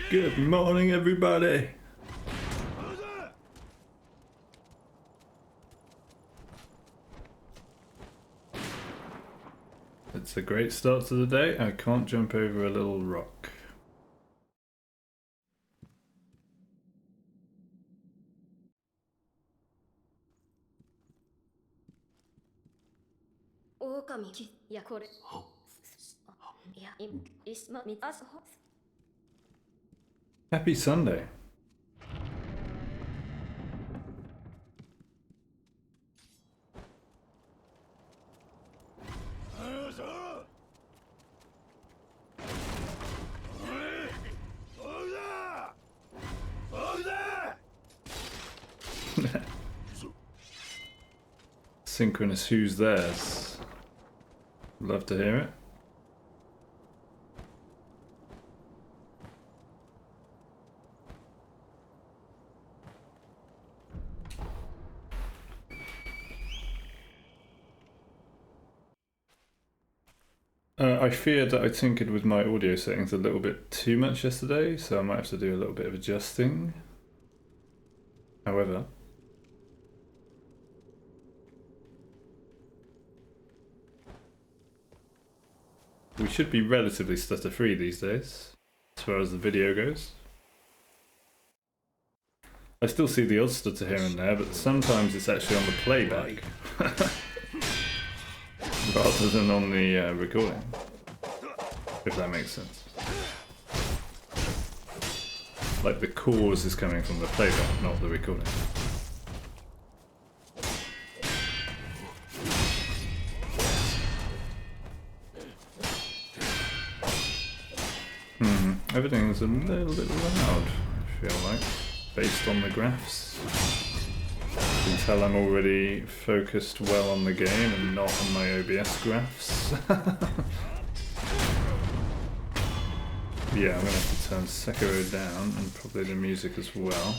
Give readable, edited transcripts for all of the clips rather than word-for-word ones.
Good morning, everybody. It's a great start to the day. I can't jump over a little rock. Happy Sunday. Synchronous who's theirs. Love to hear it. I feared that I tinkered with my audio settings a little bit too much yesterday, so I might have to do a little bit of adjusting. However, we should be relatively stutter-free these days, as far as the video goes. I still see the odd stutter here and there, but sometimes it's actually on the playback, rather than on the recording, if that makes sense. Like the cause is coming from the playback, not the recording. Everything's a little bit loud, I feel like, based on the graphs. You can tell I'm already focused well on the game and not on my OBS graphs. Yeah, I'm gonna have to turn Sekiro down and probably the music as well.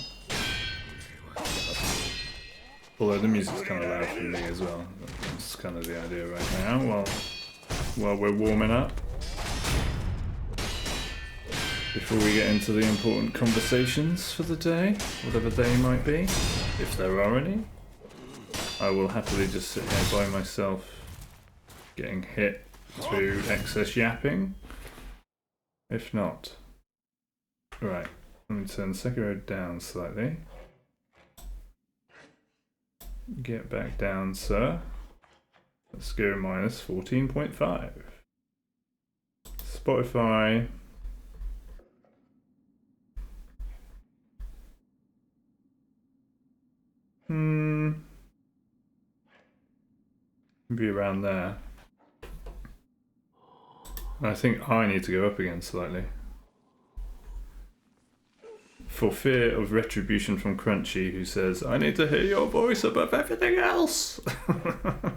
Although the music's kind of loud for me as well. That's kind of the idea right now while we're warming up. Before we get into the important conversations for the day, whatever they might be, if there are any, I will happily just sit here by myself, getting hit through excess yapping. If not, right, let me turn Sekiro down slightly. Get back down, sir. Let's go minus 14.5. Spotify. Be around there. I think I need to go up again slightly. For fear of retribution from Crunchy, who says, I need to hear your voice above everything else! That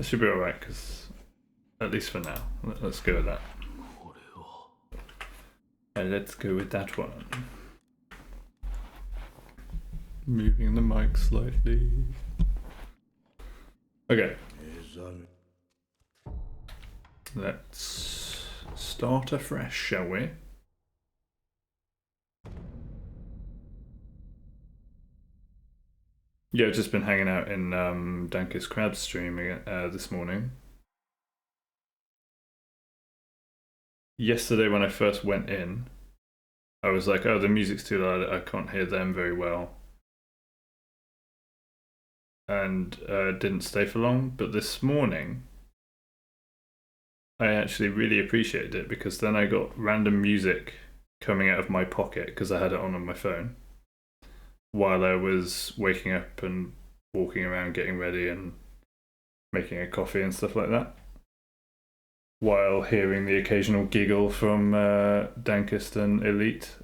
should be alright, because at least for now. Let's go with that. And let's go with that one. Moving the mic slightly. Okay. Let's start afresh, shall we? Yeah, I've just been hanging out in Dankus Crab's stream this morning. Yesterday when I first went in, I was like, oh, the music's too loud, I can't hear them very well. And didn't stay for long, but this morning I actually really appreciated it because then I got random music coming out of my pocket because I had it on my phone while I was waking up and walking around getting ready and making a coffee and stuff like that, while hearing the occasional giggle from Dankist and Elite,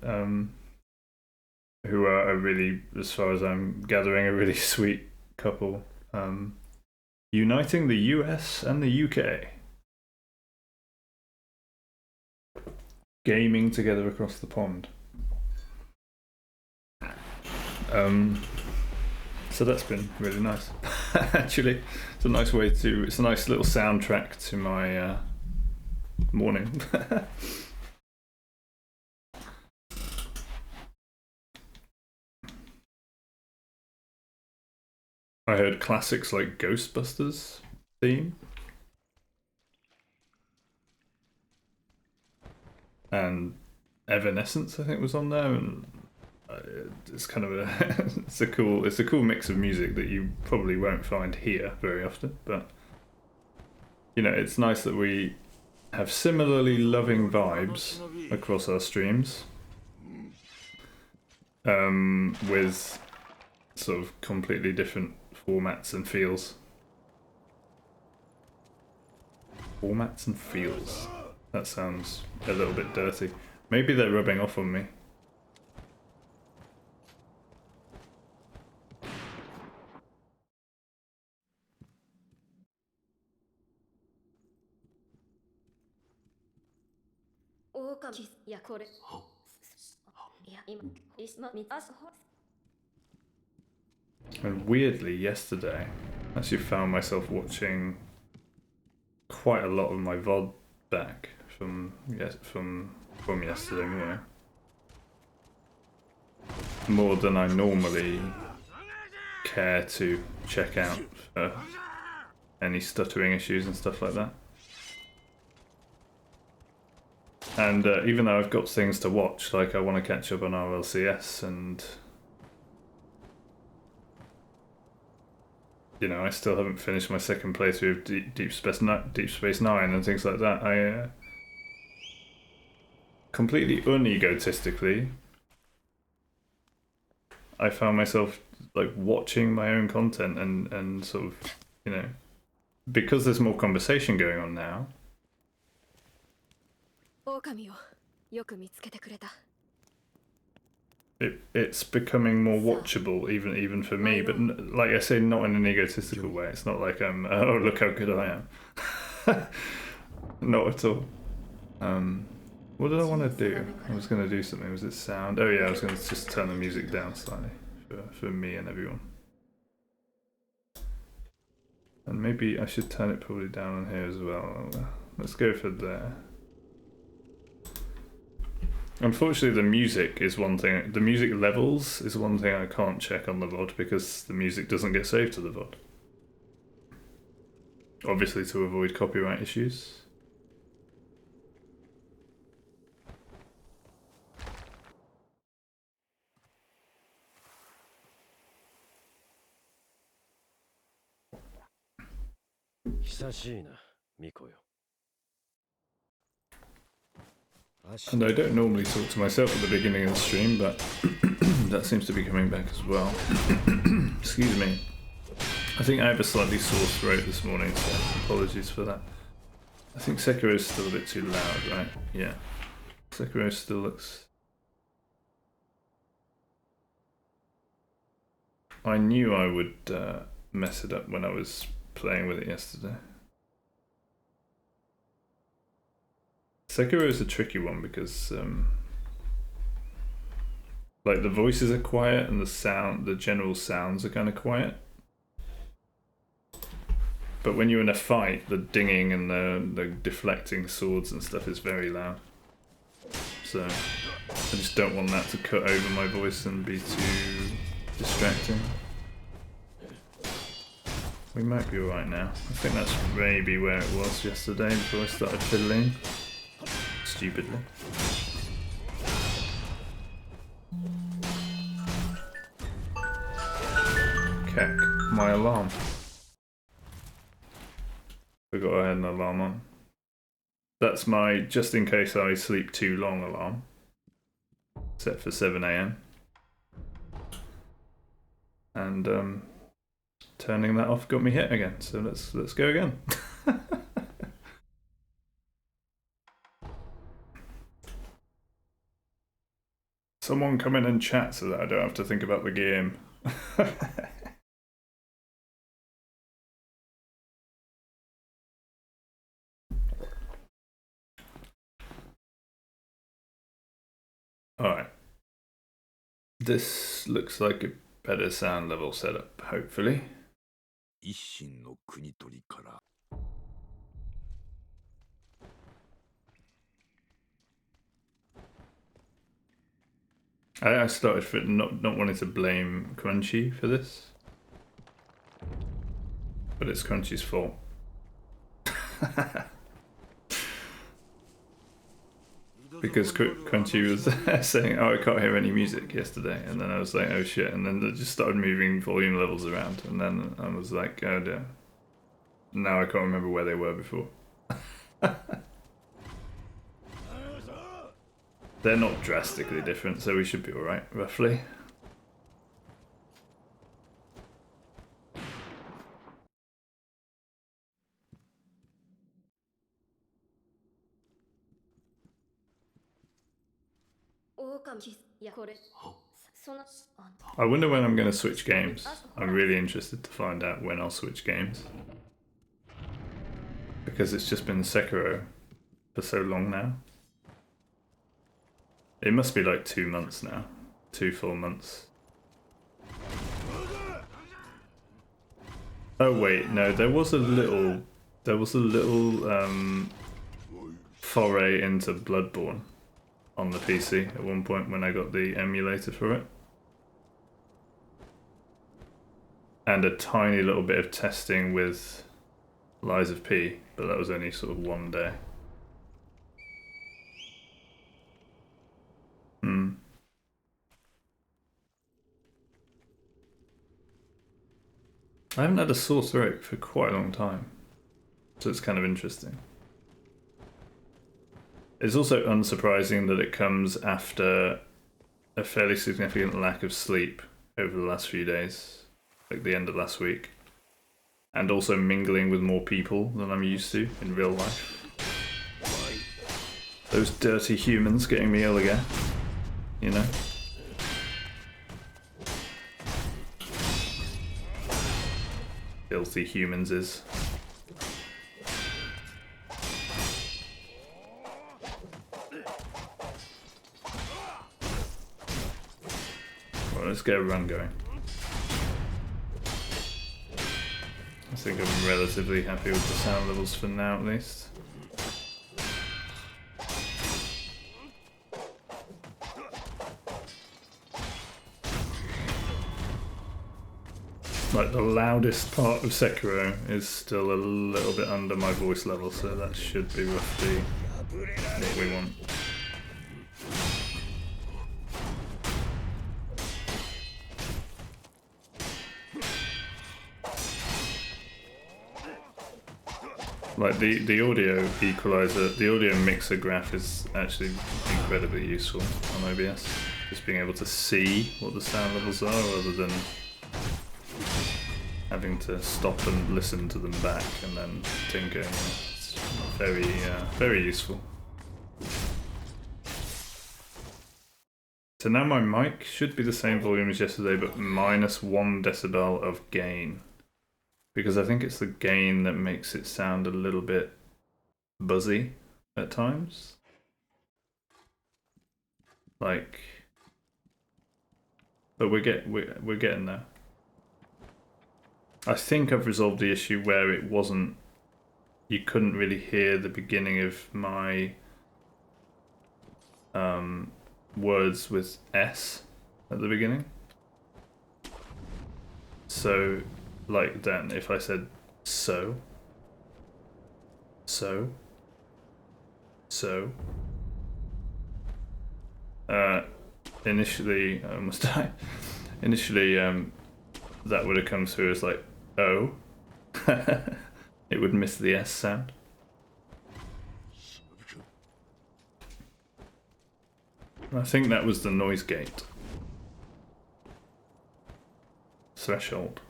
who are a really, as far as I'm gathering, a really sweet couple, uniting the US and the UK. gaming together across the pond. So that's been really nice. Actually, it's a nice way to. It's a nice little soundtrack to my morning. I heard classics like Ghostbusters theme and Evanescence, I think, was on there, and it's kind of a it's a cool mix of music that you probably won't find here very often. But you know, it's nice that we have similarly loving vibes across our streams, with sort of completely different formats and feels. Formats and feels. That sounds a little bit dirty. Maybe they're rubbing off on me. And weirdly, yesterday, I actually found myself watching quite a lot of my VOD back from yesterday morning. More than I normally care to check out for any stuttering issues and stuff like that. And even though I've got things to watch, like I want to catch up on RLCS and you know, I still haven't finished my second playthrough of Deep Space Nine and things like that. I completely unegotistically, I found myself like watching my own content and sort of, you know, because there's more conversation going on now. It's becoming more watchable, even for me. But like I say, not in an egotistical way. It's not like I'm, oh look how good I am. Not at all. What did I want to do? I was going to do something. Was it sound? Oh yeah, I was going to just turn the music down slightly for me and everyone. And maybe I should turn it probably down on here as well. Let's go for there. Unfortunately, the music is one thing. The music levels is one thing I can't check on the VOD because the music doesn't get saved to the VOD. Obviously, to avoid copyright issues. And I don't normally talk to myself at the beginning of the stream, but that seems to be coming back as well. Excuse me. I think I have a slightly sore throat this morning, so apologies for that. I think Sekiro is still a bit too loud, right? Yeah. Sekiro still looks... I knew I would mess it up when I was playing with it yesterday. Sekiro is a tricky one because like the voices are quiet and the general sounds are kind of quiet. But when you're in a fight, the dinging and the deflecting swords and stuff is very loud. So I just don't want that to cut over my voice and be too distracting. We might be alright now. I think that's maybe where it was yesterday before I started fiddling. Stupidly. Keck, my alarm. Forgot I had an alarm on. That's my just in case I sleep too long alarm. Set for 7 AM. And turning that off got me hit again, so let's go again. Someone come in and chat so that I don't have to think about the game. Alright. This looks like a better sound level setup, hopefully. Isshin no kunitori kara. I started for not wanting to blame Crunchy for this, but it's Crunchy's fault. Because Crunchy was saying, "Oh, I can't hear any music" yesterday, and then I was like, "Oh shit!" And then they just started moving volume levels around, and then I was like, "Oh dear." Now I can't remember where they were before. They're not drastically different, so we should be alright, roughly. I wonder when I'm going to switch games. I'm really interested to find out when I'll switch games. Because it's just been Sekiro for so long now. It must be like 2 months now. 2 full months. Oh wait, no, there was a little foray into Bloodborne on the PC at one point when I got the emulator for it. And a tiny little bit of testing with Lies of P, but that was only sort of 1 day. I haven't had a sore throat for quite a long time, so it's kind of interesting. It's also unsurprising that it comes after a fairly significant lack of sleep over the last few days, like the end of last week, and also mingling with more people than I'm used to in real life. Those dirty humans getting me ill again, you know? Filthy humans is. Well, let's get a run going. I think I'm relatively happy with the sound levels for now, at least. Like, the loudest part of Sekiro is still a little bit under my voice level, so that should be roughly what we want. Like, the audio equalizer, the audio mixer graph is actually incredibly useful on OBS. Just being able to see what the sound levels are rather than having to stop and listen to them back and then tinker. It's very, very useful. So now my mic should be the same volume as yesterday, but minus 1 decibel of gain. Because I think it's the gain that makes it sound a little bit buzzy at times. Like, but we're getting there. I think I've resolved the issue where it wasn't, you couldn't really hear the beginning of my words with S at the beginning. So, like then, if I said so, initially, I almost died. Initially, that would have come through as like, oh. It would miss the S sound. I think that was the noise gate. Threshold.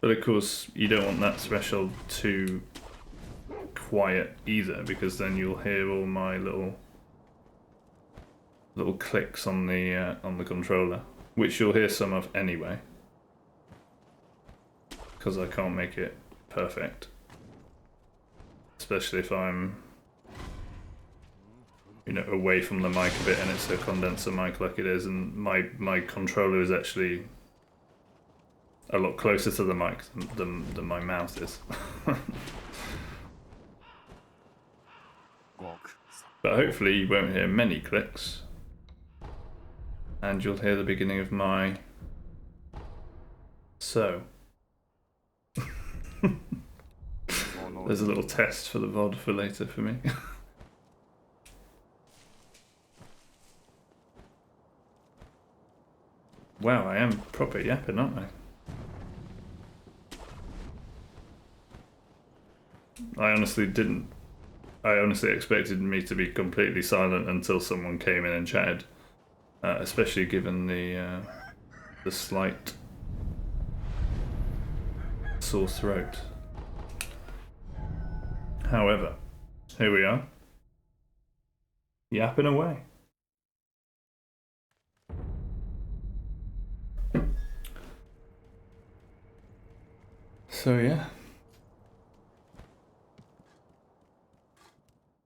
But of course, you don't want that threshold too quiet either, because then you'll hear all my little clicks on the controller, which you'll hear some of anyway, because I can't make it perfect, especially if I'm you know, away from the mic a bit, and it's a condenser mic like it is, and my controller is actually a lot closer to the mic than my mouth is. But hopefully you won't hear many clicks, and you'll hear the beginning of my so. There's a little test for the VOD for later for me. Wow, I am proper yapping, aren't I? I honestly expected me to be completely silent until someone came in and chatted, especially given the slight sore throat. However, here we are, yapping away. So yeah,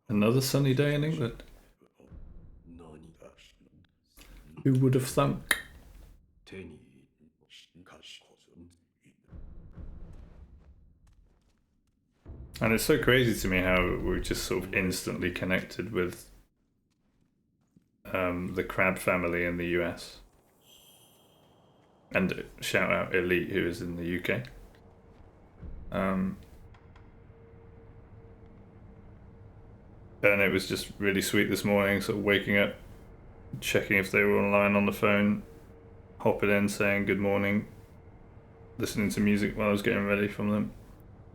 another sunny day in England. Who would have thunk? And it's so crazy to me how we're just sort of instantly connected with the Crab family in the US. And shout out Elite, who is in the UK. And it was just really sweet this morning, sort of waking up, checking if they were online on the phone, hopping in, saying good morning, listening to music while I was getting ready from them,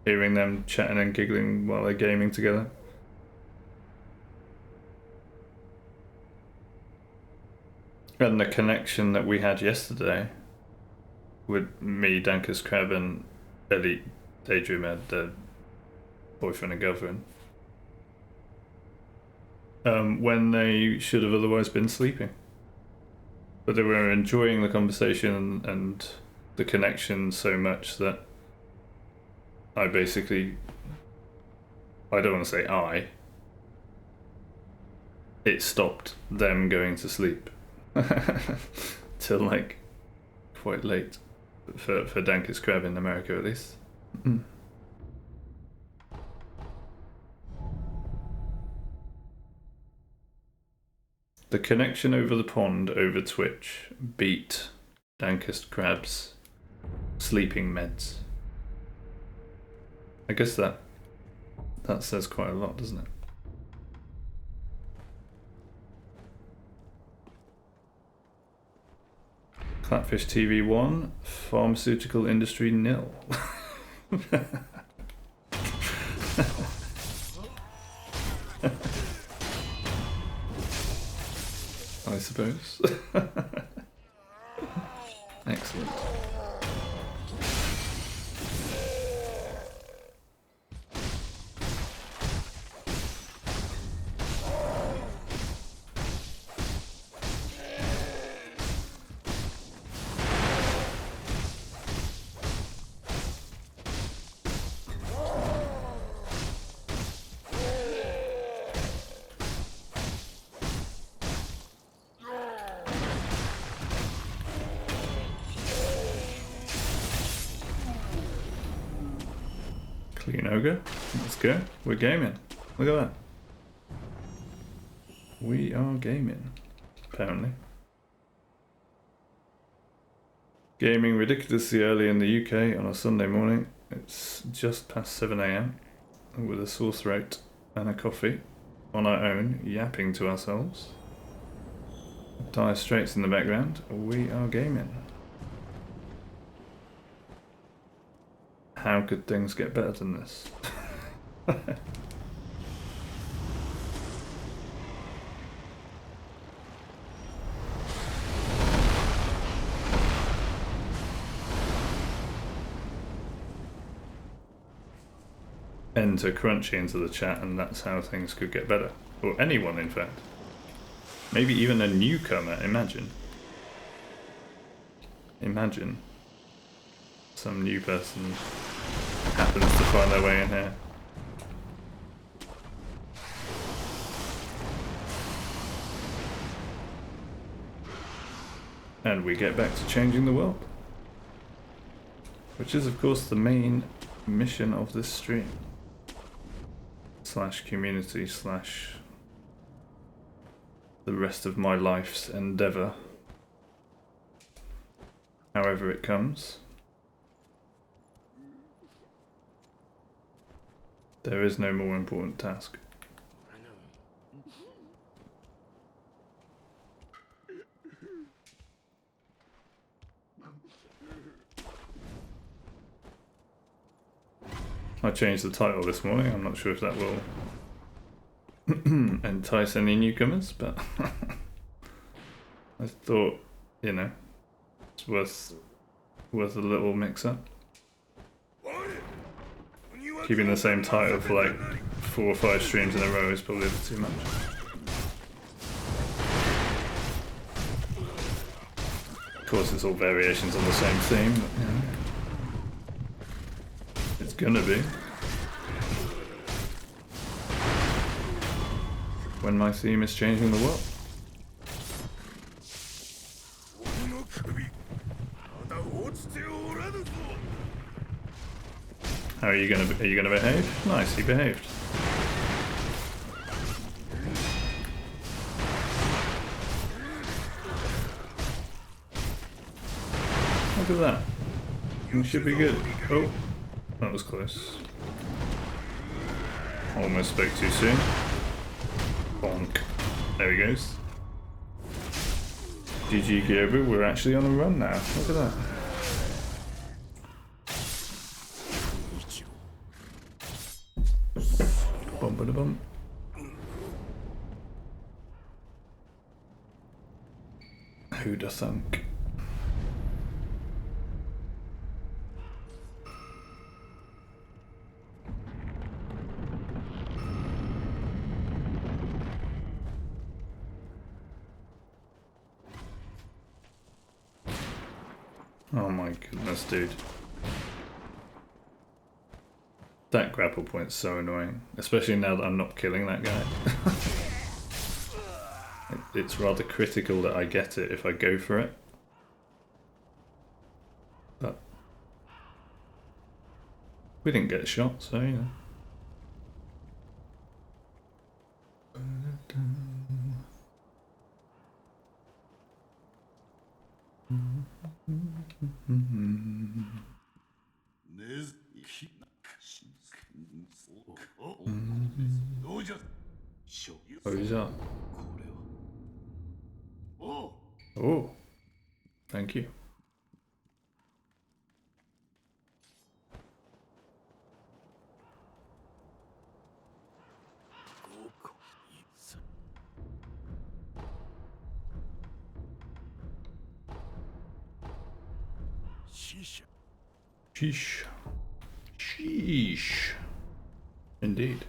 hearing them chatting and giggling while they're gaming together. And the connection that we had yesterday with me, Dankus Crab, and Elite Daydreamer, the boyfriend and girlfriend, when they should have otherwise been sleeping. But they were enjoying the conversation and the connection so much that I don't want to say it stopped them going to sleep till like quite late for Dankus Crab in America, at least. The connection over the pond over Twitch beat Dankus Crab's sleeping meds. I guess that says quite a lot, doesn't it? Clapfish TV 1, pharmaceutical industry 0. I suppose. Excellent. Clean ogre. Let's go. We're gaming. Look at that. We are gaming, apparently. Gaming ridiculously early in the UK on a Sunday morning. It's just past 7 AM with a sore throat and a coffee on our own, yapping to ourselves. Dire Straits in the background. We are gaming. How could things get better than this? Enter Crunchy into the chat, and that's how things could get better. Or anyone, in fact. Maybe even a newcomer, imagine. Imagine some new person happens to find their way in here. And we get back to changing the world. Which is, of course, the main mission of this stream. / community / the rest of my life's endeavour. However it comes. There is no more important task. I changed the title this morning. I'm not sure if that will entice any newcomers, but I thought, you know, it's worth a little mix-up. Keeping the same title for like 4 or 5 streams in a row is probably a bit too much. Of course, it's all variations on the same theme, but, you know, it's gonna be. When my theme is changing the world. How are you gonna behave? Nice, he behaved. Look at that. We should be good. Oh, that was close. Almost spoke too soon. Bonk. There he goes. GG Gerber, we're actually on a run now. Look at that. Bum. Who'da thunk? Oh my goodness, dude. That grapple point's so annoying, especially now that I'm not killing that guy. It's rather critical that I get it if I go for it. But we didn't get shot, so you know. Who's up? Oh, thank you. Sheesh. Sheesh. Indeed.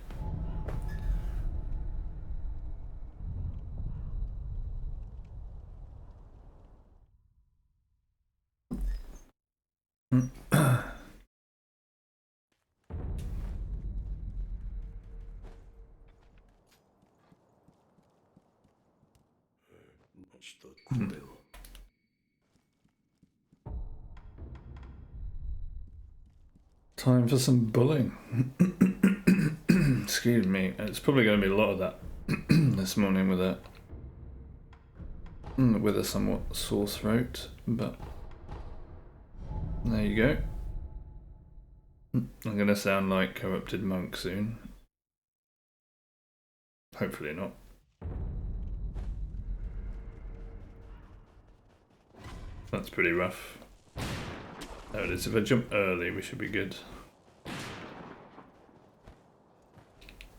Time for some bullying. Excuse me. It's probably going to be a lot of that this morning with a somewhat sore throat, but there you go. I'm going to sound like Corrupted Monk soon. Hopefully not. That's pretty rough. There it is. If I jump early, we should be good.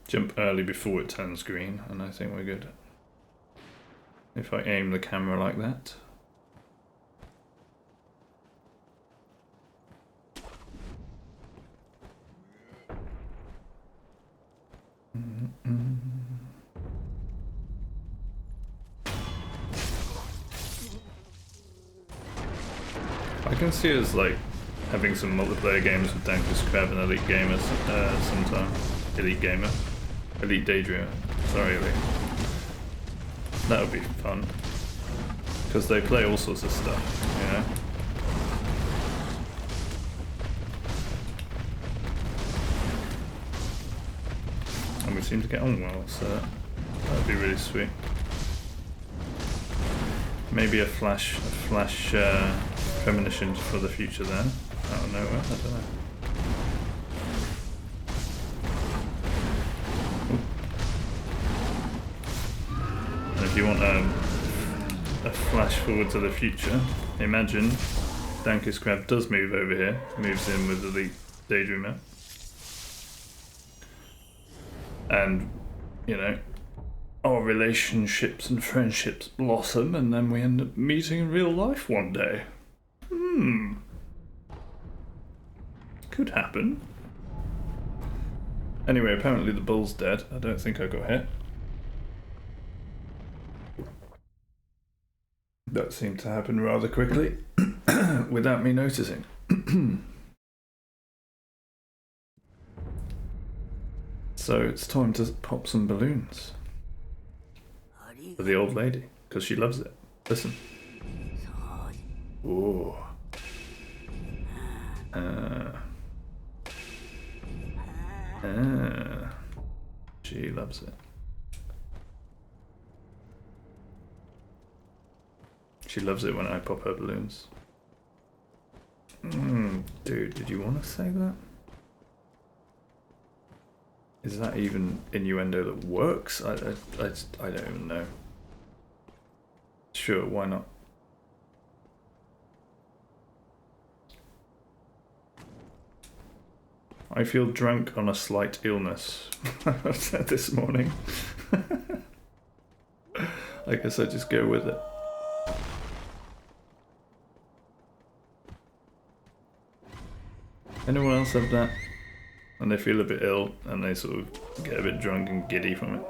Jump early before it turns green, and I think we're good. If I aim the camera like that. I can see us like having some multiplayer games with Dankus Crab and Elite Gamers sometime. Elite Gamer. Elite Daydreamer. Sorry, Elite. That would be fun. Because they play all sorts of stuff, you know? And we seem to get on well, so that'd be really sweet. Maybe a flash premonition for the future then. Out of nowhere, I don't know. And if you want a flash forward to the future, imagine Dankus Crab does move over here, moves in with Elite Daydreamer. And, you know, our relationships and friendships blossom and then we end up meeting in real life one day. Could happen. Anyway, apparently the bull's dead. I don't think I got hit. That seemed to happen rather quickly without me noticing. So it's time to pop some balloons for the old lady, because she loves it. Listen. Ooh. She loves it. She loves it when I pop her balloons. Dude, did you want to say that? Is that even innuendo that works? I don't even know. Sure, why not? I feel drunk on a slight illness. I said this morning. I guess I just go with it. Anyone else have that? And they feel a bit ill and they sort of get a bit drunk and giddy from it.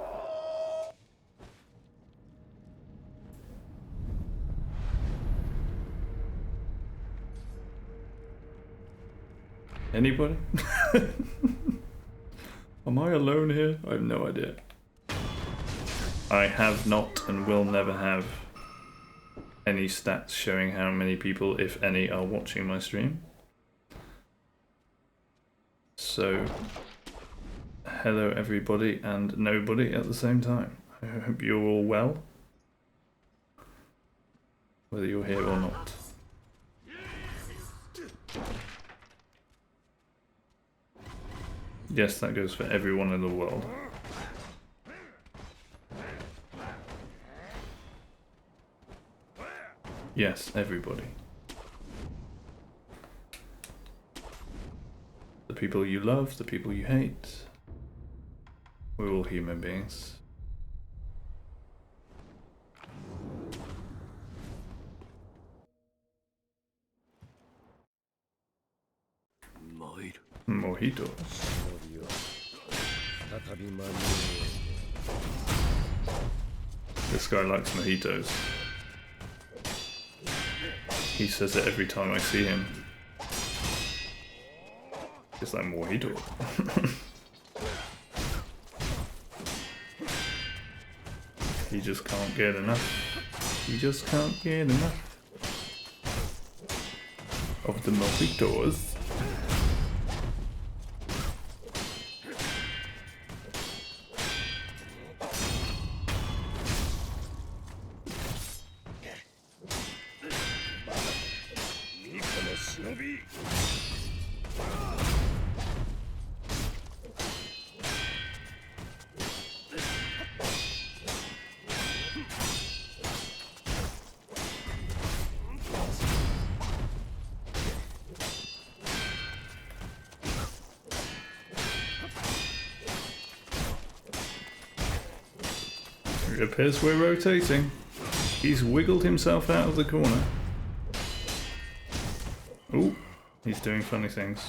Anybody? Am I alone here? I have no idea. I have not and will never have any stats showing how many people, if any, are watching my stream. So, hello everybody and nobody at the same time. I hope you're all well, whether you're here or not. Yes, that goes for everyone in the world. Yes, everybody. The people you love, the people you hate. We're all human beings. Mojito. This guy likes mojitos. He says it every time I see him. It's like mojito. He just can't get enough. He just can't get enough of the mojitos. It appears we're rotating. He's wiggled himself out of the corner. Ooh, he's doing funny things.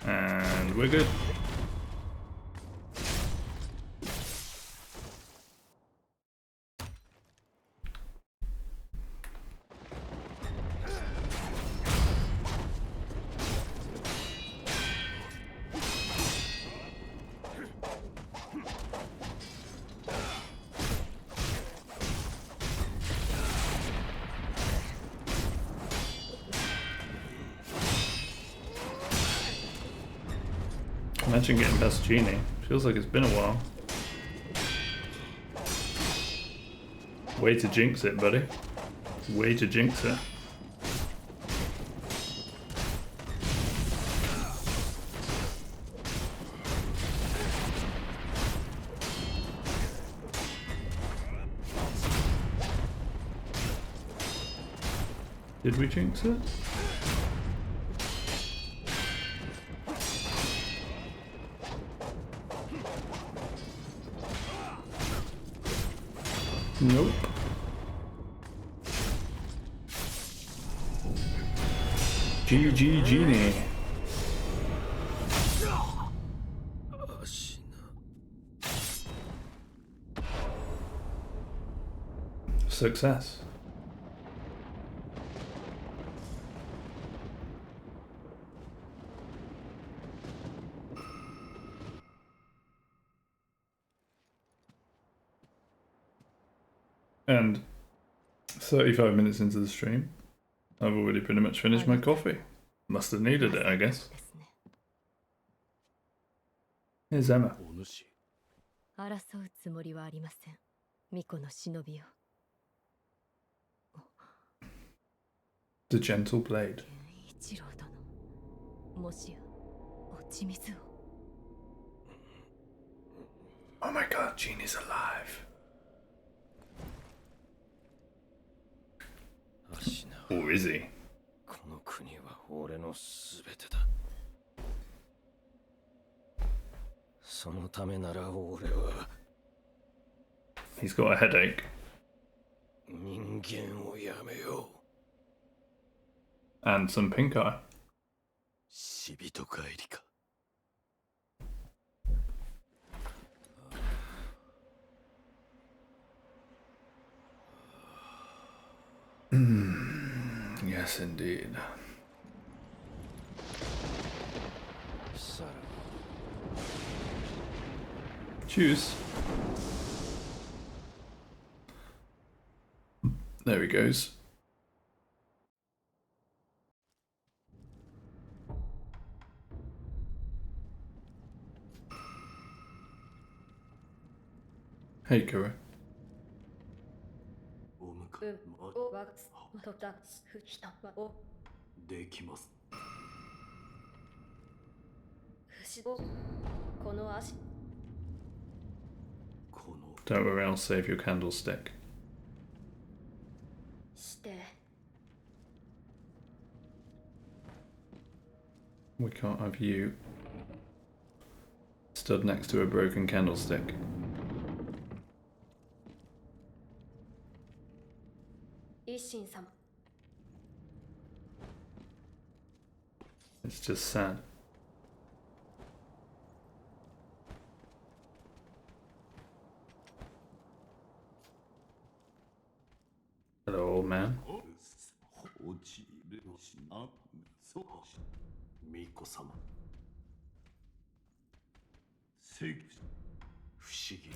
And we're good. Imagine getting past Genie. Feels like it's been a while. Way to jinx it, buddy. Way to jinx it. Did we jinx it? Nope. GG Genie. Success. And 35 minutes into the stream, I've already pretty much finished my coffee. Must have needed it, I guess. Here's Emma. The gentle blade. Oh my god, Genie's alive. Or is he? He's got a headache. And some pink eye. Yes, indeed. Choose. There he goes. Hey, Kura. Don't worry, I'll save your candlestick. We can't have you stood next to a broken candlestick. It's just sad. Hello, old man.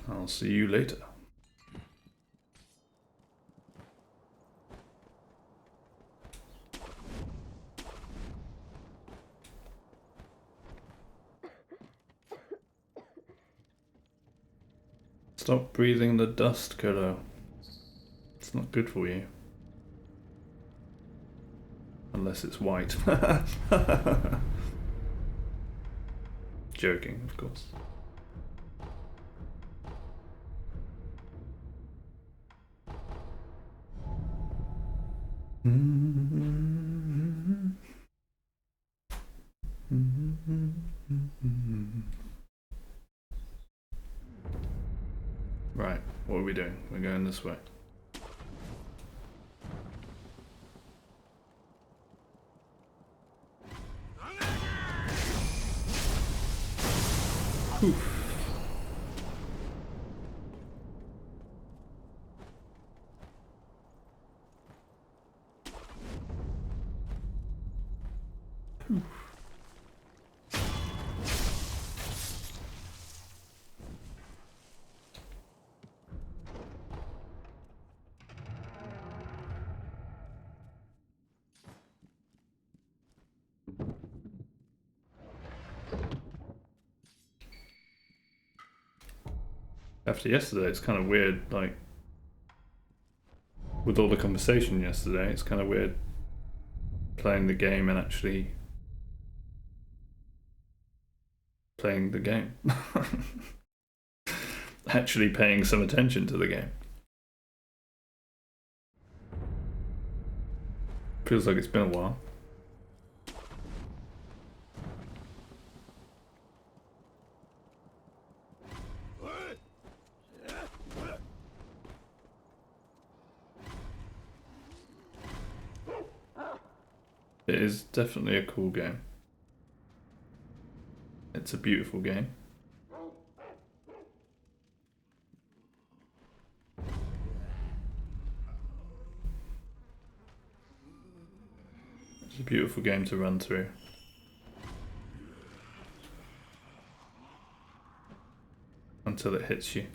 I'll see you later. Stop breathing the dust, Kolo. It's not good for you. Unless it's white. Joking, of course. Right, what are we doing? We're going this way. Oof. After yesterday, it's kind of weird, like, with all the conversation yesterday, it's kind of weird playing the game and actually playing the game. Actually paying some attention to the game. Feels like it's been a while. It is definitely a cool game. It's a beautiful game. It's a beautiful game to run through. Until it hits you.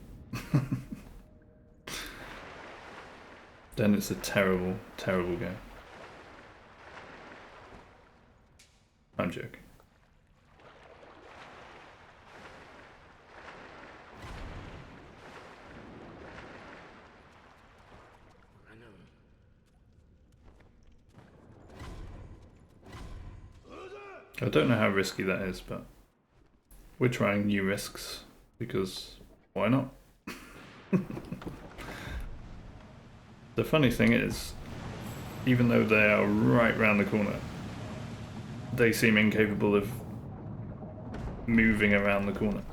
Then it's a terrible, terrible game. I'm joking. I don't know how risky that is, but we're trying new risks because why not? The funny thing is, even though they are right round the corner, they seem incapable of moving around the corner.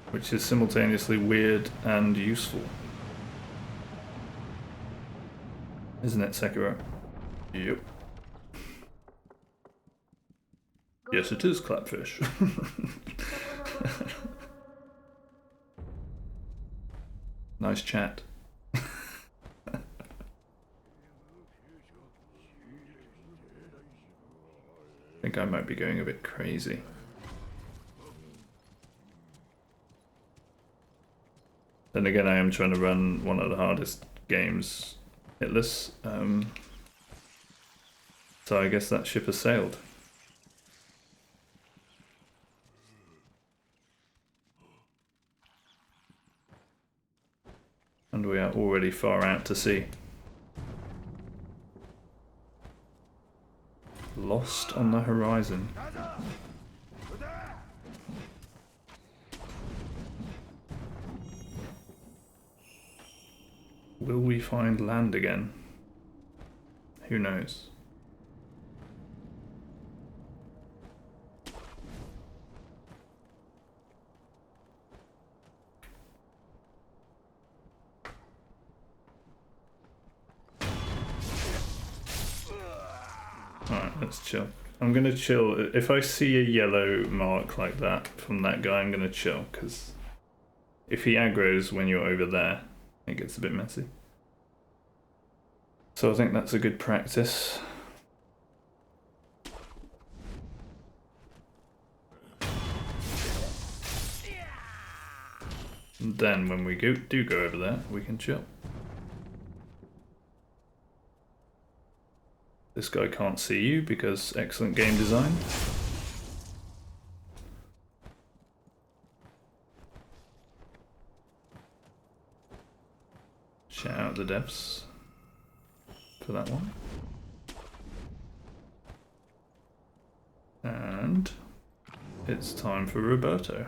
Which is simultaneously weird and useful. Isn't it, Sekiro? Yep. Yes, it is, Clapfish. Nice chat. I think I might be going a bit crazy. Then again, I am trying to run one of the hardest games, Hitless. So I guess that ship has sailed. And we are already far out to sea. Lost on the horizon. Will we find land again? Who knows? Alright, let's chill. I'm gonna chill. If I see a yellow mark like that from that guy, I'm gonna chill, because if he aggroes when you're over there, it gets a bit messy. So I think that's a good practice. And then when we do go over there, we can chill. This guy can't see you because excellent game design. Shout out the devs for that one. And it's time for Roberto.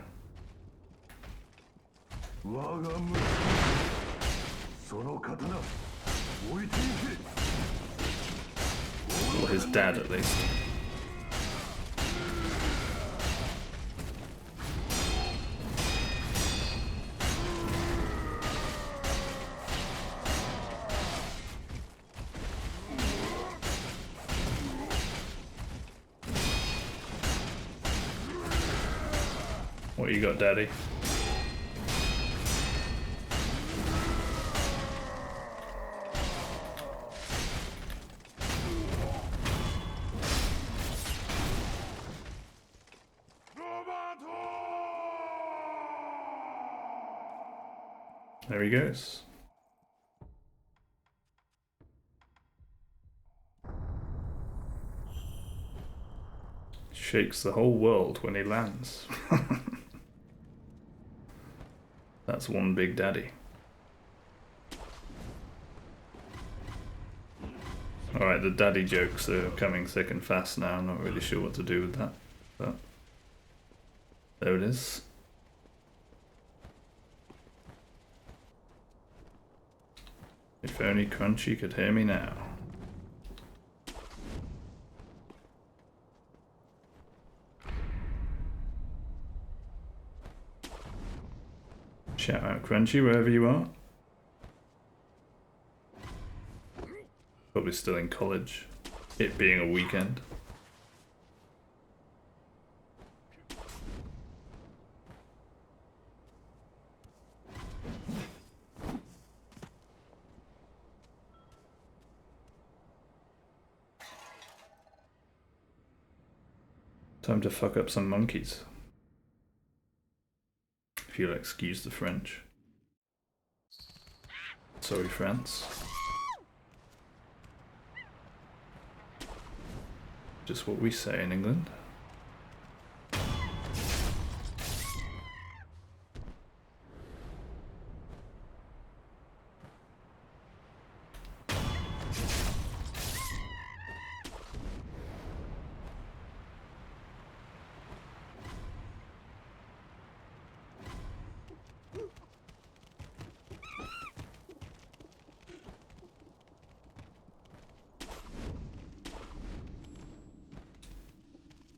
Or his dad, at least. What you got, Daddy? There he goes. shakes the whole world when he lands. That's one big daddy. Alright, the daddy jokes are coming thick and fast now. I'm not really sure what to do with that, but there it is. If only Crunchy could hear me now. Shout out Crunchy wherever you are. Probably still in college, it being a weekend. Time to fuck up some monkeys. If you'll excuse the French. Sorry, France. Just what we say in England.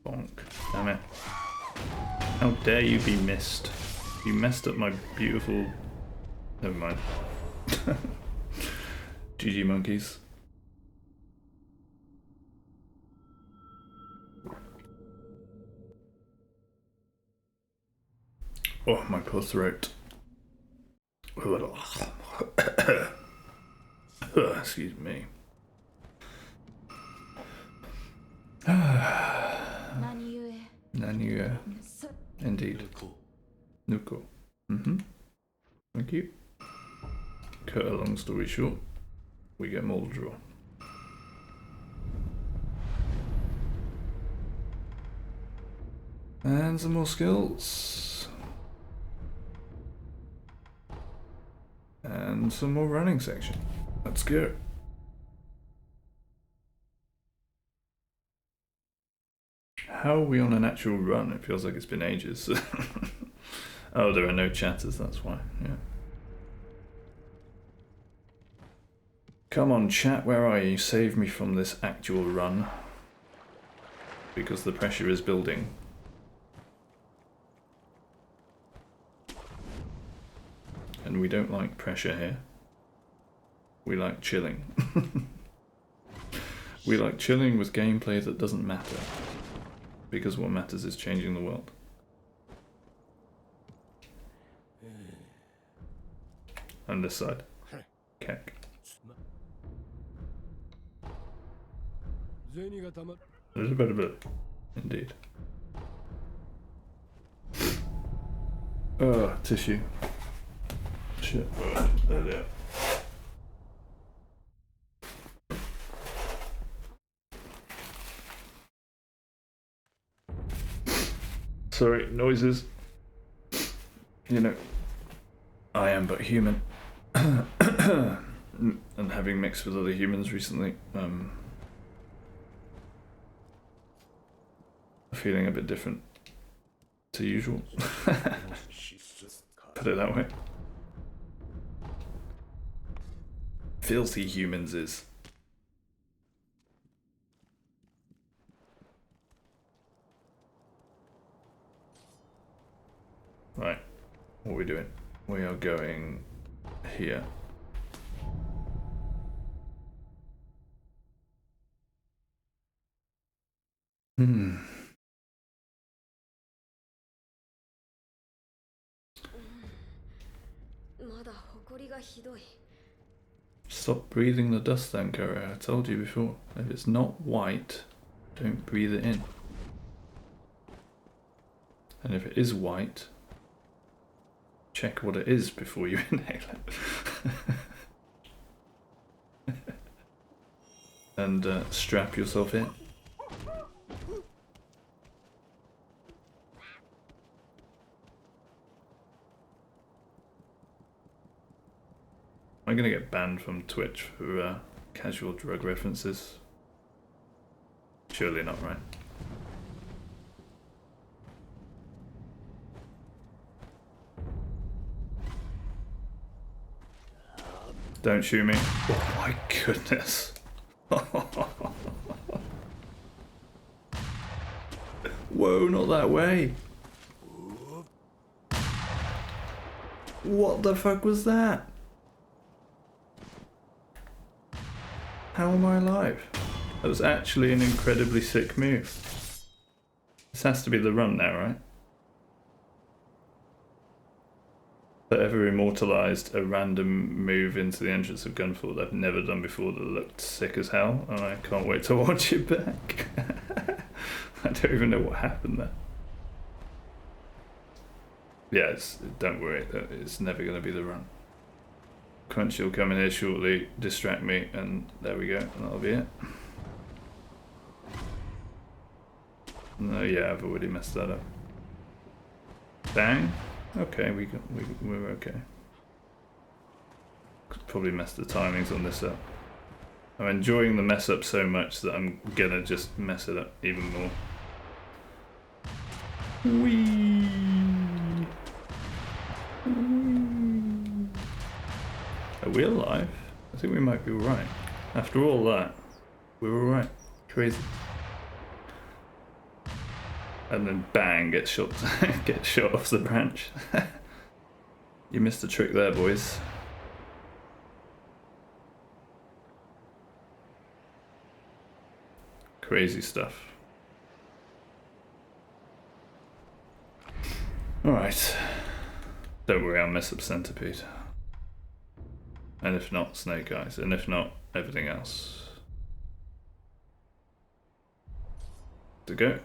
Bonk. Damn it. How dare you be missed? You messed up my beautiful... Never mind. GG monkeys. Oh, my poor throat. Excuse me. Naniue. Indeed. Nuko. Thank you. Cut a long story short, we get more draw. And some more skills. And some more running section. Let's go. How are we on an actual run? It feels like it's been ages. Oh, there are no chatters, that's why. Yeah. Come on, chat, where are you? Save me from this actual run. Because the pressure is building. And we don't like pressure here. We like chilling. We like chilling with gameplay that doesn't matter. Because what matters is changing the world. And this side. Keck. There's a bit. Indeed. Oh, tissue. Shit. Oh, there. Sorry, noises. You know, I am but human. And having mixed with other humans recently, feeling a bit different to usual. Put it that way. Filthy humans is. Right, what are we doing? We are going here. Stop breathing the dust then, Kara. I told you before. If it's not white, don't breathe it in. And if it is white, check what it is before you inhale it. And strap yourself in. I'm gonna get banned from Twitch for casual drug references. Surely not, right? Don't shoot me. Oh my goodness. Whoa, not that way. What the fuck was that? How am I alive? That was actually an incredibly sick move. This has to be the run now, right? That ever immortalised a random move into the entrance of Gunfall that I've never done before that looked sick as hell, and I can't wait to watch it back. I don't even know what happened there. Yeah, don't worry, it's never going to be the run. Crunchy will come in here shortly, distract me, and there we go, and that'll be it. No, yeah, I've already messed that up. Bang. Okay, we're okay. Could probably mess the timings on this up. I'm enjoying the mess up so much that I'm gonna just mess it up even more. Whee! Are we alive? I think we might be alright. After all that, we're alright. Crazy. And then bang, get shot off the branch. You missed a trick there, boys. Crazy stuff. Alright. Don't worry, I'll mess up Centipede. And if not, Snake Eyes. And if not, everything else. To go.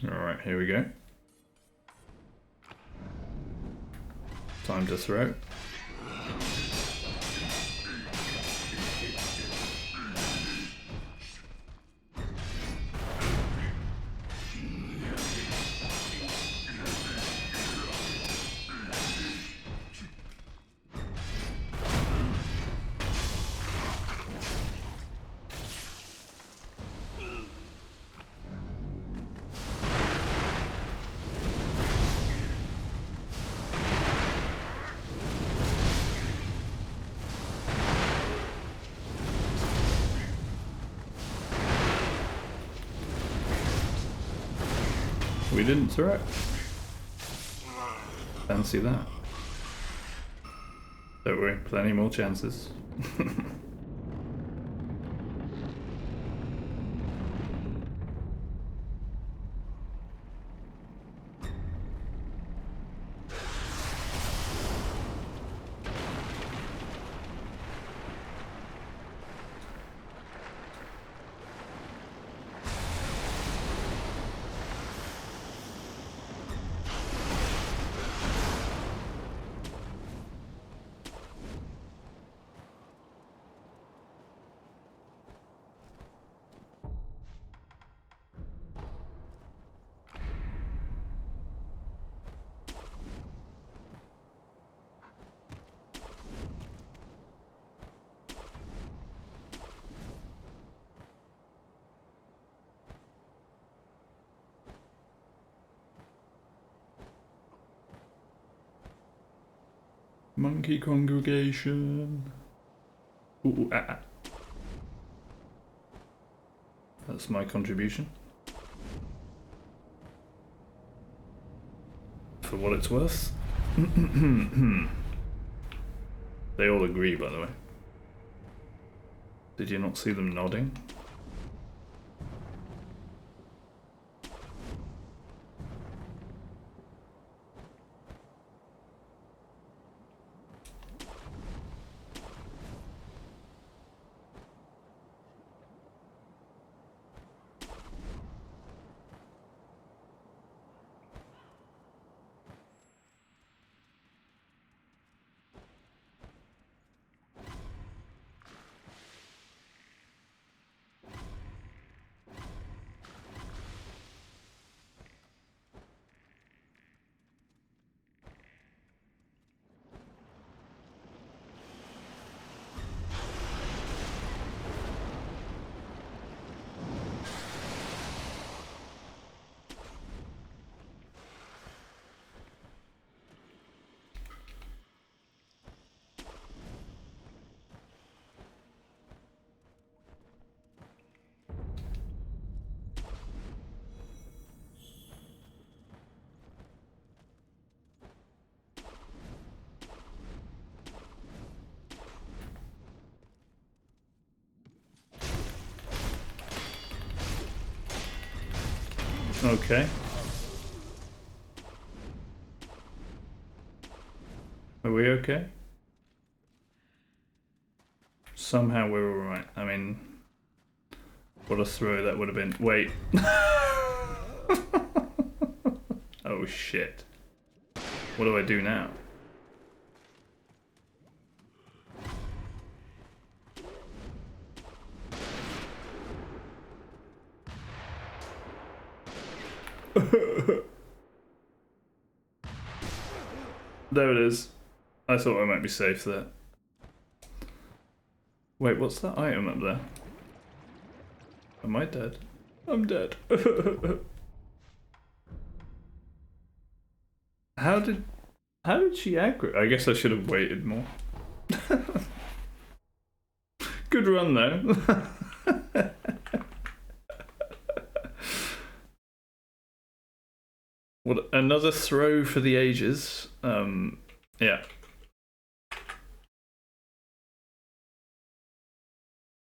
Alright, here we go. Time to throw. We didn't throw it. Fancy that. Don't worry, plenty more chances. Monkey congregation. Ooh, ah. That's my contribution. For what it's worth. They all agree, by the way. Did you not see them nodding? Okay. Are we okay? Somehow we're alright. I mean, what a throw that would have been. Wait. Oh shit. What do I do now? There it is. I thought I might be safe there. Wait, what's that item up there? Am I dead? I'm dead. How did she aggro? I guess I should have waited more. Good run though. What, another throw for the ages. Yeah.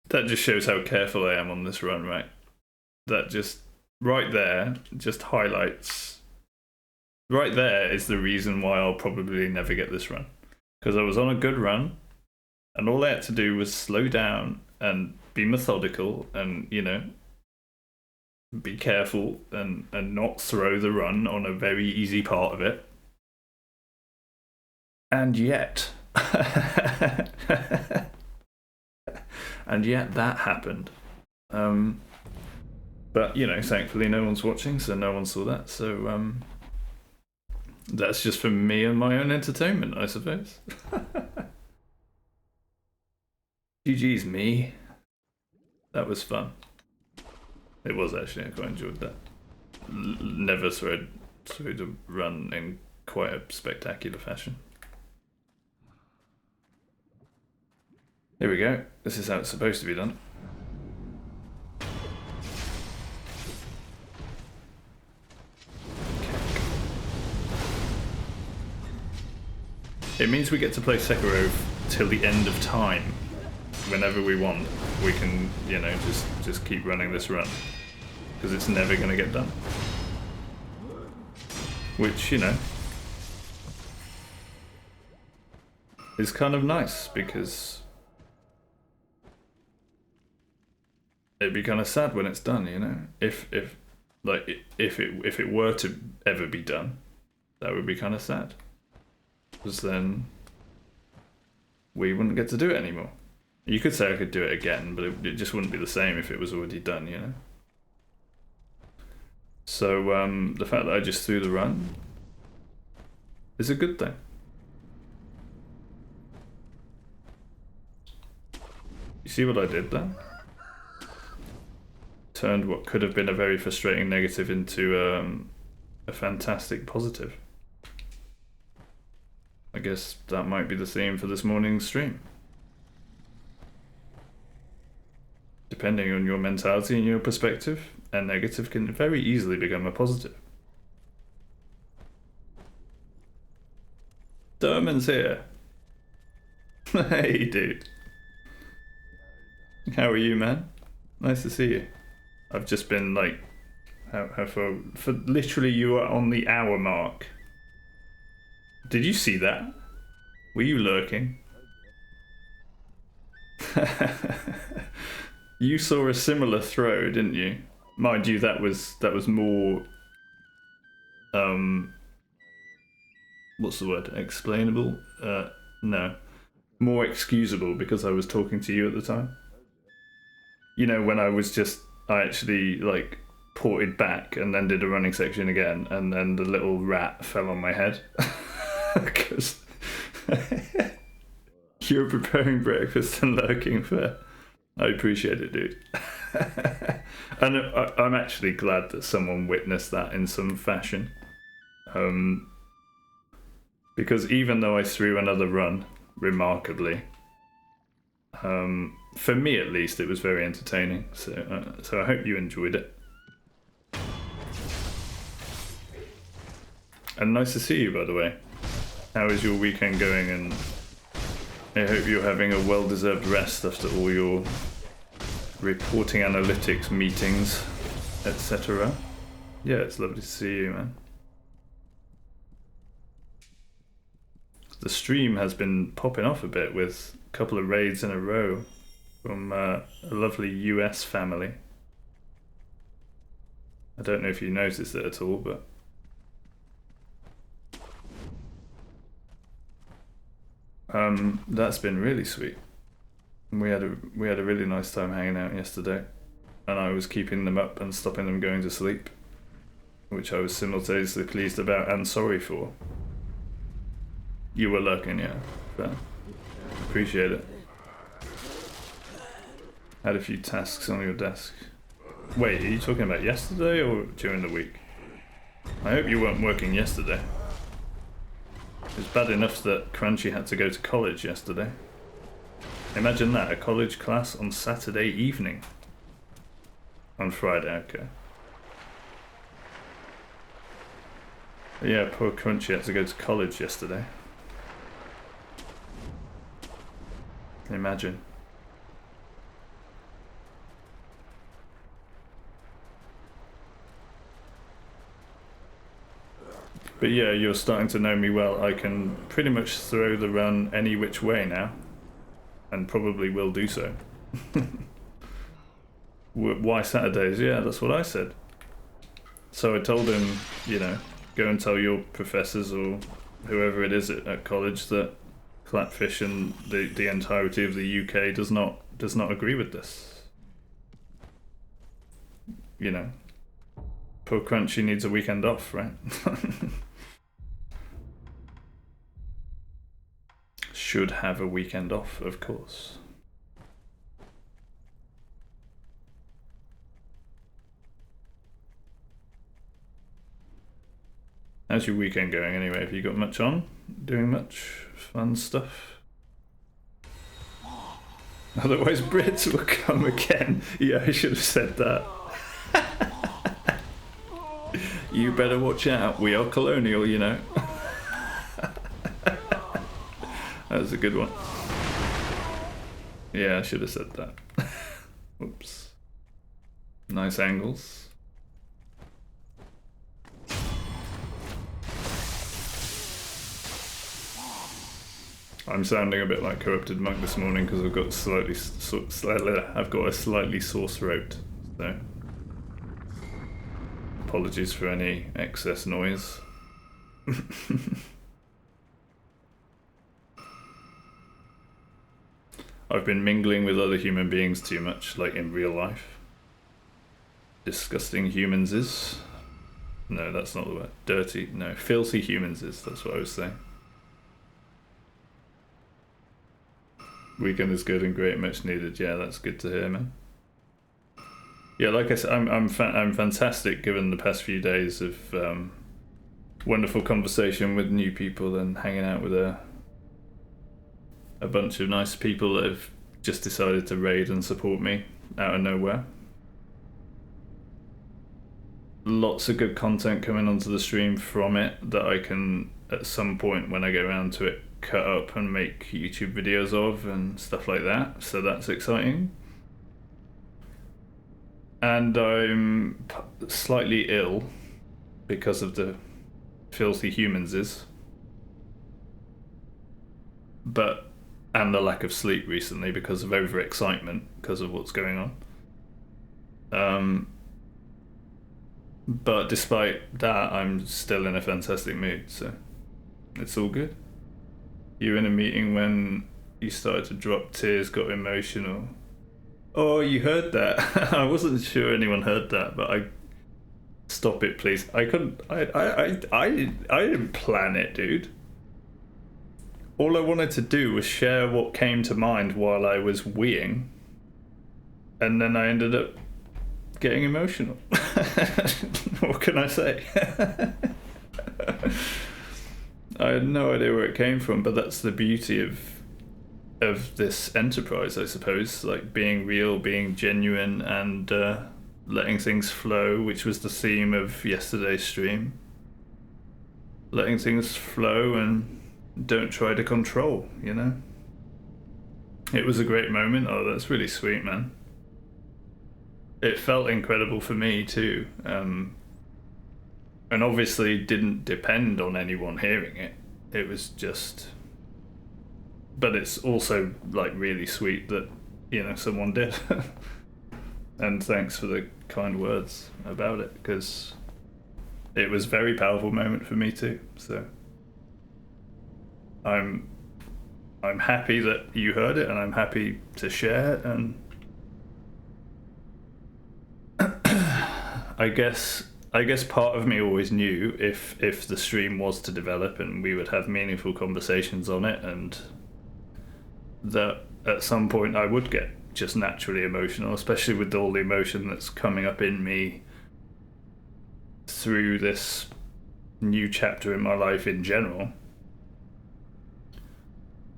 That just shows how careful I am on this run, right? That just, right there, just highlights. Right there is the reason why I'll probably never get this run. Because I was on a good run, and all I had to do was slow down and be methodical and, you know, be careful and not throw the run on a very easy part of it. And yet... and yet that happened. But, you know, thankfully no one's watching, so no one saw that. So, that's just for me and my own entertainment, I suppose. GG's me. That was fun. It was actually, I quite enjoyed that. Never throwed a run in quite a spectacular fashion. Here we go. This is how it's supposed to be done. It means we get to play Sekiro till the end of time. Whenever we want, we can, you know, just keep running this run. Because it's never going to get done. Which, you know, is kind of nice, because it'd be kind of sad when it's done, you know? If it were to ever be done, that would be kind of sad. Because then we wouldn't get to do it anymore. You could say I could do it again, but it just wouldn't be the same if it was already done, you know? So the fact that I just threw the run is a good thing. You see what I did there? Turned what could have been a very frustrating negative into a fantastic positive. I guess that might be the theme for this morning's stream. Depending on your mentality and your perspective, a negative can very easily become a positive. Derman's here. Hey, dude. How are you, man? Nice to see you. I've just been like, how far? For literally, you are on the hour mark. Did you see that? Were you lurking? You saw a similar throw, didn't you? Mind you, that was more what's the word? Explainable? No. More excusable, because I was talking to you at the time. You know, when I actually like ported back and then did a running section again, and then the little rat fell on my head. Because you were preparing breakfast and lurking for. I appreciate it, dude. And I'm actually glad that someone witnessed that in some fashion. Because even though I threw another run, remarkably, for me at least, it was very entertaining. So I hope you enjoyed it. And nice to see you, by the way. How is your weekend going? And I hope you're having a well-deserved rest after all your reporting analytics meetings, etc. Yeah, it's lovely to see you, man. The stream has been popping off a bit with a couple of raids in a row from a lovely US family. I don't know if you noticed it at all, but that's been really sweet. We had a really nice time hanging out yesterday, and I was keeping them up and stopping them going to sleep, which I was simultaneously pleased about and sorry for. You were lurking, yeah. But appreciate it. Had a few tasks on your desk. Wait, are you talking about yesterday or during the week? I hope you weren't working yesterday. It was bad enough that Crunchy had to go to college yesterday. Imagine that, a college class on Saturday evening. On Friday, okay. But yeah, poor Crunchy had to go to college yesterday. Imagine. But yeah, you're starting to know me well. I can pretty much throw the run any which way now. And probably will do so. Why Saturdays? Yeah, that's what I said. So I told him, you know, go and tell your professors or whoever it is at college that Clapfish and the entirety of the UK does not agree with this. You know, poor Crunchy needs a weekend off, right? Should have a weekend off, of course. How's your weekend going anyway? Have you got much on? Doing much fun stuff? Otherwise Brits will come again. Yeah, I should have said that. You better watch out. We are colonial, you know. That was a good one. Yeah, I should have said that. Oops. Nice angles. I'm sounding a bit like Corrupted Monk this morning because I've got a slightly sore throat. So apologies for any excess noise. I've been mingling with other human beings too much, like in real life. Disgusting humans is. No, that's not the word. Dirty. No, filthy humans is. That's what I was saying. Weekend is good and great, much needed. Yeah, that's good to hear, man. Yeah, like I said, I'm fantastic given the past few days of wonderful conversation with new people and hanging out with a bunch of nice people that have just decided to raid and support me out of nowhere. Lots of good content coming onto the stream from it that I can, at some point when I get around to it, cut up and make YouTube videos of and stuff like that. So that's exciting. And I'm slightly ill because of the filthy humans is. And the lack of sleep recently because of overexcitement because of what's going on. But despite that, I'm still in a fantastic mood, so it's all good. You were in a meeting when you started to drop tears, got emotional. Oh, you heard that? I wasn't sure anyone heard that, but stop it, please. I couldn't. I didn't plan it, dude. All I wanted to do was share what came to mind while I was weeing, and then I ended up getting emotional. What can I say? I had no idea where it came from, but that's the beauty of this enterprise, I suppose. Like being real, being genuine, and letting things flow, which was the theme of yesterday's stream. Letting things flow and don't try to control, you know? It was a great moment. Oh, that's really sweet, man. It felt incredible for me too. and obviously didn't depend on anyone hearing it. It was just, but it's also like really sweet that, you know, someone did. And thanks for the kind words about it, because it was a very powerful moment for me too. So I'm happy that you heard it, and I'm happy to share it. And I guess part of me always knew if the stream was to develop and we would have meaningful conversations on it, and that at some point I would get just naturally emotional, especially with all the emotion that's coming up in me through this new chapter in my life in general.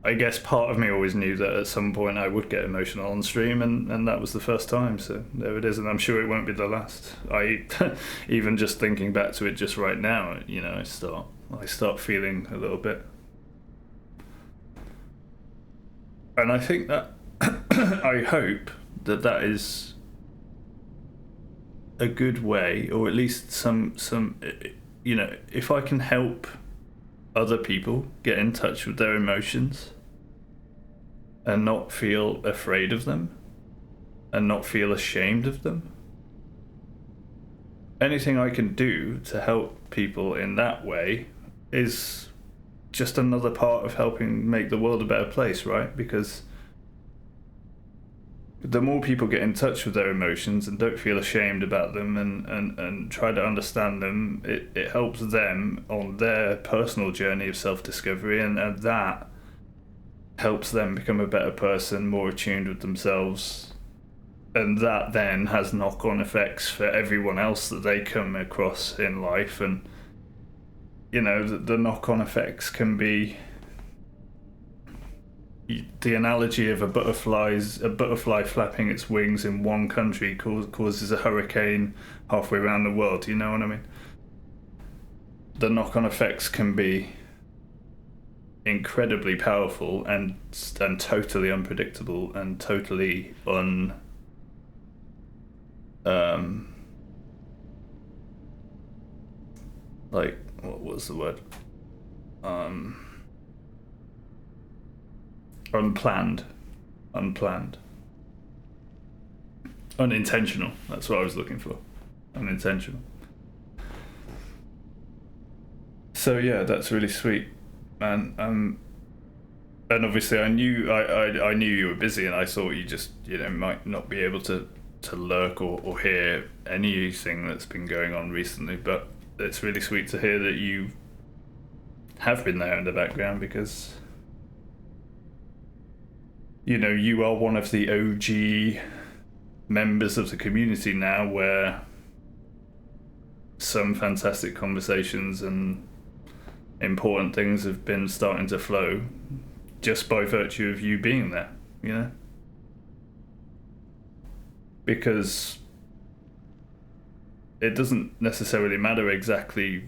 I guess part of me always knew that at some point I would get emotional on stream, and that was the first time, so there it is, and I'm sure it won't be the last. Even just thinking back to it just right now, you know, I start feeling a little bit. And I think that I hope that is a good way, or at least some, you know, if I can help other people get in touch with their emotions and not feel afraid of them and not feel ashamed of them. Anything I can do to help people in that way is just another part of helping make the world a better place, right? Because the more people get in touch with their emotions and don't feel ashamed about them and try to understand them, it helps them on their personal journey of self-discovery, and that helps them become a better person, more attuned with themselves, and that then has knock-on effects for everyone else that they come across in life. And you know, the knock-on effects can be the analogy of a butterfly flapping its wings in one country causes a hurricane halfway around the world. You know what I mean? The knock-on effects can be incredibly powerful and totally unpredictable and totally like, what was the word? Unplanned. Unintentional. That's what I was looking for. Unintentional. So yeah, that's really sweet, man. And obviously I knew you were busy, and I thought you just, you know, might not be able to lurk or hear anything that's been going on recently, but it's really sweet to hear that you have been there in the background, because you know, you are one of the OG members of the community now, where some fantastic conversations and important things have been starting to flow just by virtue of you being there, you know? Because it doesn't necessarily matter exactly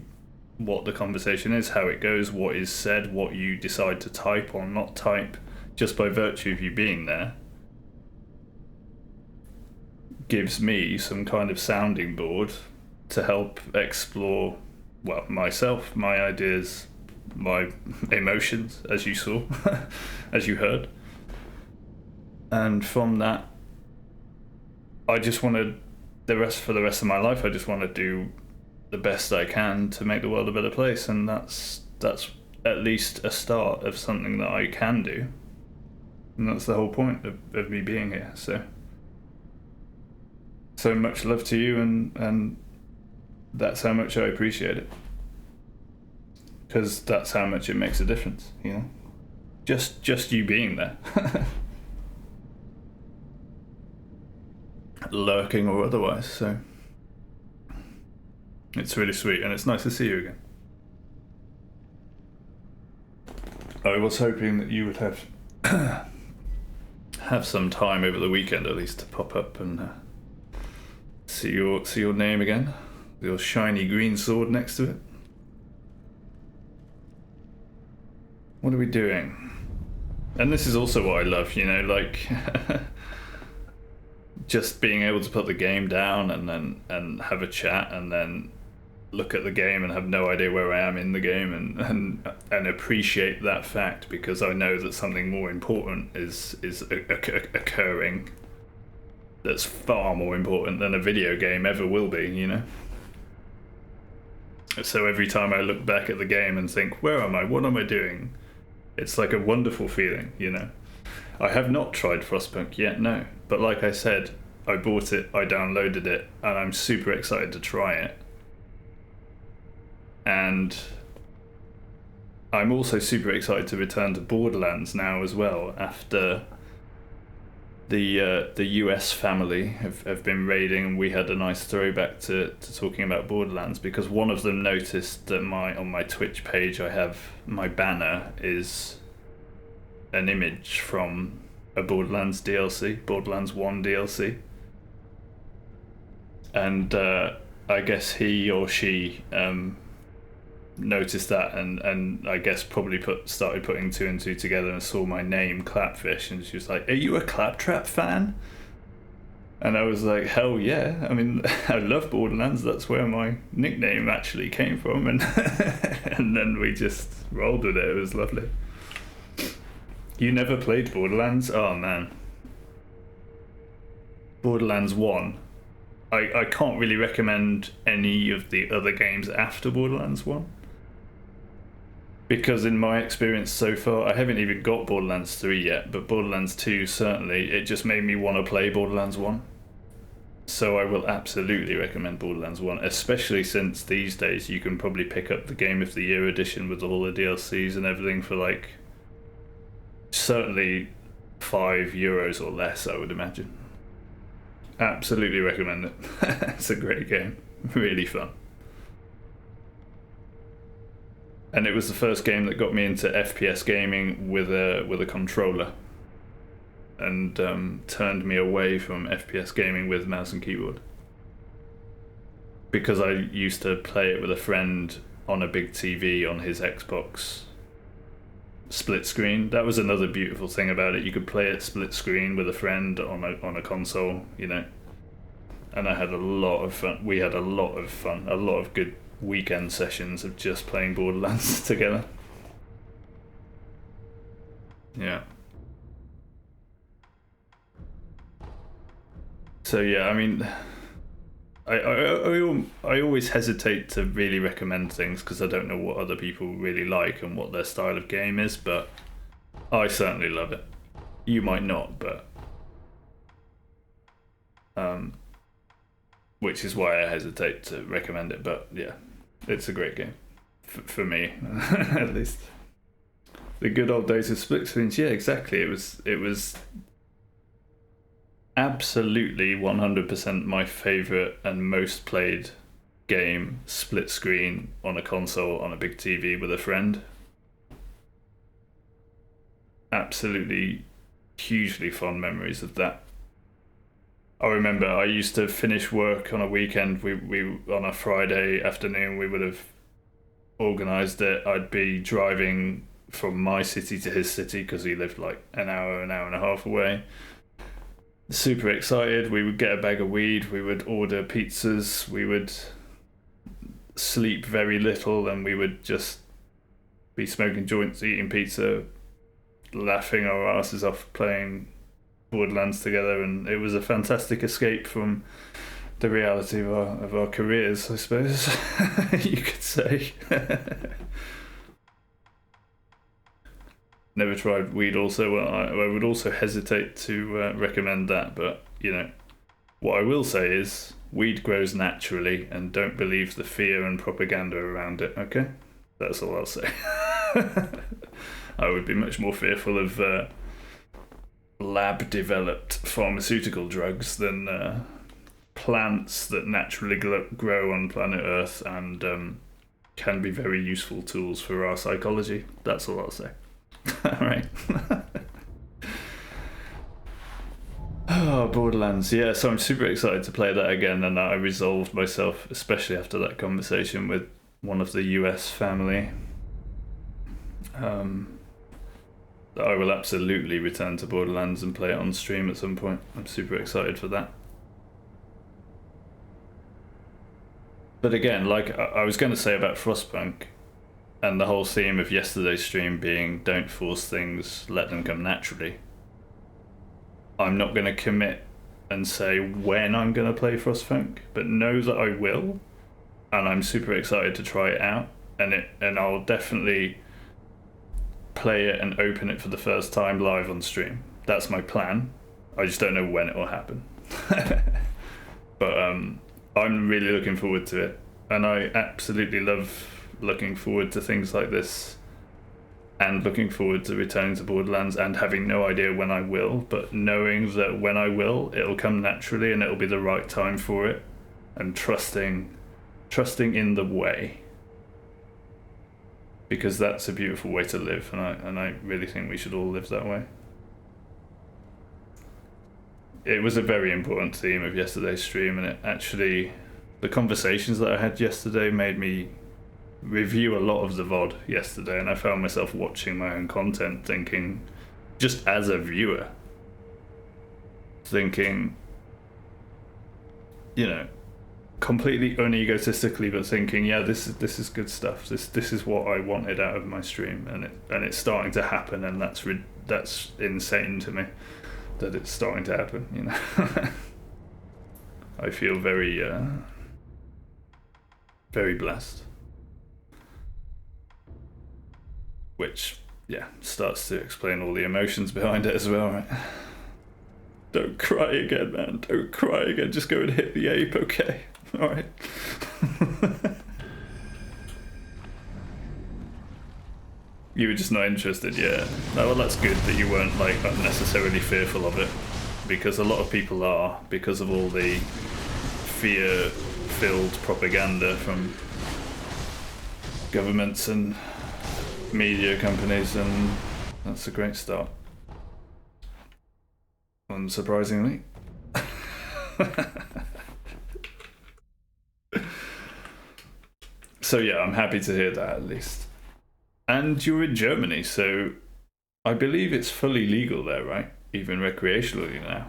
what the conversation is, how it goes, what is said, what you decide to type or not type. Just by virtue of you being there gives me some kind of sounding board to help explore, well, myself, my ideas, my emotions, as you saw, as you heard. And from that, I just wanted for the rest of my life, I just want to do the best I can to make the world a better place, and that's at least a start of something that I can do. And that's the whole point of me being here. So much love to you, and that's how much I appreciate it. Because that's how much it makes a difference, you know? Just you being there. Lurking or otherwise, so it's really sweet, and it's nice to see you again. I was hoping that you would have some time over the weekend at least to pop up and see your name again, your shiny green sword next to it. What are we doing? And this is also what I love, you know, like just being able to put the game down and have a chat, and then look at the game and have no idea where I am in the game, and appreciate that fact, because I know that something more important is occurring. That's far more important than a video game ever will be, you know? So every time I look back at the game and think, where am I? What am I doing? It's like a wonderful feeling, you know? I have not tried Frostpunk yet, no. But like I said, I bought it, I downloaded it, and I'm super excited to try it. And I'm also super excited to return to Borderlands now as well, after the US family have been raiding, and we had a nice throwback to talking about Borderlands, because one of them noticed that on my Twitch page I have my banner is an image from a Borderlands DLC, Borderlands 1 DLC. And I guess he or she noticed that, and I guess probably started putting two and two together and saw my name, Clapfish, and she was like, "Are you a Claptrap fan?" And I was like, "Hell yeah! I mean, I love Borderlands. That's where my nickname actually came from." And and then we just rolled with it. It was lovely. You never played Borderlands? Oh man, Borderlands 1. I can't really recommend any of the other games after Borderlands 1. Because in my experience so far, I haven't even got Borderlands 3 yet, but Borderlands 2 certainly, it just made me want to play Borderlands 1. So I will absolutely recommend Borderlands 1, especially since these days you can probably pick up the Game of the Year edition with all the DLCs and everything for like, certainly €5 or less, I would imagine. Absolutely recommend it. It's a great game, really fun. And it was the first game that got me into FPS gaming with a controller, and turned me away from FPS gaming with mouse and keyboard, because I used to play it with a friend on a big TV on his Xbox split screen. That was another beautiful thing about it. You could play it split screen with a friend on a console, you know. And I had a lot of fun. We had a lot of fun, a lot of good weekend sessions of just playing Borderlands together. Yeah. So yeah, I mean, I always hesitate to really recommend things because I don't know what other people really like and what their style of game is, but I certainly love it. You might not, but which is why I hesitate to recommend it. But yeah, it's a great game for me, at least. The good old days of split screens. Yeah, exactly. It was absolutely 100% my favorite and most played game, split screen on a console on a big TV with a friend. Absolutely hugely fond memories of that. I remember I used to finish work on a weekend. We on a Friday afternoon we would have organised it. I'd be driving from my city to his city because he lived like an hour and a half away. Super excited. We would get a bag of weed. We would order pizzas. We would sleep very little, and we would just be smoking joints, eating pizza, laughing our asses off, playing Borderlands together, and it was a fantastic escape from the reality of our careers, I suppose. You could say. Never tried weed also. I would also hesitate to recommend that, but you know, what I will say is weed grows naturally, and don't believe the fear and propaganda around it, okay? That's all I'll say. I would be much more fearful of lab-developed pharmaceutical drugs than plants that naturally grow on planet Earth and can be very useful tools for our psychology. That's all I'll say. Alright. Oh, Borderlands. Yeah, so I'm super excited to play that again, and I resolved myself, especially after that conversation with one of the US family, that I will absolutely return to Borderlands and play it on stream at some point. I'm super excited for that. But again, like I was going to say about Frostpunk, and the whole theme of yesterday's stream being don't force things, let them come naturally. I'm not going to commit and say when I'm going to play Frostpunk, but know that I will, and I'm super excited to try it out, and I'll definitely play it and open it for the first time live on stream. That's my plan. I just don't know when it will happen. But I'm really looking forward to it, and I absolutely love looking forward to things like this, and looking forward to returning to Borderlands and having no idea when I will, but knowing that when I will, it'll come naturally and it'll be the right time for it, and trusting in the way, because that's a beautiful way to live, and I really think we should all live that way. It was a very important theme of yesterday's stream, and it actually, the conversations that I had yesterday made me review a lot of the VOD yesterday, and I found myself watching my own content thinking, just as a viewer, thinking, you know, completely unegotistically, but thinking, yeah, this is good stuff. This is what I wanted out of my stream, and it's starting to happen, and that's insane to me that it's starting to happen. You know, I feel very blessed. Which, yeah, starts to explain all the emotions behind it as well, right? Don't cry again, man. Don't cry again. Just go and hit the ape, okay? Alright. You were just not interested, yeah. No, well, that's good that you weren't, like, unnecessarily fearful of it. Because a lot of people are, because of all the fear-filled propaganda from governments and media companies, and that's a great start. Unsurprisingly. So yeah, I'm happy to hear that at least. And you're in Germany, so I believe it's fully legal there, right? Even recreationally now.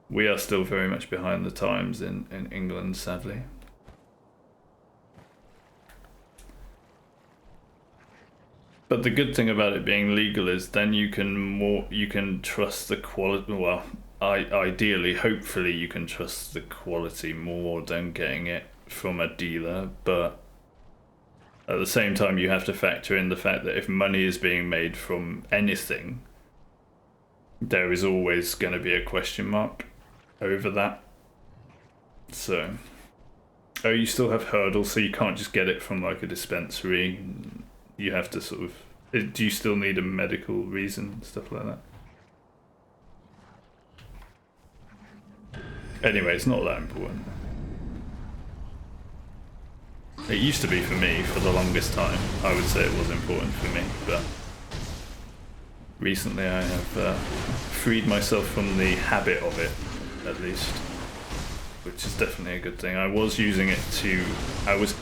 We are still very much behind the times in England, sadly. But the good thing about it being legal is then you can trust the quality. Well, ideally, hopefully, you can trust the quality more than getting it from a dealer. But at the same time, you have to factor in the fact that if money is being made from anything, there is always going to be a question mark over that. So, oh, you still have hurdles, so you can't just get it from like a dispensary. You have to sort of... Do you still need a medical reason, stuff like that? Anyway, it's not that important. It used to be for me for the longest time. I would say it was important for me, but recently I have freed myself from the habit of it, at least, which is definitely a good thing. I was using it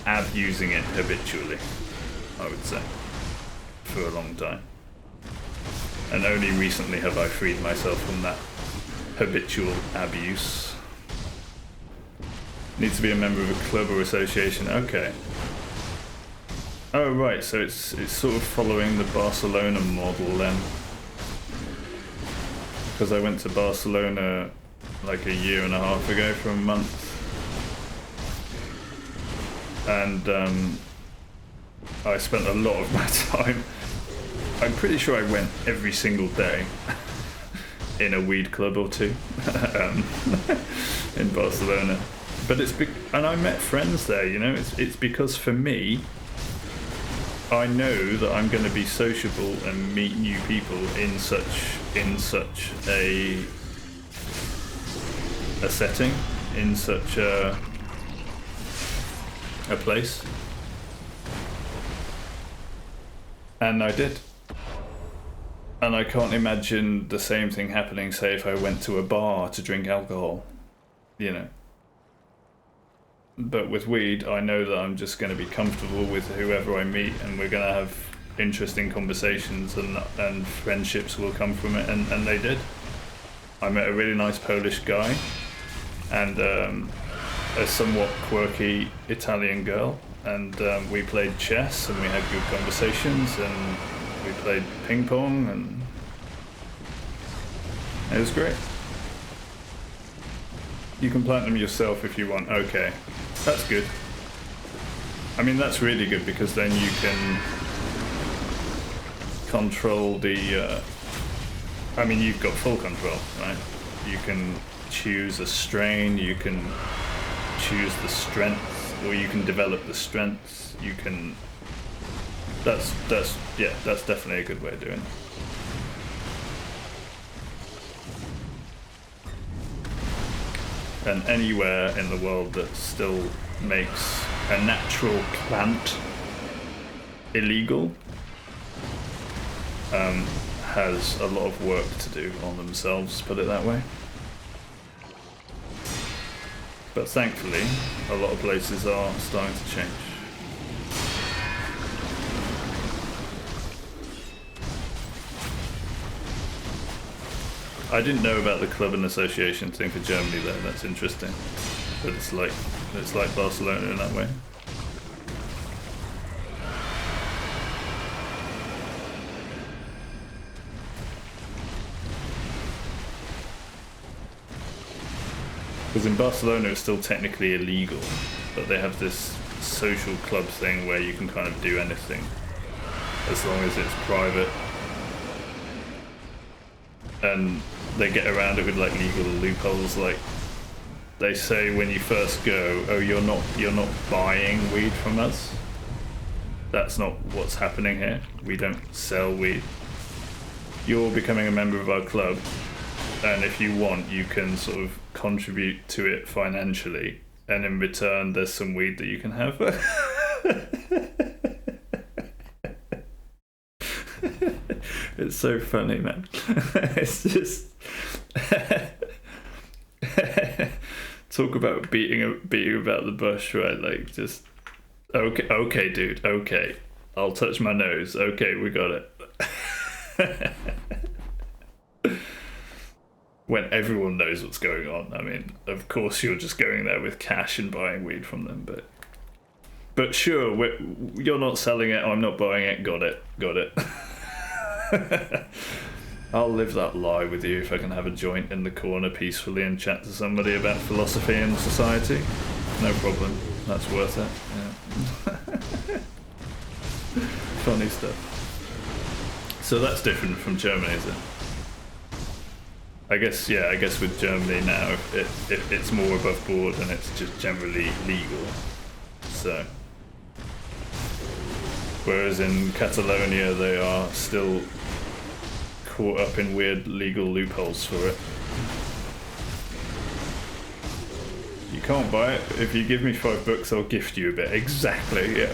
abusing it habitually, I would say, for a long time. And only recently have I freed myself from that habitual abuse. Need to be a member of a club or association. Okay. Oh right, so it's sort of following the Barcelona model then. Because I went to Barcelona like a year and a half ago for a month. And I spent a lot of my time, I'm pretty sure I went every single day in a weed club or two in Barcelona. But and I met friends there, you know, it's because for me, I know that I'm going to be sociable and meet new people in such a setting, in such a place. And I did. And I can't imagine the same thing happening, say, if I went to a bar to drink alcohol, you know. But with weed, I know that I'm just going to be comfortable with whoever I meet, and we're going to have interesting conversations, and friendships will come from it, and they did. I met a really nice Polish guy, and a somewhat quirky Italian girl, and we played chess and we had good conversations, and we played ping pong, and it was great. You can plant them yourself if you want. Okay, that's good. I mean, that's really good because then you can control the... I mean, you've got full control, right? You can choose a strain, you can choose the strength, or you can develop the strengths. You can... That's definitely a good way of doing it. And anywhere in the world that still makes a natural plant illegal has a lot of work to do on themselves, put it that way. But thankfully, a lot of places are starting to change. I didn't know about the club and association thing for Germany though. That's interesting. But it's like Barcelona in that way. Because in Barcelona it's still technically illegal, but they have this social club thing where you can kind of do anything as long as it's private. And they get around it with like legal loopholes, like they say when you first go, oh, you're not buying weed from us. That's not what's happening here. We don't sell weed. You're becoming a member of our club, and if you want, you can sort of contribute to it financially, and in return there's some weed that you can have. It's so funny, man. It's just talk about beating about the bush, right? Like, just okay, dude. Okay, I'll touch my nose. Okay, we got it. When everyone knows what's going on. I mean, of course, you're just going there with cash and buying weed from them, but sure, you're not selling it. I'm not buying it. Got it. I'll live that lie with you if I can have a joint in the corner peacefully and chat to somebody about philosophy and society. No problem. That's worth it. Yeah. Funny stuff. So that's different from Germany, is it? I guess with Germany now, it's more above board and it's just generally legal. So, whereas in Catalonia they are still caught up in weird legal loopholes for it. You can't buy it. If you give me $5, I'll gift you a bit. Exactly, yeah.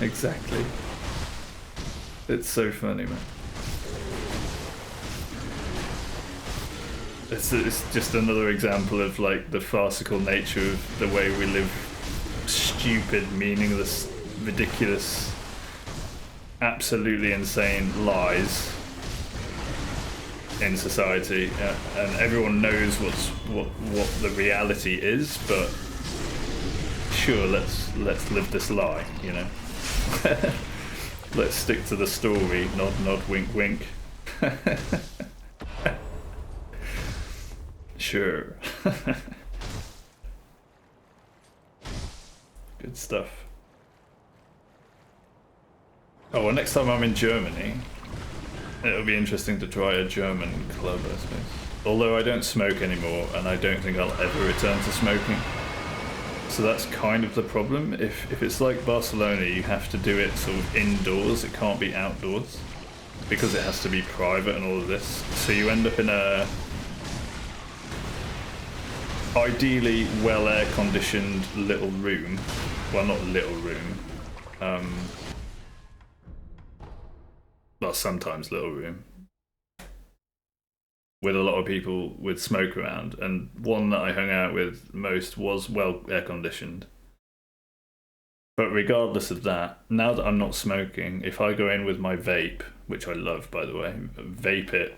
Exactly. It's so funny, man. It's just another example of like the farcical nature of the way we live. Stupid, meaningless, ridiculous, absolutely insane lies in society, and everyone knows what the reality is. But sure, let's live this lie, you know. Let's stick to the story. Nod, nod, wink, wink. Sure. Good stuff. Oh, well, next time I'm in Germany, it'll be interesting to try a German club, I suppose. Although I don't smoke anymore, and I don't think I'll ever return to smoking. So that's kind of the problem. If it's like Barcelona, you have to do it sort of indoors, it can't be outdoors, because it has to be private and all of this. So you end up in a ideally well air-conditioned little room. Well, not little room. Well, sometimes little room. With a lot of people with smoke around. And one that I hung out with most was well air-conditioned. But regardless of that, now that I'm not smoking, if I go in with my vape, which I love, by the way, vape it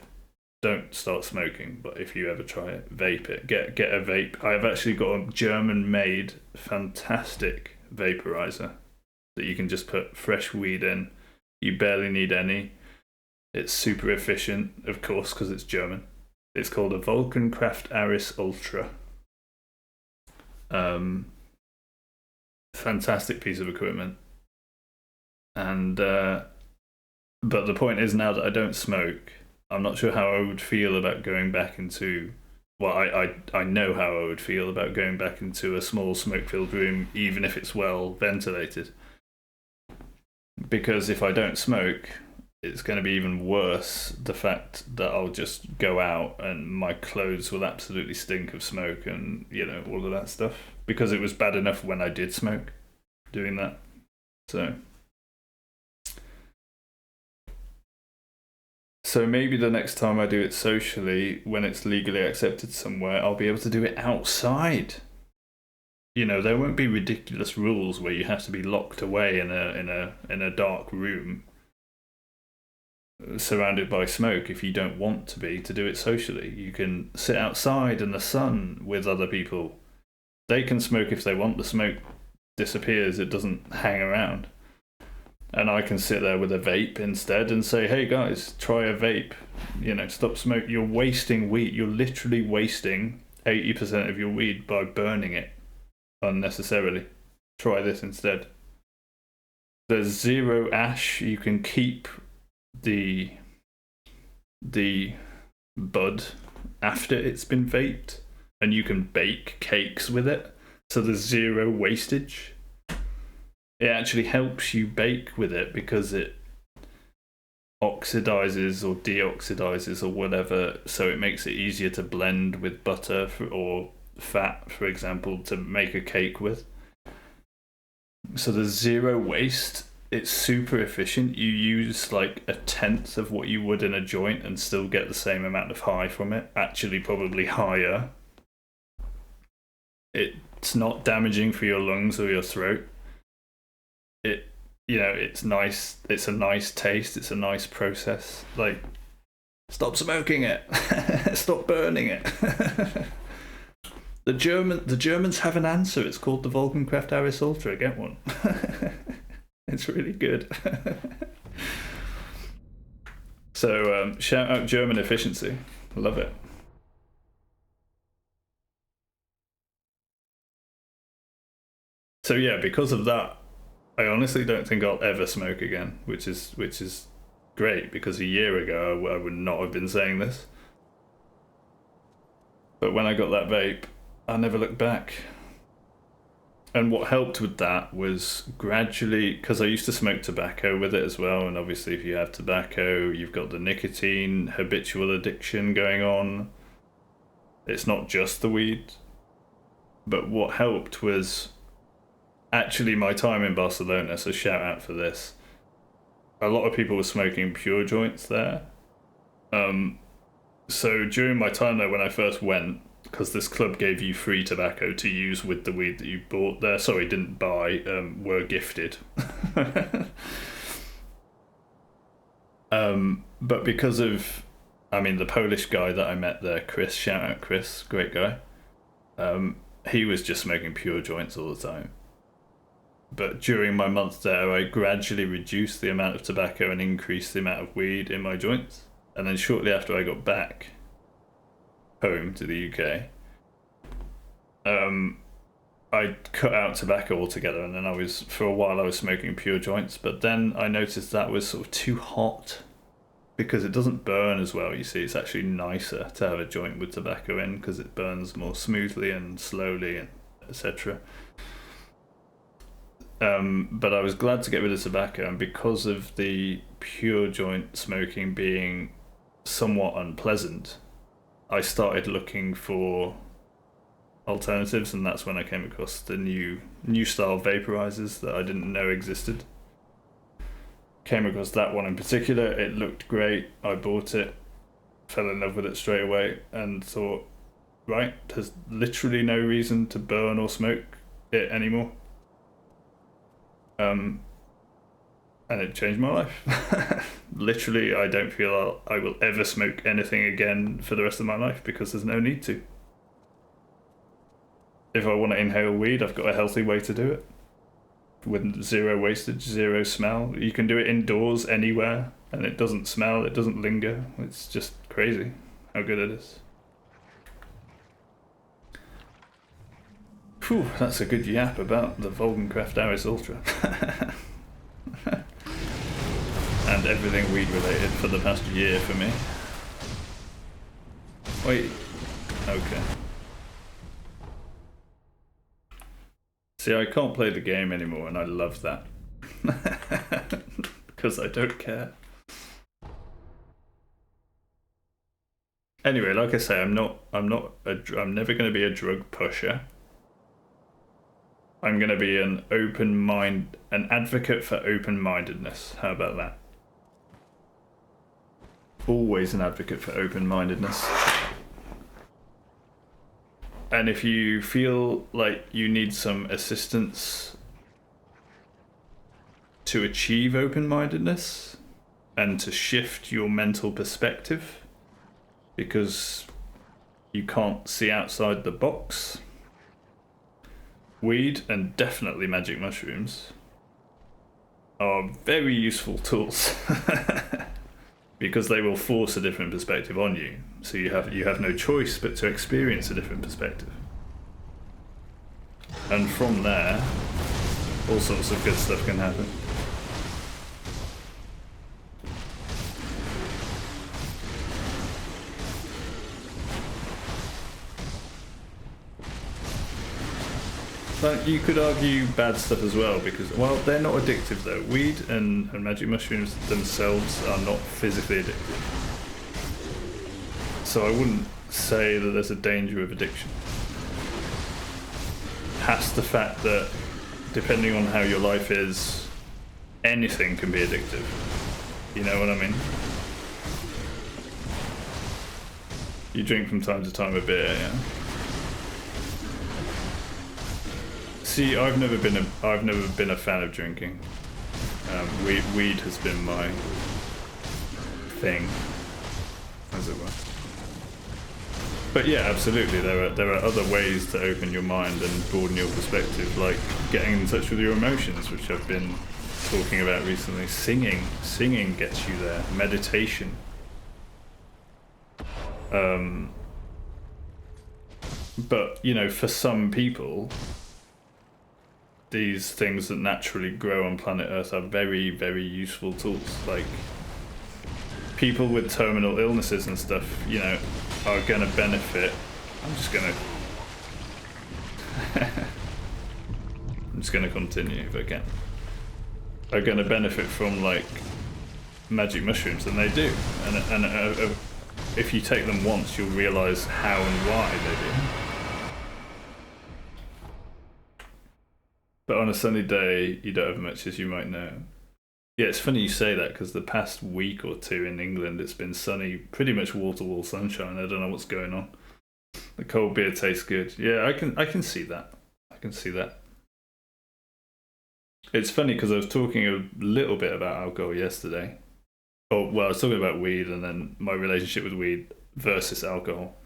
don't start smoking, but if you ever try it, vape it. Get a vape. I've actually got a German-made, fantastic vaporizer that you can just put fresh weed in. You barely need any. It's super efficient, of course, because it's German. It's called a Volkenkraft Aris Ultra. Fantastic piece of equipment. And but the point is, now that I don't smoke, I'm not sure how I would feel about going back into... Well, I know how I would feel about going back into a small smoke-filled room, even if it's well ventilated. Because if I don't smoke, it's going to be even worse, the fact that I'll just go out and my clothes will absolutely stink of smoke and, you know, all of that stuff. Because it was bad enough when I did smoke, doing that. So maybe the next time I do it socially, when it's legally accepted somewhere, I'll be able to do it outside. You know, there won't be ridiculous rules where you have to be locked away in a dark room surrounded by smoke if you don't want to be, to do it socially. You can sit outside in the sun with other people. They can smoke if they want. The smoke disappears, it doesn't hang around. And I can sit there with a vape instead and say, hey guys, try a vape. You know, stop smoke. You're wasting weed. You're literally wasting 80% of your weed by burning it unnecessarily. Try this instead. There's zero ash. You can keep the bud after it's been vaped, and you can bake cakes with it, so there's zero wastage. It actually helps you bake with it because it oxidizes or deoxidizes or whatever, so it makes it easier to blend with butter or fat, for example, to make a cake with. So there's zero waste. It's super efficient. You use like 1/10 of what you would in a joint and still get the same amount of high from it. Actually, probably higher. It's not damaging for your lungs or your throat. It's nice. It's a nice taste. It's a nice process. Like, stop smoking it. Stop burning it. The Germans have an answer. It's called the Volkenkraft Aris Ultra. Get one. It's really good. So shout out German efficiency. Love it. So yeah, because of that, I honestly don't think I'll ever smoke again, which is great, because a year ago I would not have been saying this. But when I got that vape, I never looked back. And what helped with that was gradually, because I used to smoke tobacco with it as well, and obviously if you have tobacco, you've got the nicotine, habitual addiction going on. It's not just the weed. But what helped was actually my time in Barcelona, so shout out for this. A lot of people were smoking pure joints there. So during my time there, when I first went, because this club gave you free tobacco to use with the weed that you bought there. Sorry, didn't buy, were gifted. But because of, the Polish guy that I met there, Chris, shout out Chris, great guy. He was just smoking pure joints all the time. But during my month there, I gradually reduced the amount of tobacco and increased the amount of weed in my joints. And then shortly after I got back home to the UK, I cut out tobacco altogether, and then for a while I was smoking pure joints, but then I noticed that was sort of too hot because it doesn't burn as well. You see, it's actually nicer to have a joint with tobacco in because it burns more smoothly and slowly, and etc. But I was glad to get rid of tobacco, and because of the pure joint smoking being somewhat unpleasant, I started looking for alternatives, and that's when I came across the new style vaporizers that I didn't know existed. Came across that one in particular. It looked great. I bought it, fell in love with it straight away, and thought, right, there's literally no reason to burn or smoke it anymore. And it changed my life. Literally, I don't feel I will ever smoke anything again for the rest of my life because there's no need to. If I want to inhale weed, I've got a healthy way to do it. With zero wastage, zero smell. You can do it indoors, anywhere, and it doesn't smell, it doesn't linger. It's just crazy how good it is. Phew, that's a good yap about the Volgencraft Aris Ultra. And everything weed related for the past year for me. Wait, okay. See, I can't play the game anymore and I love that. Because I don't care. Anyway, like I say, I'm never going to be a drug pusher. I'm going to be an advocate for open-mindedness. How about that? Always an advocate for open-mindedness. And if you feel like you need some assistance to achieve open-mindedness and to shift your mental perspective because you can't see outside the box, weed and definitely magic mushrooms are very useful tools. Because they will force a different perspective on you, so you have no choice but to experience a different perspective. And from there, all sorts of good stuff can happen. But you could argue bad stuff as well, because, well, they're not addictive though. Weed and magic mushrooms themselves are not physically addictive. So I wouldn't say that there's a danger of addiction. Past the fact that, depending on how your life is, anything can be addictive. You know what I mean? You drink from time to time a beer, yeah? See, I've never been a fan of drinking. Weed has been my thing, as it were. But yeah, absolutely, there are other ways to open your mind and broaden your perspective, like getting in touch with your emotions, which I've been talking about recently. Singing gets you there. Meditation. But you know, for some people, these things that naturally grow on planet Earth are very, very useful tools. Like, people with terminal illnesses and stuff, you know, are going to benefit. I'm just going to continue if I can. Are going to benefit from, like, magic mushrooms, and they do. And if you take them once, you'll realise how and why they do. But on a sunny day, you don't have much, as you might know. Yeah, it's funny you say that, because the past week or two in England, it's been sunny, pretty much wall-to-wall sunshine. I don't know what's going on. The cold beer tastes good. Yeah, I can see that. I can see that. It's funny, because I was talking a little bit about alcohol yesterday. Oh, well, I was talking about weed, and then my relationship with weed versus alcohol.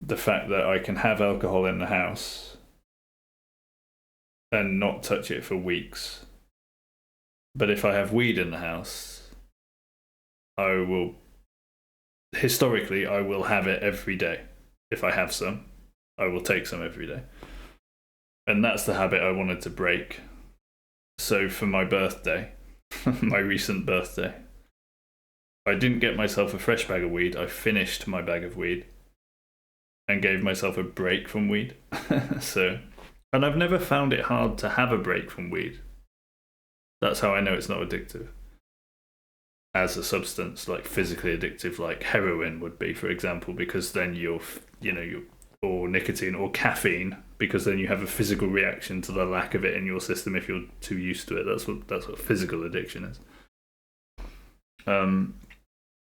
The fact that I can have alcohol in the house and not touch it for weeks. But if I have weed in the house, historically, I will have it every day. If I have some, I will take some every day. And that's the habit I wanted to break. So for my birthday, my recent birthday, I didn't get myself a fresh bag of weed. I finished my bag of weed and gave myself a break from weed. And I've never found it hard to have a break from weed. That's how I know it's not addictive. As a substance, like physically addictive, like heroin would be, for example, because then or nicotine or caffeine, because then you have a physical reaction to the lack of it in your system if you're too used to it. That's what physical addiction is.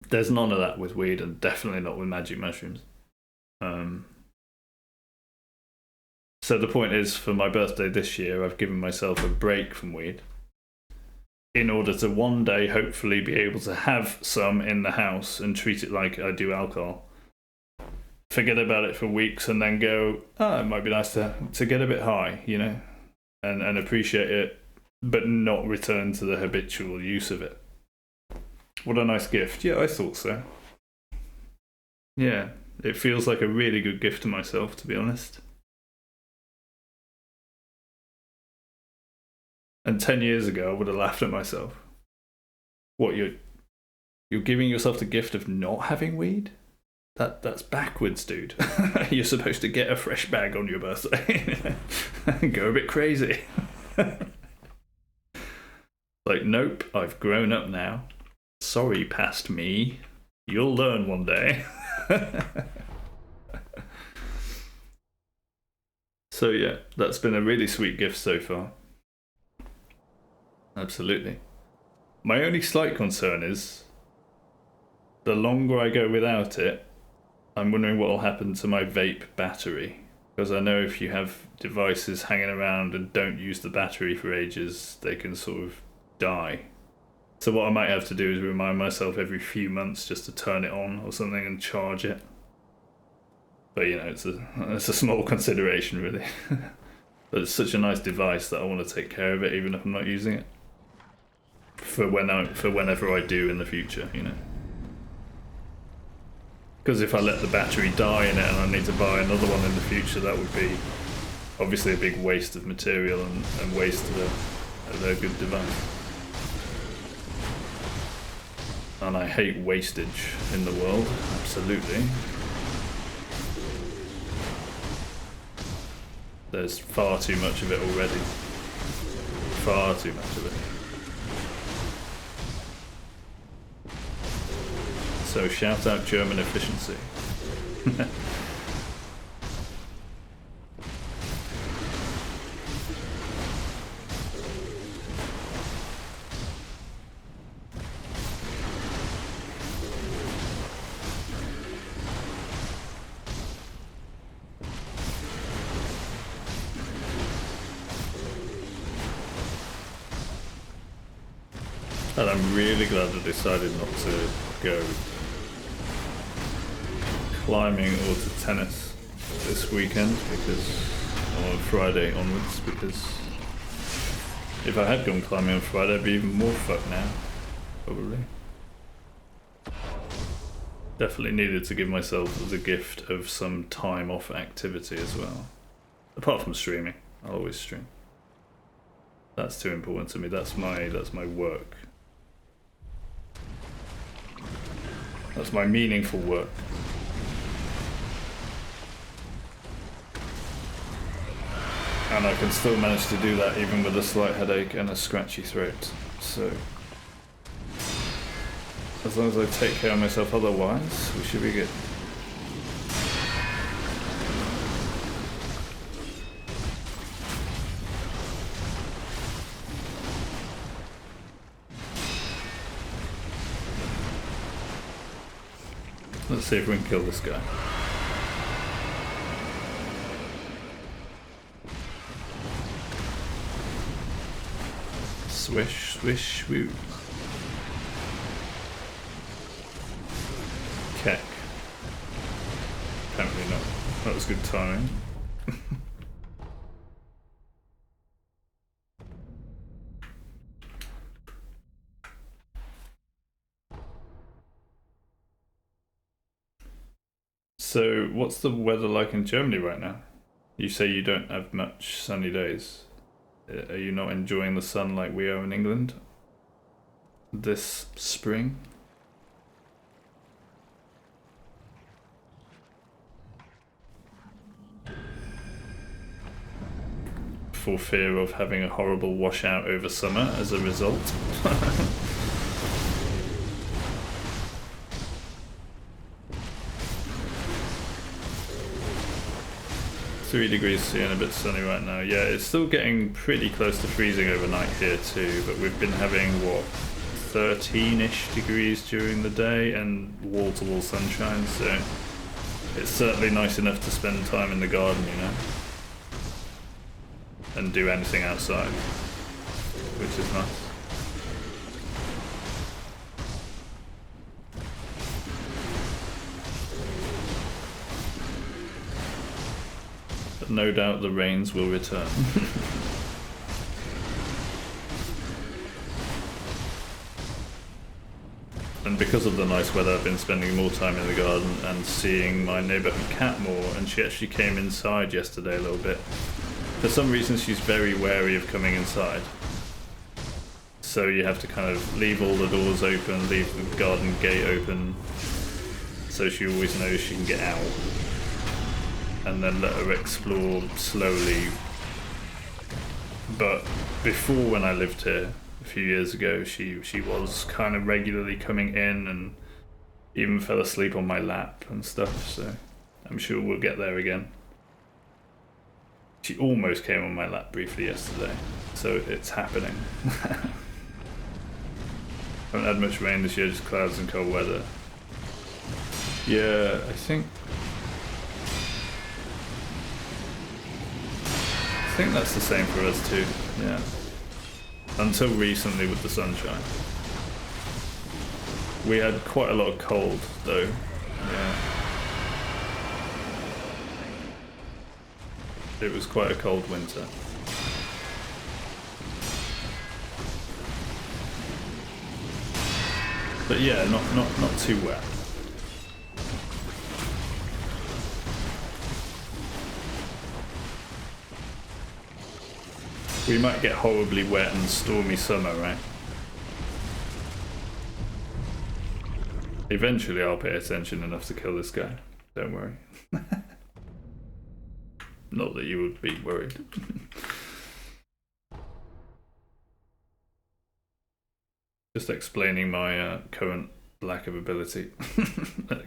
There's none of that with weed, and definitely not with magic mushrooms. So the point is, for my birthday this year, I've given myself a break from weed. in order to one day hopefully be able to have some in the house and treat it like I do alcohol. Forget about it for weeks and then go, oh, it might be nice to get a bit high, you know, and appreciate it, but not return to the habitual use of it. What a nice gift. Yeah, I thought so. Yeah, it feels like a really good gift to myself, to be honest. And 10 years ago, I would have laughed at myself. What, you're giving yourself the gift of not having weed? That's backwards, dude. You're supposed to get a fresh bag on your birthday and go a bit crazy. Like, nope, I've grown up now. Sorry, past me. You'll learn one day. So yeah, that's been a really sweet gift so far. Absolutely. My only slight concern is the longer I go without it, I'm wondering what will happen to my vape battery. Because I know if you have devices hanging around and don't use the battery for ages, they can sort of die. So what I might have to do is remind myself every few months just to turn it on or something and charge it. But you know, it's a small consideration really. But it's such a nice device that I want to take care of it even if I'm not using it. For whenever I do in the future, you know. Because if I let the battery die in it and I need to buy another one in the future, that would be obviously a big waste of material and waste of a good device. And I hate wastage in the world, absolutely. There's far too much of it already. Far too much of it. So shout out German efficiency. And I'm really glad I decided not to go climbing or to tennis this weekend, or Friday onwards, because if I had gone climbing on Friday I'd be even more fucked now, probably. Definitely needed to give myself the gift of some time off activity as well. Apart from streaming, I'll always stream. That's too important to me, that's my work. That's my meaningful work. And I can still manage to do that even with a slight headache and a scratchy throat. So, as long as I take care of myself otherwise, we should be good. Let's see if we can kill this guy. Swish, swish, swoo. Keck. Apparently not. That was good timing. So, what's the weather like in Germany right now? You say you don't have much sunny days. Are you not enjoying the sun like we are in England this spring? For fear of having a horrible washout over summer as a result. 3 degrees C and a bit sunny right now. Yeah, it's still getting pretty close to freezing overnight here too, but we've been having, what, 13-ish degrees during the day and wall-to-wall sunshine, so it's certainly nice enough to spend time in the garden, you know, and do anything outside, which is nice. no doubt the rains will return. And because of the nice weather, I've been spending more time in the garden and seeing my neighbourhood cat more, and she actually came inside yesterday a little bit. For some reason she's very wary of coming inside. So you have to kind of leave all the doors open, leave the garden gate open, so she always knows she can get out. And then let her explore slowly. But before, when I lived here, a few years ago, she was kind of regularly coming in and even fell asleep on my lap and stuff, so I'm sure we'll get there again. She almost came on my lap briefly yesterday, so it's happening. Haven't had much rain this year, just clouds and cold weather. Yeah, I think that's the same for us too, yeah. Until recently with the sunshine. We had quite a lot of cold though, yeah. It was quite a cold winter. But yeah, not too wet. We might get horribly wet and stormy summer, right? Eventually I'll pay attention enough to kill this guy. Don't worry. Not that you would be worried. Just explaining my current lack of ability.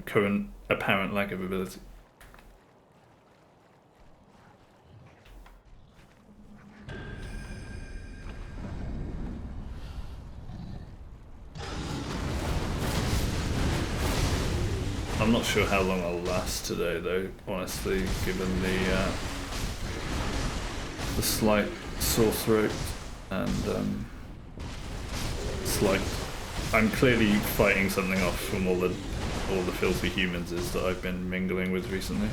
Current apparent lack of ability. I'm not sure how long I'll last today though, honestly, given the slight sore throat and I'm clearly fighting something off from all the filthy humans that I've been mingling with recently.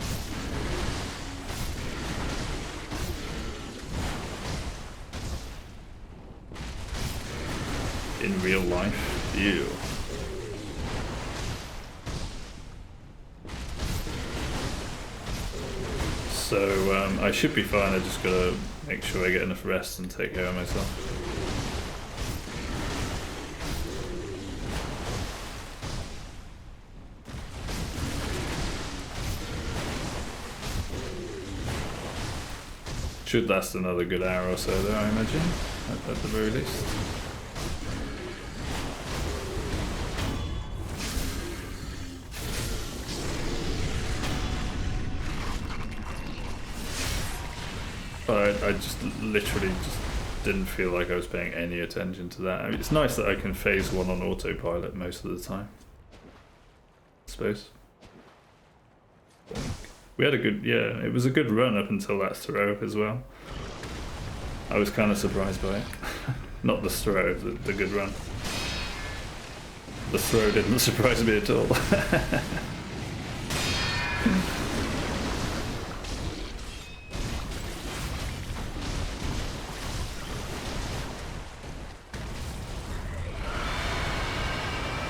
In real life, ew. So I should be fine. I just gotta make sure I get enough rest and take care of myself. Should last another good hour or so though, I imagine, at the very least. I just literally just didn't feel like I was paying any attention to that. I mean, it's nice that I can phase one on autopilot most of the time, I suppose. We had a good, yeah, it was a good run up until that throw as well. I was kind of surprised by it. Not the throw, the good run. The throw didn't surprise me at all.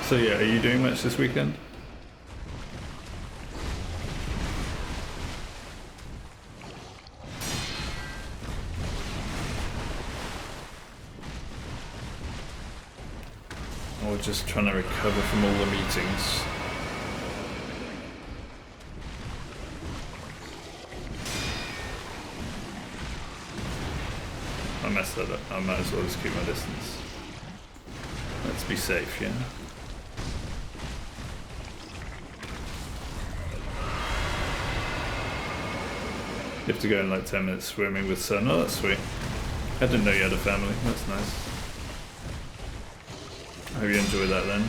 So yeah, are you doing much this weekend? Or just trying to recover from all the meetings? I messed that up. I might as well just keep my distance. Let's be safe, yeah? You have to go in like 10 minutes swimming with Sun. Oh, that's sweet. I didn't know you had a family. That's nice. I hope you enjoy that then.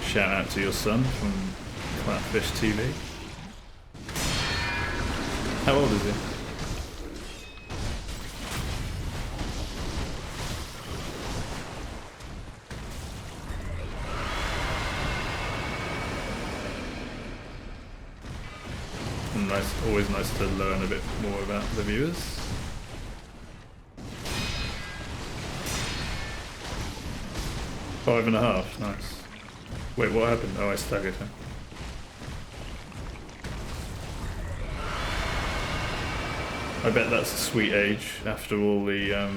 Shout out to your son from Clapfish TV. How old is he? always nice to learn a bit more about the viewers. Five and a half, nice. Wait, what happened? Oh, I staggered him. I bet that's a sweet age after all the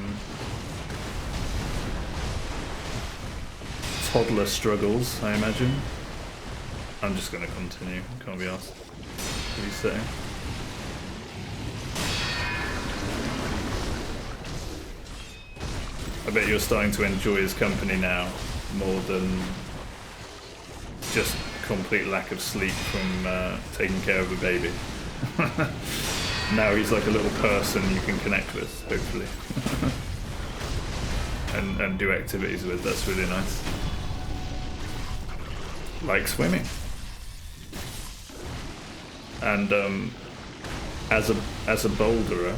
toddler struggles, I imagine. I'm just gonna continue, can't be asked. Resetting. I bet you're starting to enjoy his company now more than just complete lack of sleep from taking care of a baby. Now he's like a little person you can connect with, hopefully. and do activities with, that's really nice. Like swimming. And as a boulderer,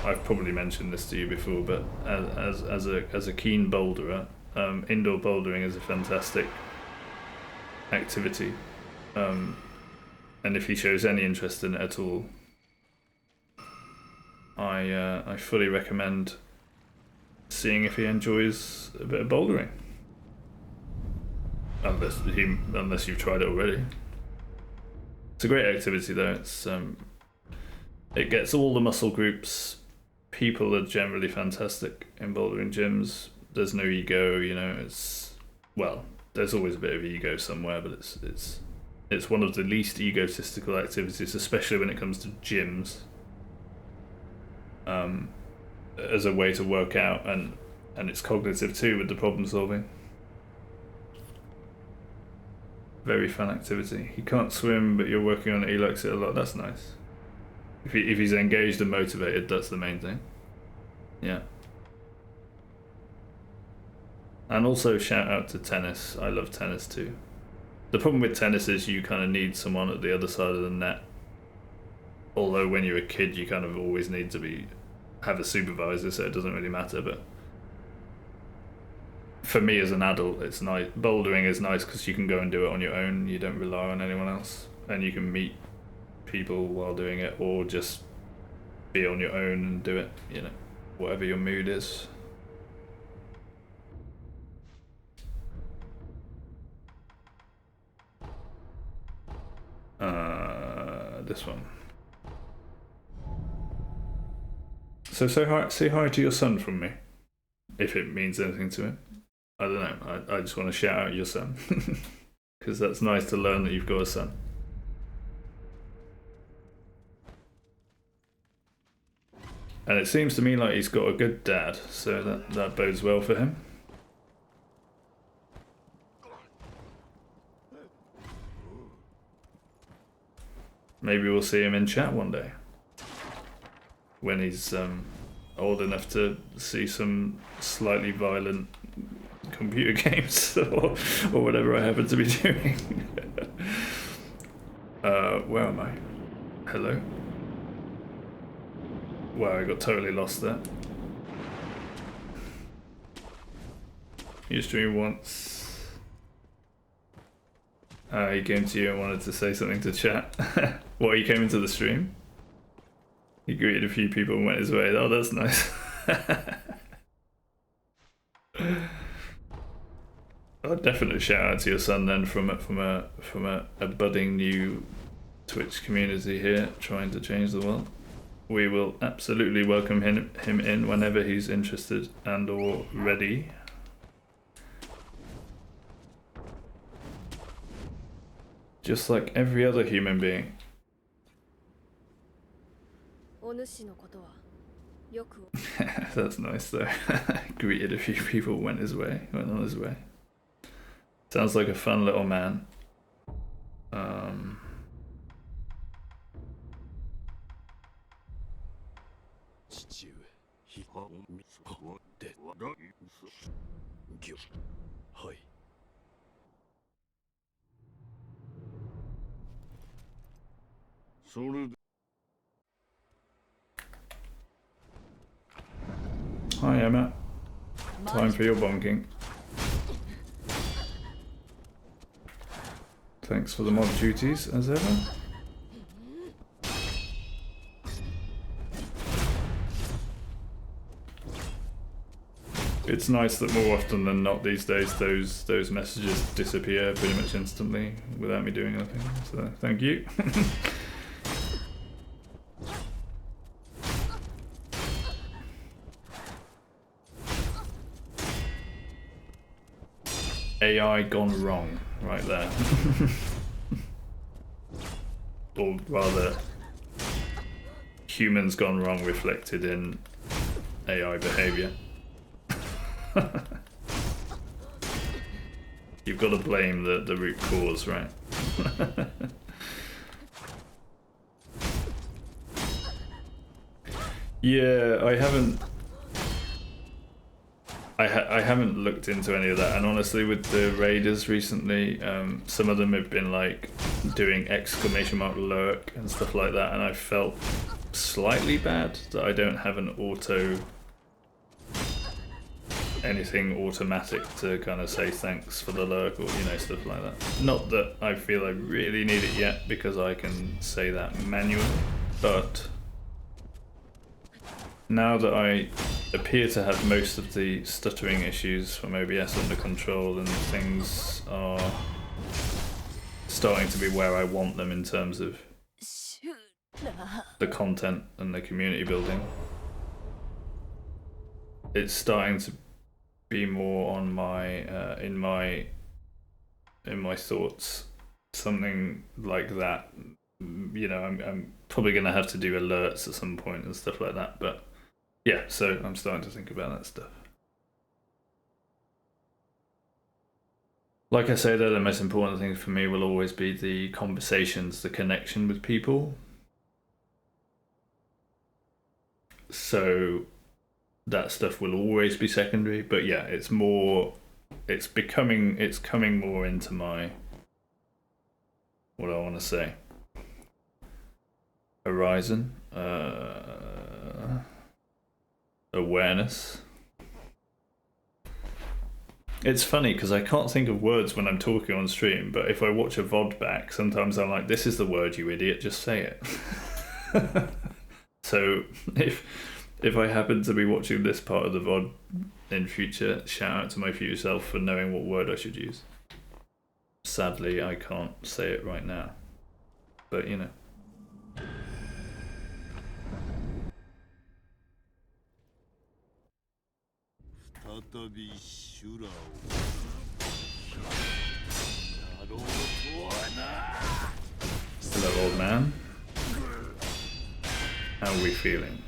I've probably mentioned this to you before, but as a keen boulderer, indoor bouldering is a fantastic activity. And if he shows any interest in it at all, I fully recommend seeing if he enjoys a bit of bouldering. Unless you've tried it already. It's a great activity though. It gets all the muscle groups. People are generally fantastic in bouldering gyms. There's no ego, you know. There's always a bit of ego somewhere, but it's one of the least egotistical activities, especially when it comes to gyms. As a way to work out, and it's cognitive too with the problem solving. Very fun activity. He can't swim, but you're working on it. He likes it a lot. That's nice. If he's engaged and motivated, that's the main thing. Yeah. And also shout out to tennis. I love tennis too. The problem with tennis is you kind of need someone at the other side of the net. Although when you're a kid, you kind of always need to have a supervisor, so it doesn't really matter. But for me as an adult, it's nice. Bouldering is nice because you can go and do it on your own. You don't rely on anyone else, and you can meet people while doing it, or just be on your own and do it. You know, whatever your mood is. This one. So say hi to your son from me, if it means anything to him. I don't know. I just want to shout out your son because that's nice to learn that you've got a son. And it seems to me like he's got a good dad, so that bodes well for him. Maybe we'll see him in chat one day when he's old enough to see some slightly violent computer games or whatever I happen to be doing. Where am I? Hello? Wow, I got totally lost there. You streamed once. He came to you and wanted to say something to chat. What, he came into the stream? He greeted a few people and went his way. Oh, that's nice. I'll definitely shout out to your son then from a budding new Twitch community here trying to change the world. We will absolutely welcome him in whenever he's interested and or ready. Just like every other human being. That's nice though. Greeted a few people, went on his way. Sounds like a fun little man. Hi Emma. Time for your bonking. Thanks for the mod duties as ever. It's nice that more often than not these days those messages disappear pretty much instantly without me doing anything. So thank you. AI gone wrong right there. Or rather, humans gone wrong reflected in AI behavior. You've got to blame the root cause, right? Yeah, I haven't looked into any of that, and honestly with the raiders recently, some of them have been like doing exclamation mark lurk and stuff like that, and I felt slightly bad that I don't have an anything automatic to kind of say thanks for the lurk or, you know, stuff like that. Not that I feel I really need it yet because I can say that manually, but now that I appear to have most of the stuttering issues from OBS under control and things are starting to be where I want them in terms of the content and the community building, it's starting to be more on my in my thoughts. Something like that, you know, I'm probably gonna have to do alerts at some point and stuff like that, but yeah, so I'm starting to think about that stuff. Like I say, though, the most important thing for me will always be the conversations, the connection with people. So that stuff will always be secondary, but yeah, it's coming more into my, what I want to say, horizon, awareness. It's funny because I can't think of words when I'm talking on stream, but if I watch a VOD back, sometimes I'm like, this is the word, you idiot, just say it. So if I happen to be watching this part of the VOD in future, shout out to my future self for knowing what word I should use. Sadly, I can't say it right now, but you know. Hello, old man. How are we feeling?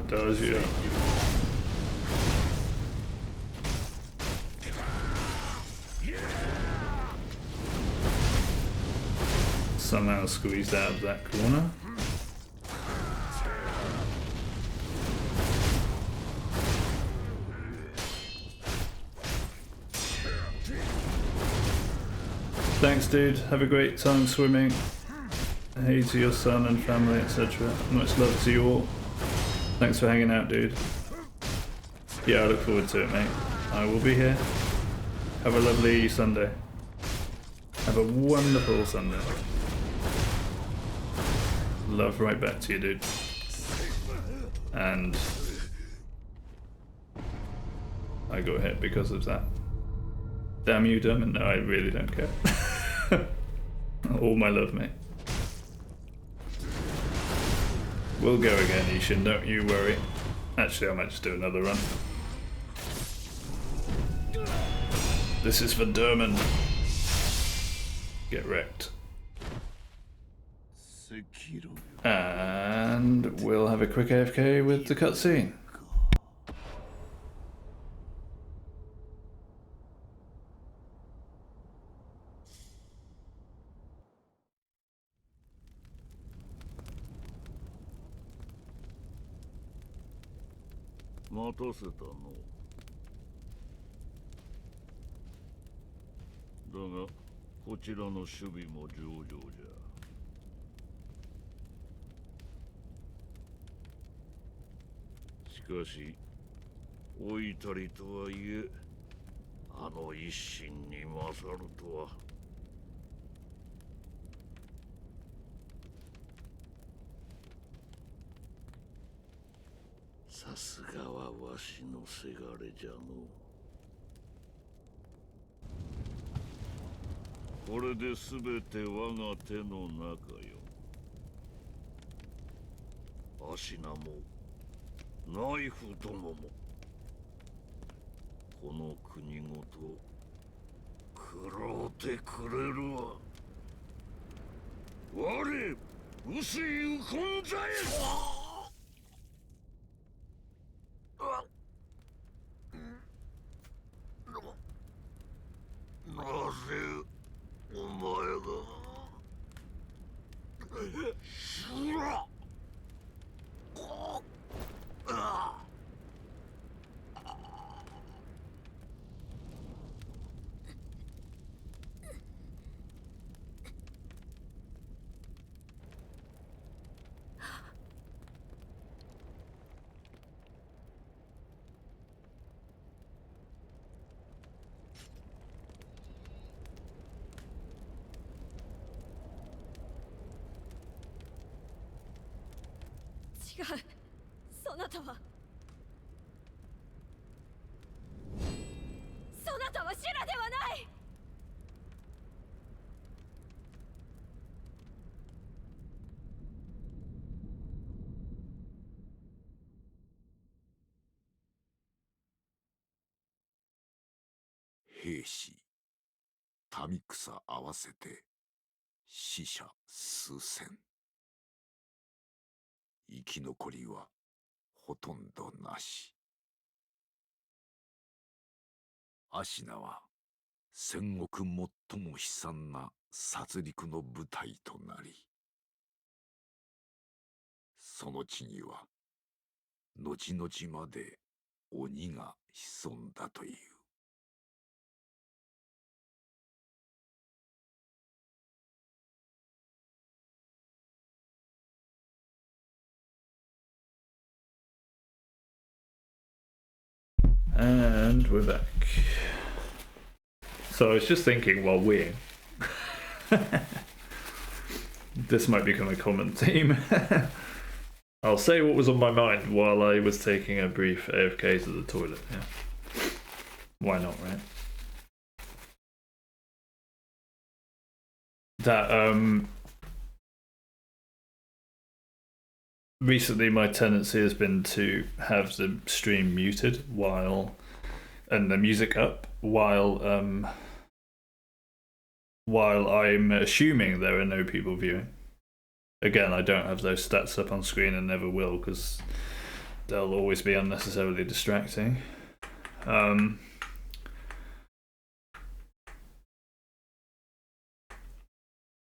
Does you? Somehow squeezed out of that corner. Thanks, dude. Have a great time swimming. Hey to your son and family, etc. Much love to you all. Thanks for hanging out, dude. Yeah, I look forward to it, mate. I will be here. Have a lovely Sunday. Have a wonderful Sunday. Love right back to you, dude. And I got hit because of that. Damn you, Dermot. No, I really don't care. All my love, mate. We'll go again, Isshin, don't you worry. Actually, I might just do another run. This is for Dermot. get wrecked. Sekiro. And we'll have a quick AFK with the cutscene. 待たせたの。だがこちらの守備も上々じゃ。しかし老いたりとはいえ、あの一心に勝るとは。さすがはわしのせがれじゃの。これで全て我が手の中よ。アシナもナイフどももこの国ごと食ろうてくれるわ。我薄いウコンザエ。なぜお前がすら違う、そなたはシュラではない。兵士民草合わせて死者数千。生き残りはほとんどなし。アシナは戦国最も悲惨な殺戮の舞台となり、その地には後々まで鬼が潜んだという。And we're back. So I was just thinking while weeing. This might become a common theme. I'll say what was on my mind while I was taking a brief AFK to the toilet. Yeah. Why not, right? That, recently my tendency has been to have the stream muted and the music up while I'm assuming there are no people viewing. Again, I don't have those stats up on screen and never will because they'll always be unnecessarily distracting. I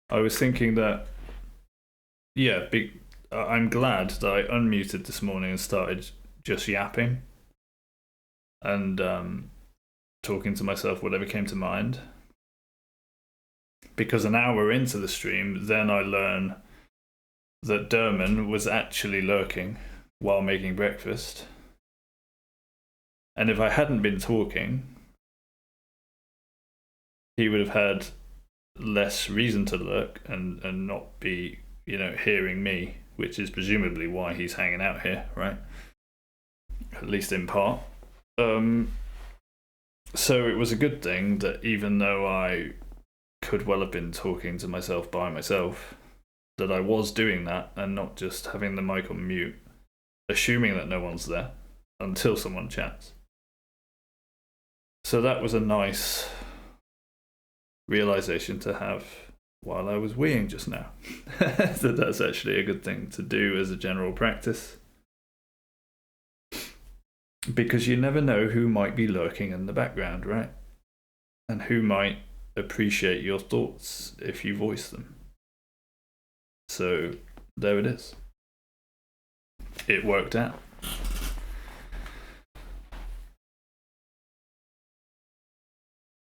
was thinking that, yeah, I'm glad that I unmuted this morning and started just yapping and talking to myself whatever came to mind. Because an hour into the stream, then I learn that Derman was actually lurking while making breakfast. And if I hadn't been talking, he would have had less reason to lurk and not be, hearing me, which is presumably why he's hanging out here, right? At least in part. So it was a good thing that even though I could well have been talking to myself by myself, that I was doing that and not just having the mic on mute, assuming that no one's there until someone chats. So that was a nice realization to have while I was weeing just now. So that's actually a good thing to do as a general practice. Because you never know who might be lurking in the background, right? And who might appreciate your thoughts if you voice them. So there it is. It worked out.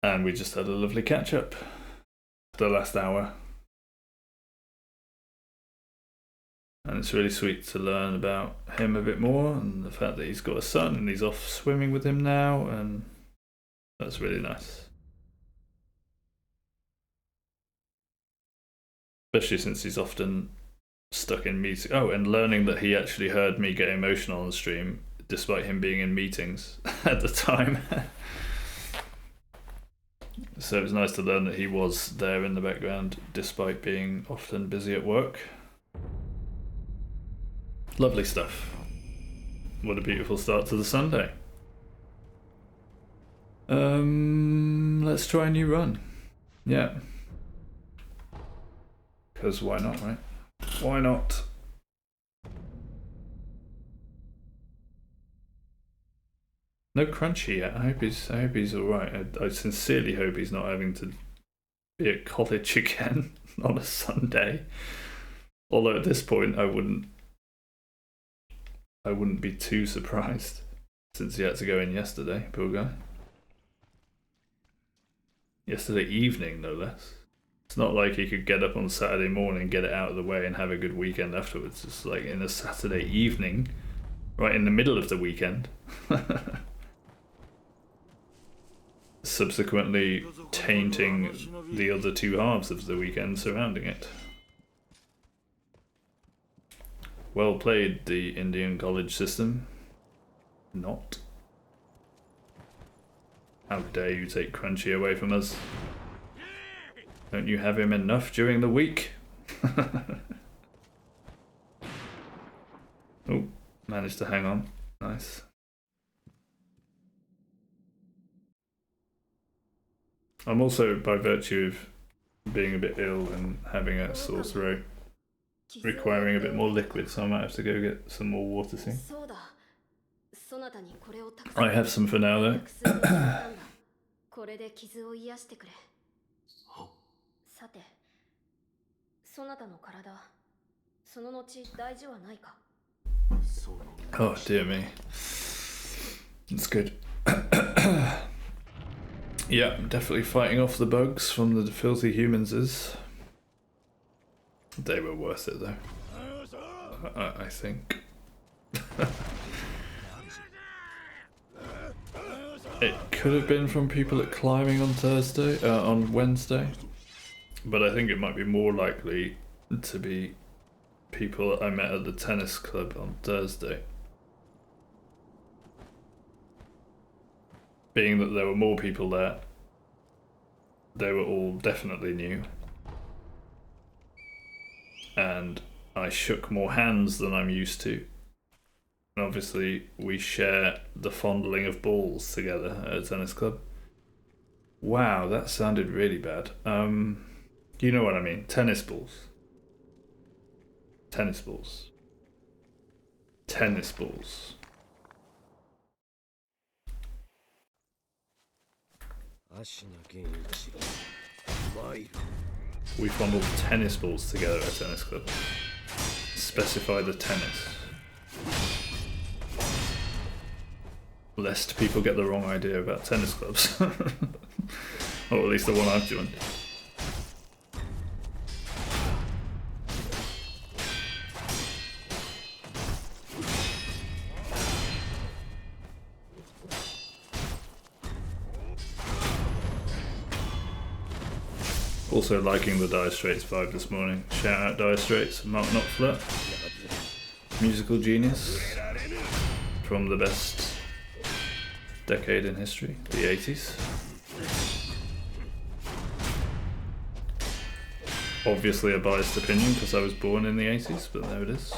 And we just had a lovely catch up the last hour. And it's really sweet to learn about him a bit more and the fact that he's got a son and he's off swimming with him now, and that's really nice. Especially since he's often stuck in meetings. Oh, and learning that he actually heard me get emotional on the stream despite him being in meetings at the time. So it was nice to learn that he was there in the background despite being often busy at work. Lovely stuff. What a beautiful start to the Sunday. Let's try a new run. Yeah. Because why not, right? Why not? No Crunchy yet. I hope he's alright. I sincerely hope he's not having to be at college again on a Sunday. Although at this point I wouldn't be too surprised, since he had to go in yesterday, poor guy. Yesterday evening, no less. It's not like he could get up on Saturday morning, get it out of the way, and have a good weekend afterwards. It's like in a Saturday evening, right in the middle of the weekend. Subsequently tainting the other two halves of the weekend surrounding it. Well played, the Indian college system. Not. How dare you take Crunchy away from us? Don't you have him enough during the week? Oh, managed to hang on. Nice. I'm also, by virtue of being a bit ill and having a sore throat, requiring a bit more liquid, so I might have to go get some more water soon. I have some for now though. Oh dear me. That's good. Yeah, definitely fighting off the bugs from the filthy humans. They were worth it though. I think. It could have been from people at climbing on Wednesday, but I think it might be more likely to be people that I met at the tennis club on Thursday. Being that there were more people there, they were all definitely new. And I shook more hands than I'm used to. And obviously we share the fondling of balls together at a tennis club. Wow, that sounded really bad. You know what I mean, tennis balls. Tennis balls. Tennis balls. We fondled tennis balls together at a tennis club. Specify the tennis. Lest people get the wrong idea about tennis clubs. Or at least the one I've joined. Also liking the Dire Straits vibe this morning. Shout out Dire Straits, Mark Knopfler, musical genius from the best decade in history, the 80s. Obviously a biased opinion because I was born in the 80s, but there it is.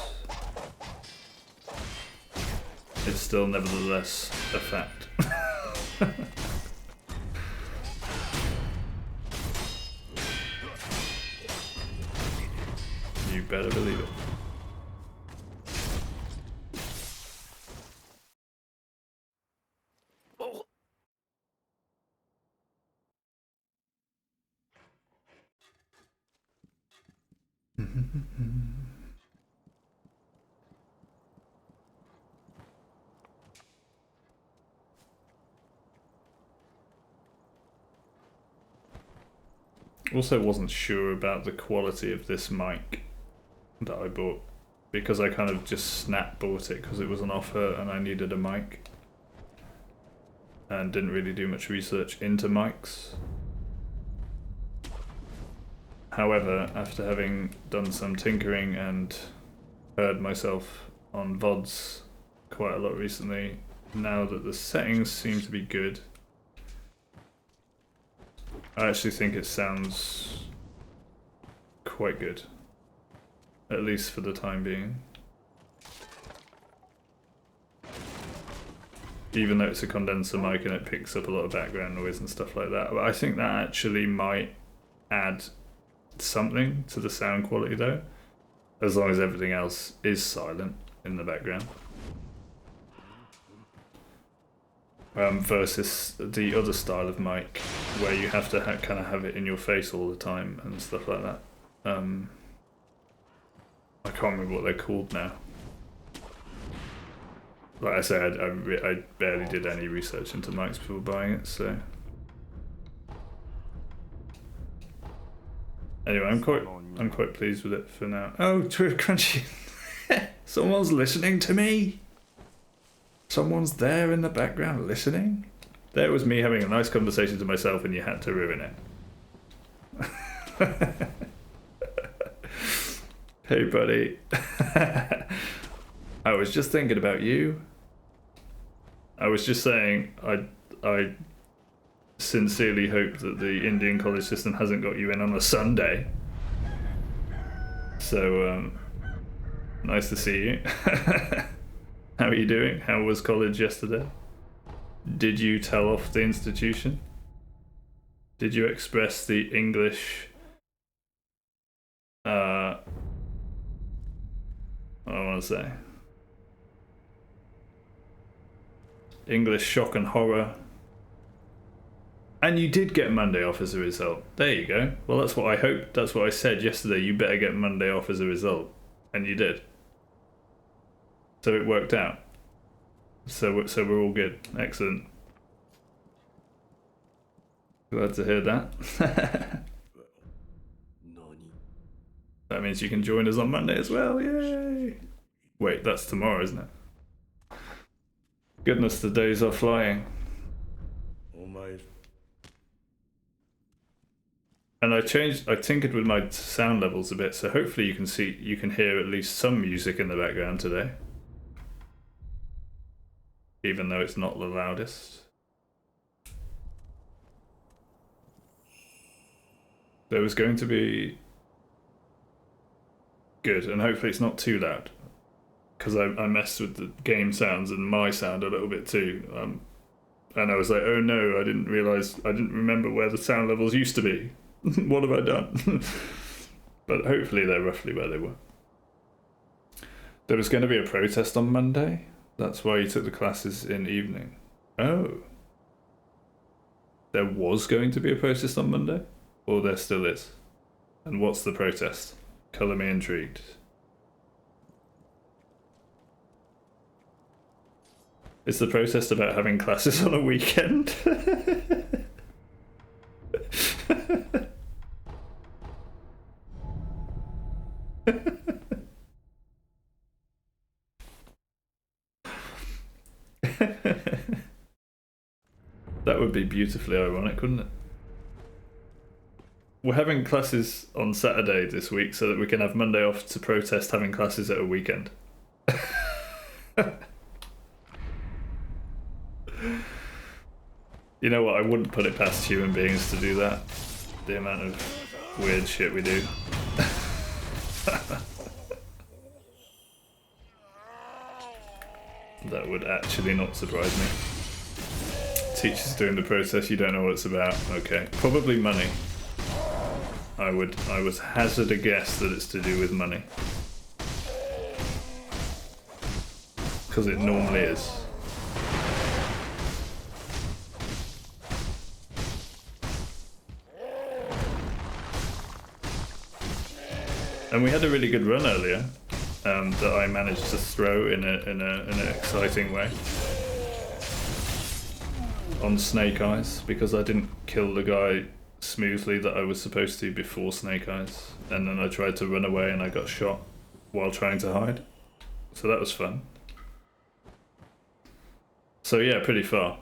It's still nevertheless a fact. better believe it. Also wasn't sure about the quality of this mic that I bought, because I kind of just snap bought it because it was an offer and I needed a mic, and didn't really do much research into mics. However, after having done some tinkering and heard myself on VODs quite a lot recently, now that the settings seem to be good, I actually think it sounds quite good, at least for the time being. Even though it's a condenser mic and it picks up a lot of background noise and stuff like that. But I think that actually might add something to the sound quality though, as long as everything else is silent in the background. Versus the other style of mic where you have to kind of have it in your face all the time and stuff like that. I can't remember what they're called now. Like I said, I barely did any research into mics before buying it, so... Anyway, I'm quite pleased with it for now. Oh, Crunchy! Someone's listening to me! Someone's there in the background listening? There was me having a nice conversation to myself and you had to ruin it. Hey buddy. I was just thinking about you. I was just saying I sincerely hope that the Indian college system hasn't got you in on a Sunday. So nice to see you. How are you doing? How was college yesterday? Did you tell off the institution? Did you express the English what do I want to say? English shock and horror. And you did get Monday off as a result. There you go. Well, that's what I hoped. That's what I said yesterday. You better get Monday off as a result. And you did. So it worked out. So we're all good. Excellent. Glad to hear that. That means you can join us on Monday as well. Yay! Wait, that's tomorrow, isn't it? Goodness, the days are flying. And I tinkered with my sound levels a bit, so hopefully you can hear at least some music in the background today. Even though it's not the loudest. There was going to be... Good, and hopefully it's not too loud. Because I messed with the game sounds and my sound a little bit too. And I was like, oh no, I didn't remember where the sound levels used to be. What have I done? But hopefully they're roughly where they were. There was going to be a protest on Monday. That's why you took the classes in evening. Oh. There was going to be a protest on Monday? Or there still is? And what's the protest? Colour me intrigued. Is the protest about having classes on a weekend? That would be beautifully ironic, wouldn't it? We're having classes on Saturday this week so that we can have Monday off to protest having classes at a weekend. You know what, I wouldn't put it past human beings to do that. The amount of weird shit we do. That would actually not surprise me. Teachers doing the protest, you don't know what it's about. Okay, probably money. I would hazard a guess that it's to do with money. Because it normally is. And we had a really good run earlier that I managed to throw in an exciting way on Snake Eyes, because I didn't kill the guy smoothly that I was supposed to before Snake Eyes, and then I tried to run away and I got shot while trying to hide. So that was fun. So yeah, pretty far.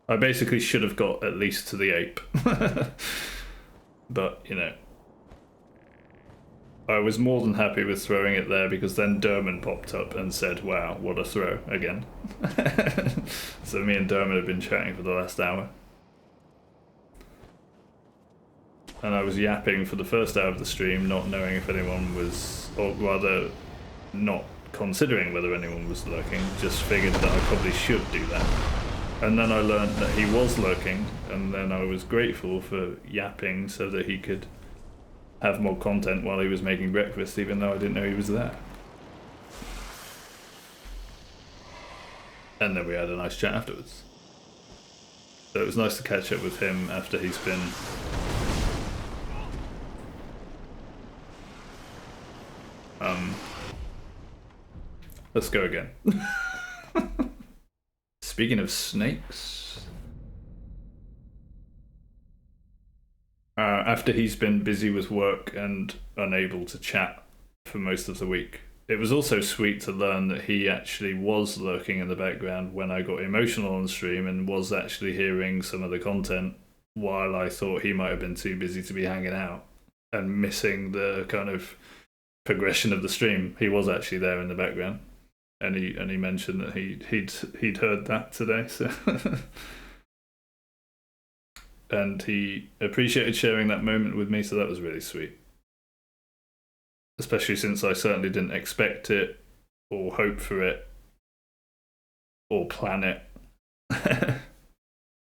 I basically should have got at least to the ape. But, you know, I was more than happy with throwing it there, because then Derman popped up and said, wow, what a throw, again. So me and Derman have been chatting for the last hour. And I was yapping for the first hour of the stream, not knowing if anyone was, or rather, not considering whether anyone was lurking, just figured that I probably should do that. And then I learned that he was lurking, and then I was grateful for yapping so that he could have more content while he was making breakfast, even though I didn't know he was there. And then we had a nice chat afterwards. So it was nice to catch up with him after he's been let's go again. Speaking of snakes, after he's been busy with work and unable to chat for most of the week, it was also sweet to learn that he actually was lurking in the background when I got emotional on stream, and was actually hearing some of the content while I thought he might have been too busy to be hanging out and missing the kind of progression of the stream. He was actually there in the background, and he mentioned that he'd heard that today. So and he appreciated sharing that moment with me, so that was really sweet. Especially since I certainly didn't expect it, or hope for it, or plan it.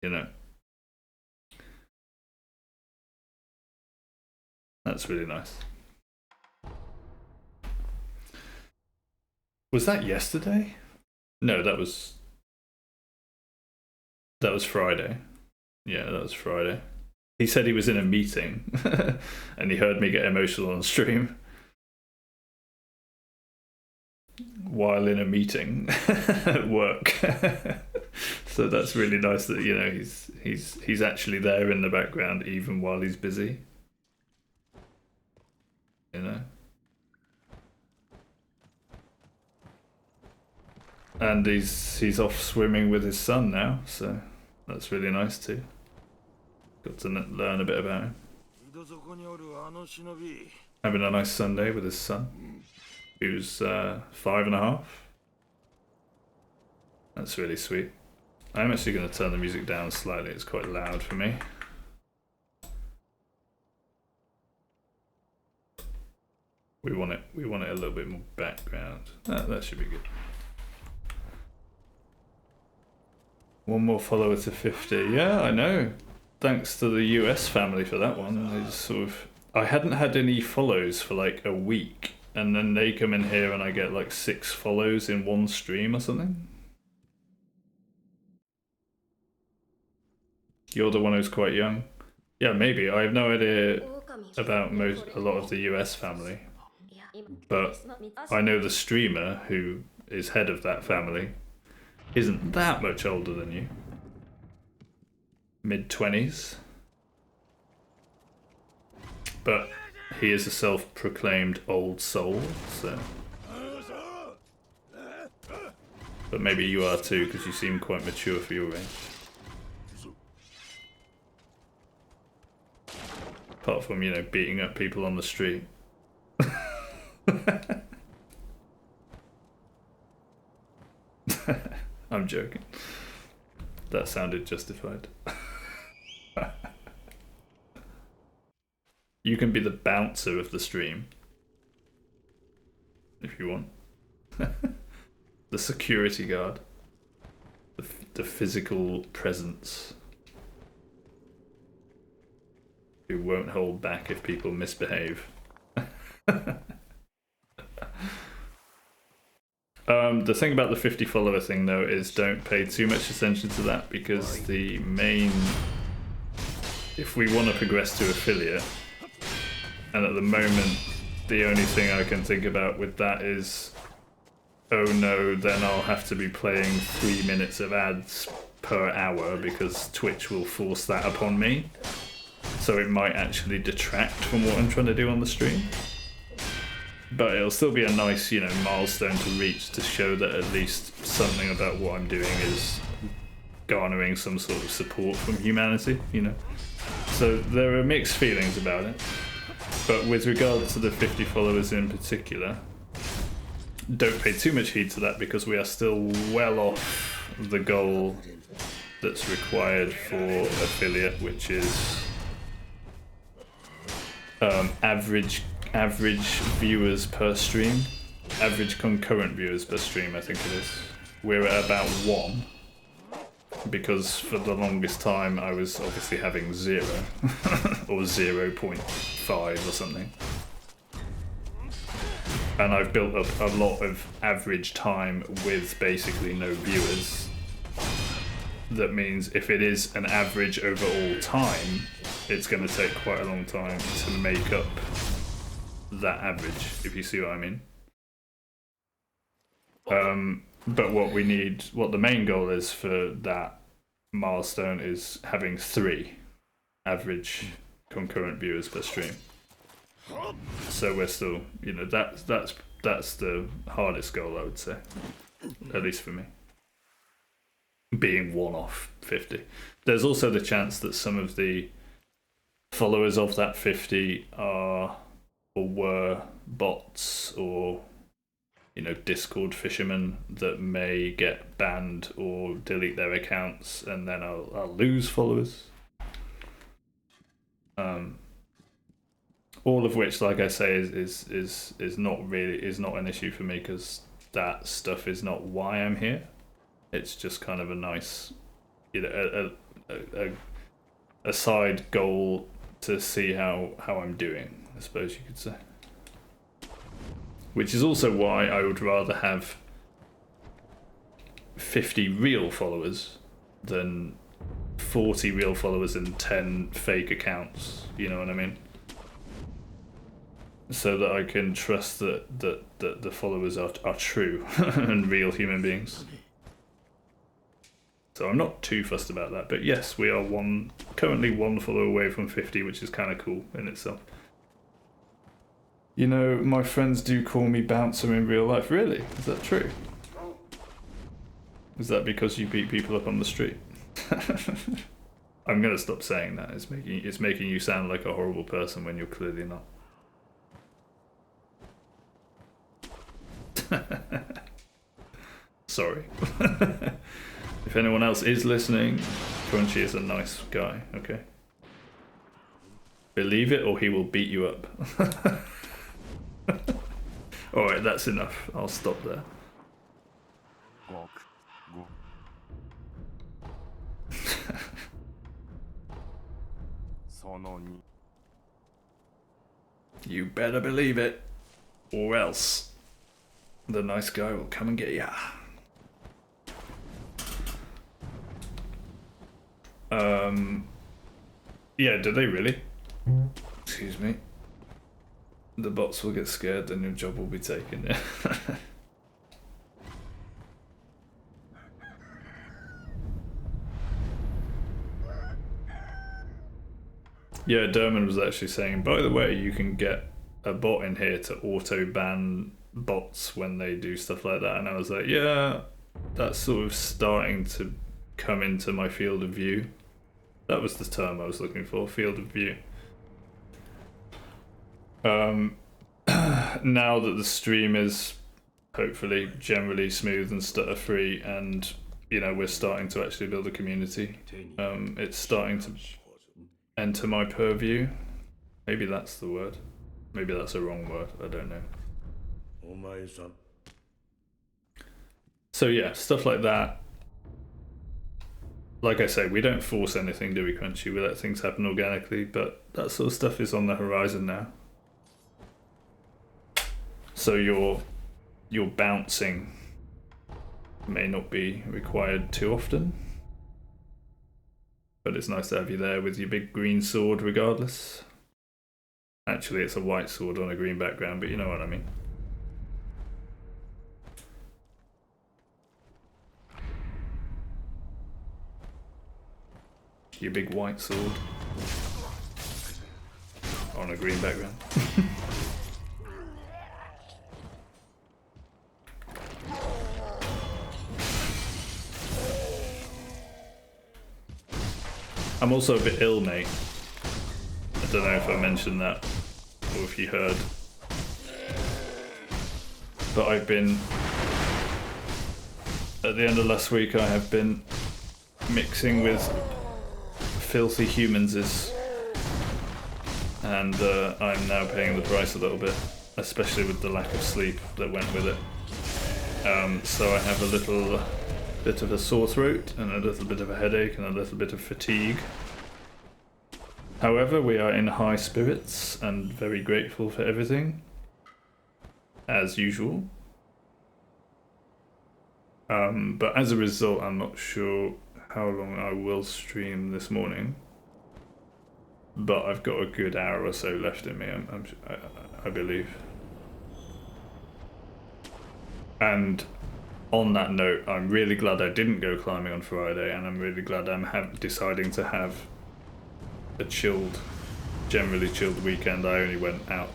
You know. That's really nice. Was that yesterday? No, that was Friday. Yeah, that was Friday. He said he was in a meeting and he heard me get emotional on stream while in a meeting at work. So that's really nice that, you know, he's actually there in the background even while he's busy. You know. And he's off swimming with his son now, so that's really nice too. Got to learn a bit about him. Having a nice Sunday with his son, who's 5.5. That's really sweet. I'm actually going to turn the music down slightly, it's quite loud for me. We want it a little bit more background. That should be good. One more follower to 50. Yeah, I know. Thanks to the US family for that one. I hadn't had any follows for like a week, and then they come in here and I get like 6 follows in one stream or something. You're the one who's quite young. Yeah, maybe. I have no idea about a lot of the US family, but I know the streamer who is head of that family isn't that much older than you. Mid-20s. But he is a self-proclaimed old soul, so... But maybe you are too, because you seem quite mature for your age. Apart from, you know, beating up people on the street. I'm joking. That sounded justified. You can be the bouncer of the stream. If you want. The security guard. The physical presence. who won't hold back if people misbehave. The thing about the 50 follower thing though is don't pay too much attention to that, because the main, if we want to progress to affiliate, and at the moment the only thing I can think about with that is, oh no, then I'll have to be playing 3 minutes of ads per hour because Twitch will force that upon me. So it might actually detract from what I'm trying to do on the stream. But it'll still be a nice, you know, milestone to reach, to show that at least something about what I'm doing is garnering some sort of support from humanity, you know. So there are mixed feelings about it. But with regard to the 50 followers in particular, don't pay too much heed to that, because we are still well off the goal that's required for affiliate, which is average viewers per stream, average concurrent viewers per stream, I think it is. We're at about 1, because for the longest time I was obviously having 0 or 0.5 or something. And I've built up a lot of average time with basically no viewers. That means if it is an average over all time, it's going to take quite a long time to make up that average, if you see what I mean. But what we need, what the main goal is for that milestone is having 3 average concurrent viewers per stream. So we're still, you know, that's the hardest goal, I would say, at least for me. Being 1 off 50. There's also the chance that some of the followers of that 50 are or were bots, or, you know, Discord fishermen that may get banned or delete their accounts, and then I'll lose followers. All of which, like I say, is not an issue for me, because that stuff is not why I'm here. It's just kind of a nice, you know, a side goal to see how I'm doing, I suppose you could say. Which is also why I would rather have 50 real followers than 40 real followers and 10 fake accounts, you know what I mean? So that I can trust that the followers are true and real human beings. So I'm not too fussed about that, but yes, we are currently 1 follower away from 50, which is kind of cool in itself. You know, my friends do call me Bouncer in real life. Really? Is that true? Is that because you beat people up on the street? I'm gonna stop saying that. It's making you sound like a horrible person when you're clearly not. Sorry. If anyone else is listening, Crunchy is a nice guy, okay? Believe it or he will beat you up. Alright, that's enough. I'll stop there. You better believe it, or else the nice guy will come and get ya. Yeah, did they really? Excuse me. The bots will get scared, then your job will be taken. Yeah, Derman was actually saying, by the way, you can get a bot in here to auto-ban bots when they do stuff like that. And I was like, yeah, that's sort of starting to come into my field of view. That was the term I was looking for, field of view. Now that the stream is hopefully generally smooth and stutter-free, and, you know, we're starting to actually build a community, it's starting to enter my purview. Maybe that's the word. Maybe that's a wrong word. I don't know. So yeah, stuff like that. like I say, we don't force anything, do we, Crunchy? We let things happen organically, but that sort of stuff is on the horizon now. So your bouncing may not be required too often, but it's nice to have you there with your big green sword regardless. Actually, it's a white sword on a green background, but you know what I mean. Your big white sword on a green background. I'm also a bit ill, mate. I don't know if I mentioned that or if you heard, but I've been, at the end of last week, I have been mixing with filthy humans, and I'm now paying the price a little bit, especially with the lack of sleep that went with it. So I have a little bit of a sore throat and a little bit of a headache and a little bit of fatigue. However, we are in high spirits and very grateful for everything, as usual. But as a result, I'm not sure how long I will stream this morning, but I've got a good hour or so left in me, I believe. And on that note, I'm really glad I didn't go climbing on Friday, and I'm really glad I'm deciding to have a generally chilled weekend. I only went out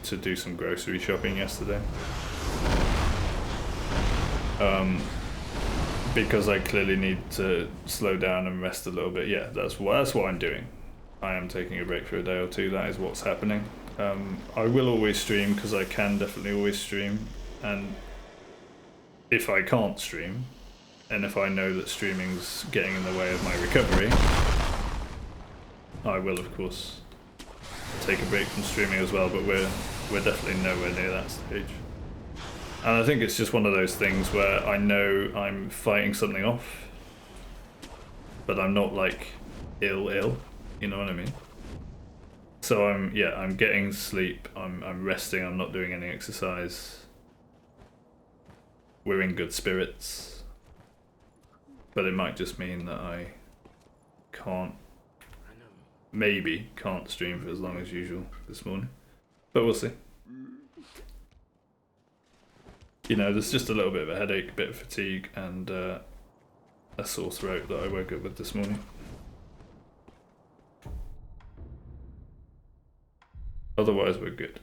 to do some grocery shopping yesterday. Because I clearly need to slow down and rest a little bit. Yeah, that's what I'm doing. I am taking a break for a day or two. That is what's happening. I will always stream because I can definitely always stream, and if I can't stream, and if I know that streaming's getting in the way of my recovery, I will of course take a break from streaming as well, but we're definitely nowhere near that stage. And I think it's just one of those things where I know I'm fighting something off, but I'm not like ill, you know what I mean? So I'm getting sleep, I'm resting, I'm not doing any exercise. We're in good spirits, but it might just mean that I maybe can't stream for as long as usual this morning, but we'll see. You know, there's just a little bit of a headache, a bit of fatigue, and a sore throat that I woke up with this morning. Otherwise, we're good.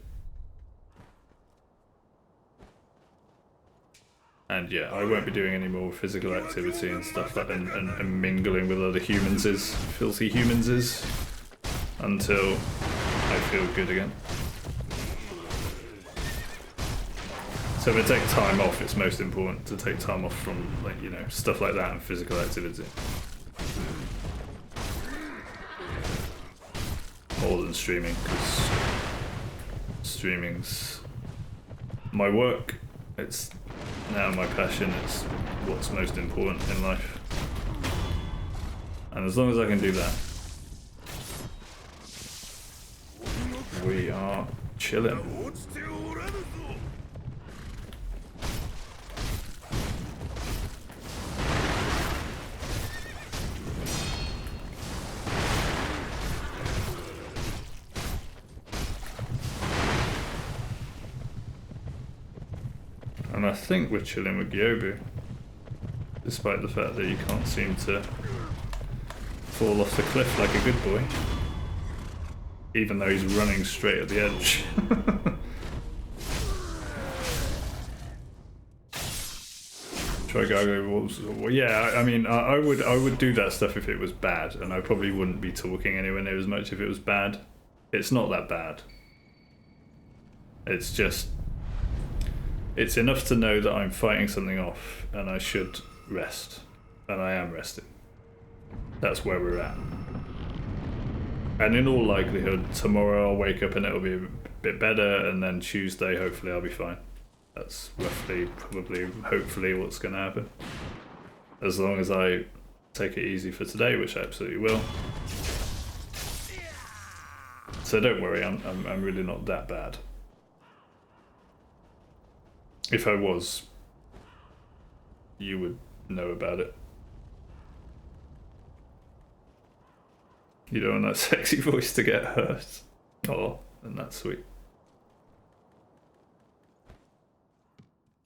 And yeah, I won't be doing any more physical activity and stuff like that, and mingling with other filthy humans, until I feel good again. So if I take time off, it's most important to take time off from, like, you know, stuff like that and physical activity. More than streaming, because streaming's my work, it's now my passion, it's what's most important in life. And as long as I can do that, we are chilling. And I think we're chilling with Gyobu, despite the fact that you can't seem to fall off the cliff like a good boy, even though he's running straight at the edge. Try gargling wolves. Well, yeah, I mean, I would do that stuff if it was bad, and I probably wouldn't be talking anywhere near as much if it was bad. It's not that bad. It's just, it's enough to know that I'm fighting something off and I should rest, and I am resting. That's where we're at. And in all likelihood, tomorrow I'll wake up and it'll be a bit better, and then Tuesday hopefully I'll be fine. That's roughly, probably, hopefully what's going to happen. As long as I take it easy for today, which I absolutely will. So don't worry, I'm really not that bad. If I was, you would know about it. You don't want that sexy voice to get hurt. Oh, and that's sweet.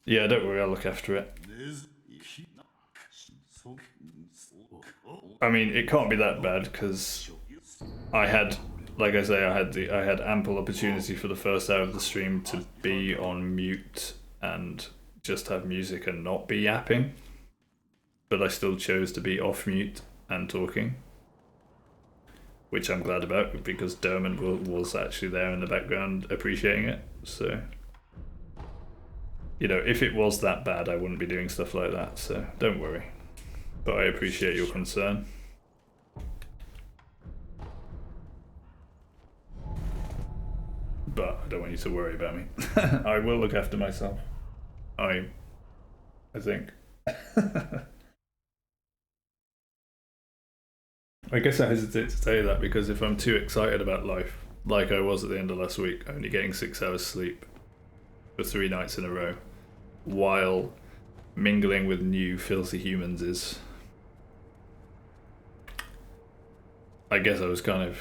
Yeah, don't worry, I'll look after it. I mean, it can't be that bad because I had, like I say, I had ample opportunity for the first hour of the stream to be on mute and just have music and not be yapping, but I still chose to be off mute and talking, which I'm glad about because Dermot was actually there in the background appreciating it. So, you know, if it was that bad, I wouldn't be doing stuff like that, so don't worry. But I appreciate your concern. But I don't want you to worry about me. I will look after myself. I think. I guess I hesitate to say that because if I'm too excited about life, like I was at the end of last week, only getting 6 hours sleep for 3 nights in a row, while mingling with new filthy humans is... I guess I was kind of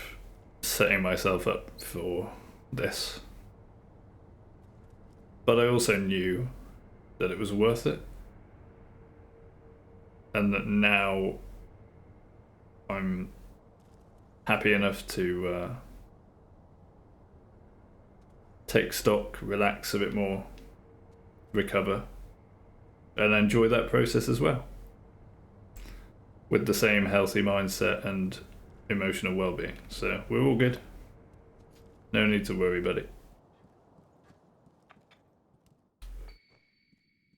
setting myself up for this. But I also knew that it was worth it. And that now I'm happy enough to take stock, relax a bit more, recover, and enjoy that process as well. With the same healthy mindset and emotional well-being. So we're all good. No need to worry, buddy.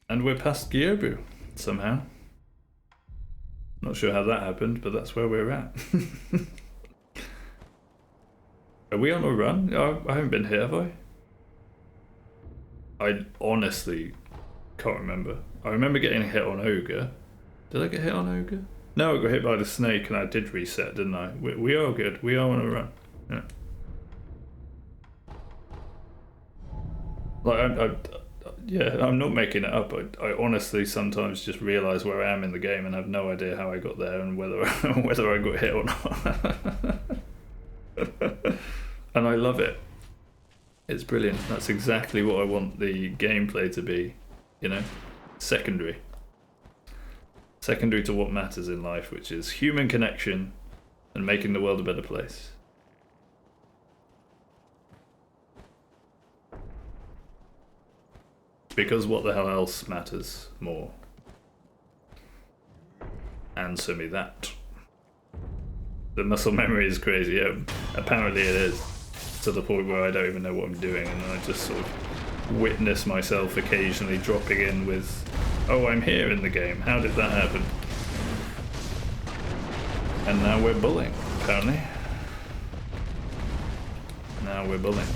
And we're past Gyobu, somehow. Not sure how that happened, but that's where we're at. Are we on a run? I haven't been hit, have I? I honestly can't remember. I remember getting hit on Ogre. Did I get hit on Ogre? No, I got hit by the snake and I did reset, didn't I? We are good. We are on a run. Yeah. Like, yeah, I'm not making it up. I honestly sometimes just realise where I am in the game and have no idea how I got there and whether I got hit or not. And I love it. It's brilliant. That's exactly what I want the gameplay to be, you know? Secondary. Secondary to what matters in life, which is human connection and making the world a better place. Because what the hell else matters more? Answer me that. The muscle memory is crazy, yeah. Apparently it is. To the point where I don't even know what I'm doing and I just sort of witness myself occasionally dropping in with, oh, I'm here in the game. How did that happen? And now we're bullying, apparently. Now we're bullying.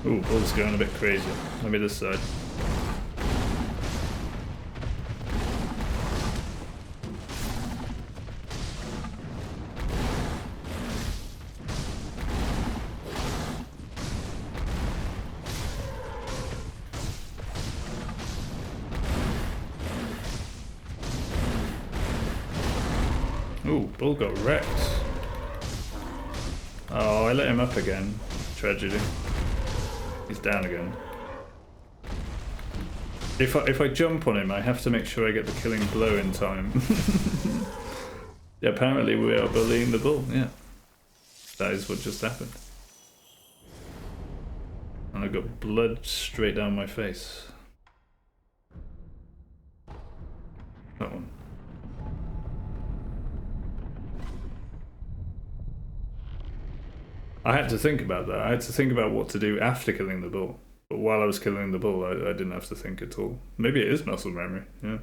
Ooh, bull's going a bit crazy. Let me this side. Ooh, bull got wrecked. Oh, I let him up again. Tragedy. He's down again. If I jump on him, I have to make sure I get the killing blow in time. Yeah, apparently we are bullying the bull, yeah. That is what just happened. And I got blood straight down my face. That one. I had to think about that. I had to think about what to do after killing the bull. But while I was killing the bull, I didn't have to think at all. Maybe it is muscle memory, yeah.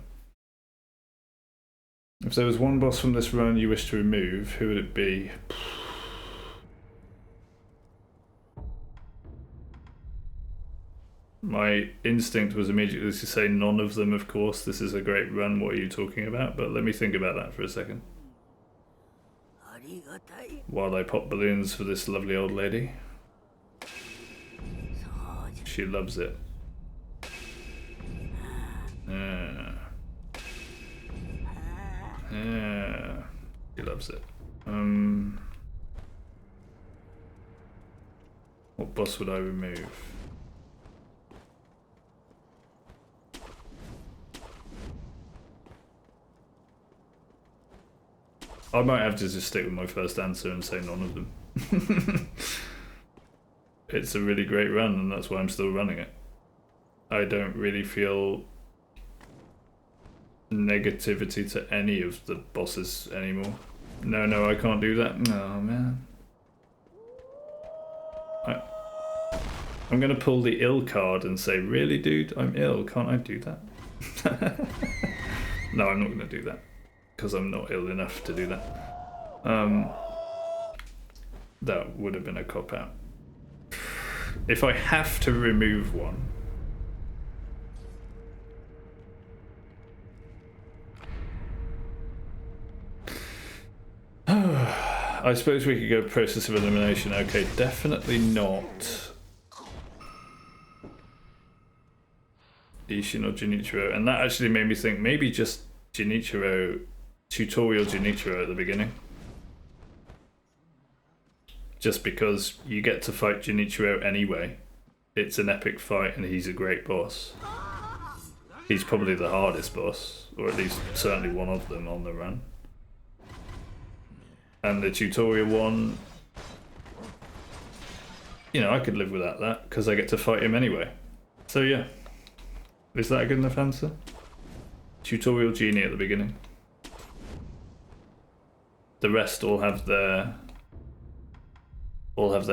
If there was one boss from this run you wish to remove, who would it be? My instinct was immediately to say none of them, of course. This is a great run, what are you talking about? But let me think about that for a second. While I pop balloons for this lovely old lady. She loves it. Yeah. Yeah. She loves it. What boss would I remove? I might have to just stick with my first answer and say none of them. It's a really great run, and that's why I'm still running it. I don't really feel negativity to any of the bosses anymore. No, I can't do that. Oh, man. I'm gonna pull the ill card and say, really, dude? I'm ill. Can't I do that? No, I'm not gonna do that. Because I'm not ill enough to do that. That would have been a cop-out. If I have to remove one... I suppose we could go process of elimination. Okay, definitely not Isshin or Junichiro. And that actually made me think maybe just Junichiro, tutorial Junichiro at the beginning. Just because you get to fight Junichiro anyway. It's an epic fight and he's a great boss. He's probably the hardest boss, or at least certainly one of them on the run. And the tutorial one, you know, I could live without that because I get to fight him anyway. So yeah, is that a good enough answer? Tutorial Genie at the beginning. The rest all have their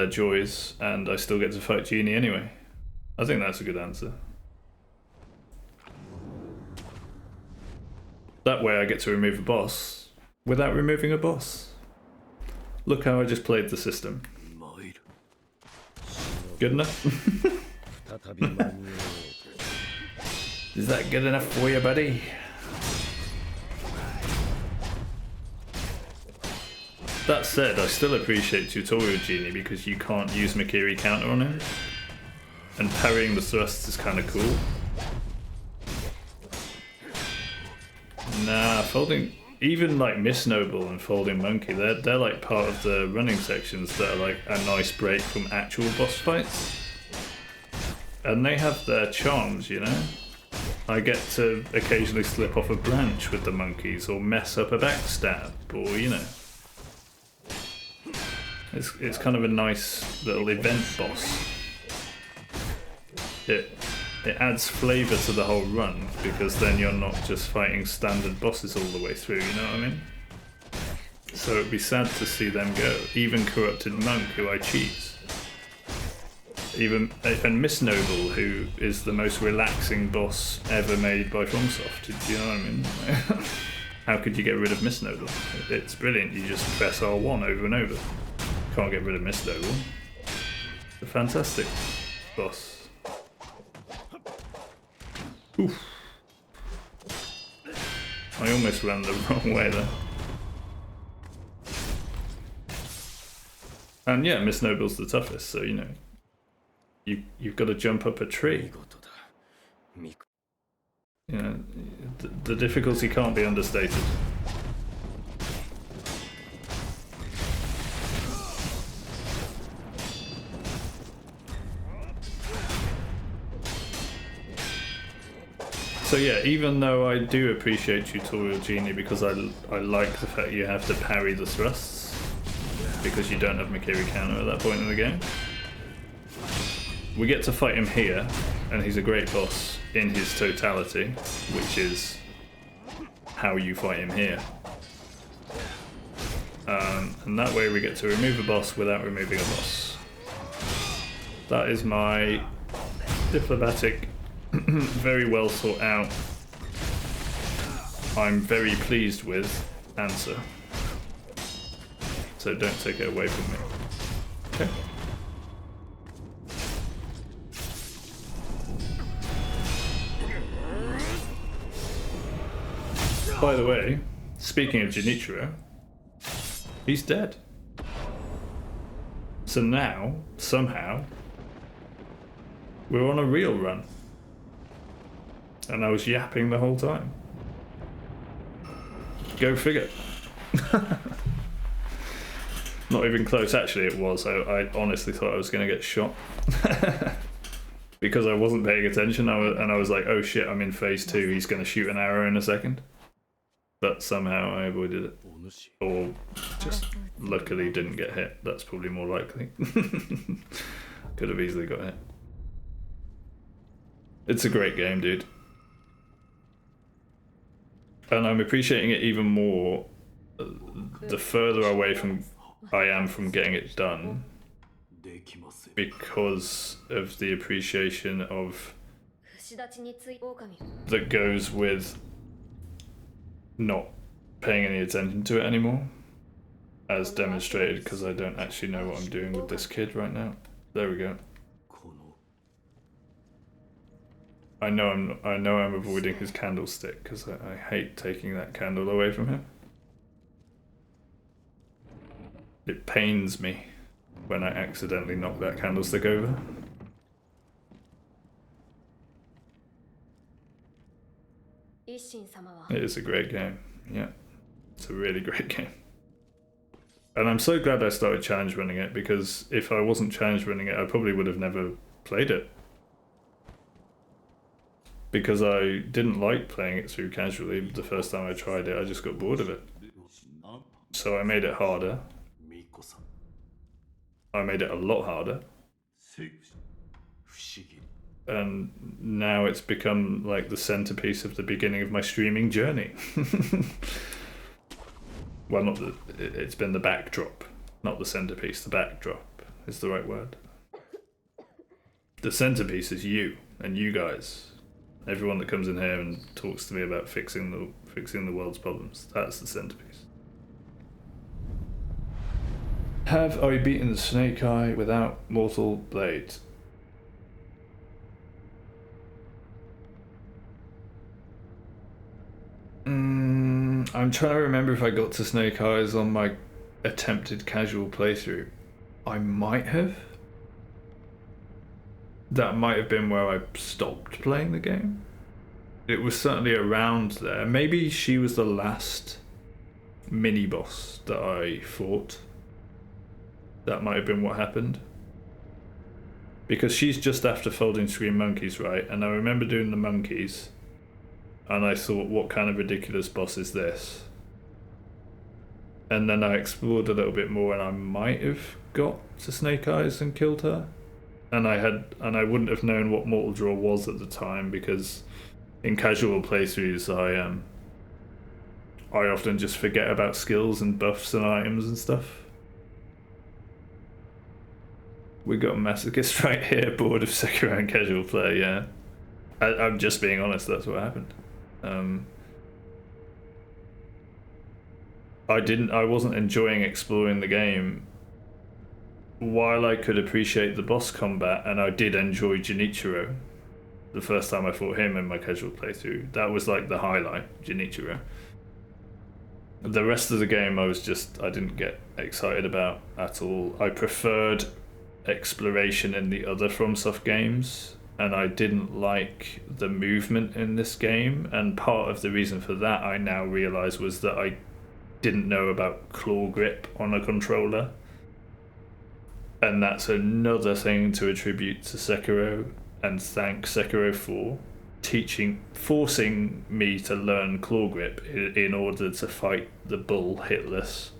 joys, and I still get to fight Genie anyway. I think that's a good answer. That way I get to remove a boss without removing a boss. Look how I just played the system. Good enough? Is that good enough for you, buddy? That said, I still appreciate Tutorial Genie because you can't use Mikiri counter on him. And parrying the thrusts is kind of cool. Nah, folding... Even like Miss Noble and Folding Monkey, they're like part of the running sections that are like a nice break from actual boss fights. And they have their charms, you know? I get to occasionally slip off a branch with the monkeys or mess up a backstab, or you know. It's kind of a nice little event boss. It adds flavour to the whole run, because then you're not just fighting standard bosses all the way through, you know what I mean? So it'd be sad to see them go. Even Corrupted Monk, who I cheese. And Miss Noble, who is the most relaxing boss ever made by FromSoft, do you know what I mean? How could you get rid of Miss Noble? It's brilliant, you just press R1 over and over. Can't get rid of Miss Noble. It's a fantastic boss. Oof. I almost ran the wrong way there. And yeah, Miss Noble's the toughest, so you know. You've got to jump up a tree. You know, the difficulty can't be understated. So yeah, even though I do appreciate Tutorial Genie because I like the fact you have to parry the thrusts because you don't have Mikiri counter at that point in the game. We get to fight him here, and he's a great boss in his totality, which is how you fight him here. And that way we get to remove a boss without removing a boss. That is my diplomatic, very well thought out, I'm very pleased with answer. So don't take it away from me. Okay. by the way, speaking of Junichiro, he's dead. So now, somehow, we're on a real run. And I was yapping the whole time. Go figure. Not even close, actually it was. I honestly thought I was going to get shot. Because I wasn't paying attention, and I was like, oh shit, I'm in phase 2, he's going to shoot an arrow in a second. But somehow I avoided it. Or just luckily didn't get hit. That's probably more likely. Could have easily got hit. It's a great game, dude. And I'm appreciating it even more the further away from I am from getting it done, because of the appreciation of that goes with not paying any attention to it anymore, as demonstrated because I don't actually know what I'm doing with this kid right now. There we go. I know I'm avoiding his candlestick because I hate taking that candle away from him. It pains me when I accidentally knock that candlestick over. It is a great game, yeah. It's a really great game. And I'm so glad I started challenge running it, because if I wasn't challenge running it, I probably would have never played it. Because I didn't like playing it through casually the first time I tried it, I just got bored of it. So I made it harder. I made it a lot harder. And now it's become like the centerpiece of the beginning of my streaming journey. Well, not the, it's been the backdrop, not the centerpiece. The backdrop is the right word. The centerpiece is you and you guys. Everyone that comes in here and talks to me about fixing the world's problems. That's the centerpiece. Have I beaten the Snake Eye without Mortal Blade? I'm trying to remember if I got to Snake Eyes on my attempted casual playthrough. I might have. That might have been where I stopped playing the game. It was certainly around there. Maybe she was the last mini-boss that I fought. That might have been what happened. Because she's just after Folding Screen Monkeys, right? And I remember doing the monkeys. And I thought, what kind of ridiculous boss is this? And then I explored a little bit more and I might have got to Snake Eyes and killed her. And I wouldn't have known what Mortal Draw was at the time, because in casual playthroughs I often just forget about skills and buffs and items and stuff. We got a masochist right here, bored of Sekiro and casual play, yeah. I'm just being honest, that's what happened. I wasn't enjoying exploring the game. While I could appreciate the boss combat, and I did enjoy Junichiro the first time I fought him in my casual playthrough, that was like the highlight, Junichiro. The rest of the game I didn't get excited about at all. I preferred exploration in the other FromSoft games, and I didn't like the movement in this game, and part of the reason for that I now realise was that I didn't know about claw grip on a controller. And that's another thing to attribute to Sekiro, and thank Sekiro for forcing me to learn claw grip in order to fight the bull Hitless,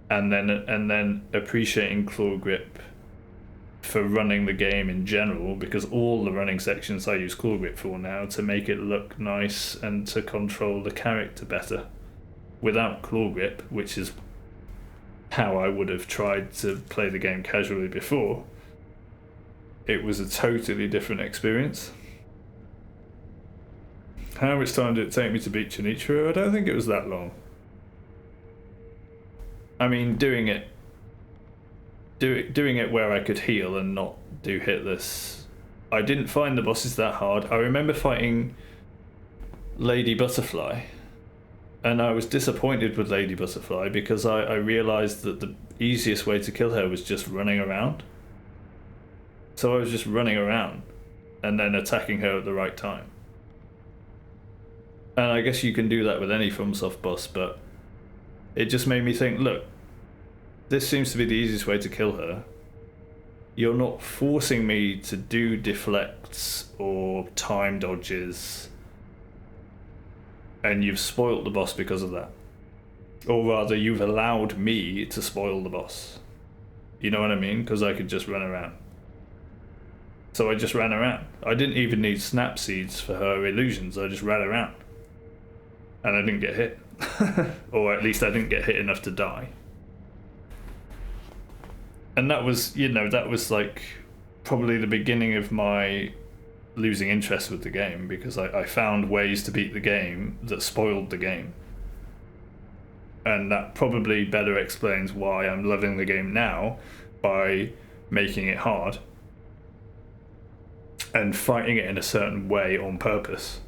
and then appreciating claw grip for running the game in general, because all the running sections I use claw grip for now to make it look nice and to control the character better. Without claw grip, which is how I would have tried to play the game casually before, it was a totally different experience. How much time did it take me to beat Junichiro? I don't think it was that long. I mean, doing it where I could heal and not do hitless. I didn't find the bosses that hard. I remember fighting Lady Butterfly, and I was disappointed with Lady Butterfly because I realised that the easiest way to kill her was just running around. So I was just running around and then attacking her at the right time. And I guess you can do that with any FromSoft boss, but it just made me think, look, this seems to be the easiest way to kill her. You're not forcing me to do deflects or time dodges, and you've spoilt the boss because of that. Or rather, you've allowed me to spoil the boss. You know what I mean? Because I could just run around. So I just ran around. I didn't even need snap seeds for her illusions, I just ran around. And I didn't get hit. Or at least I didn't get hit enough to die. And that was, you know, that was like probably the beginning of my losing interest with the game, because I found ways to beat the game that spoiled the game. And that probably better explains why I'm loving the game now, by making it hard and fighting it in a certain way on purpose.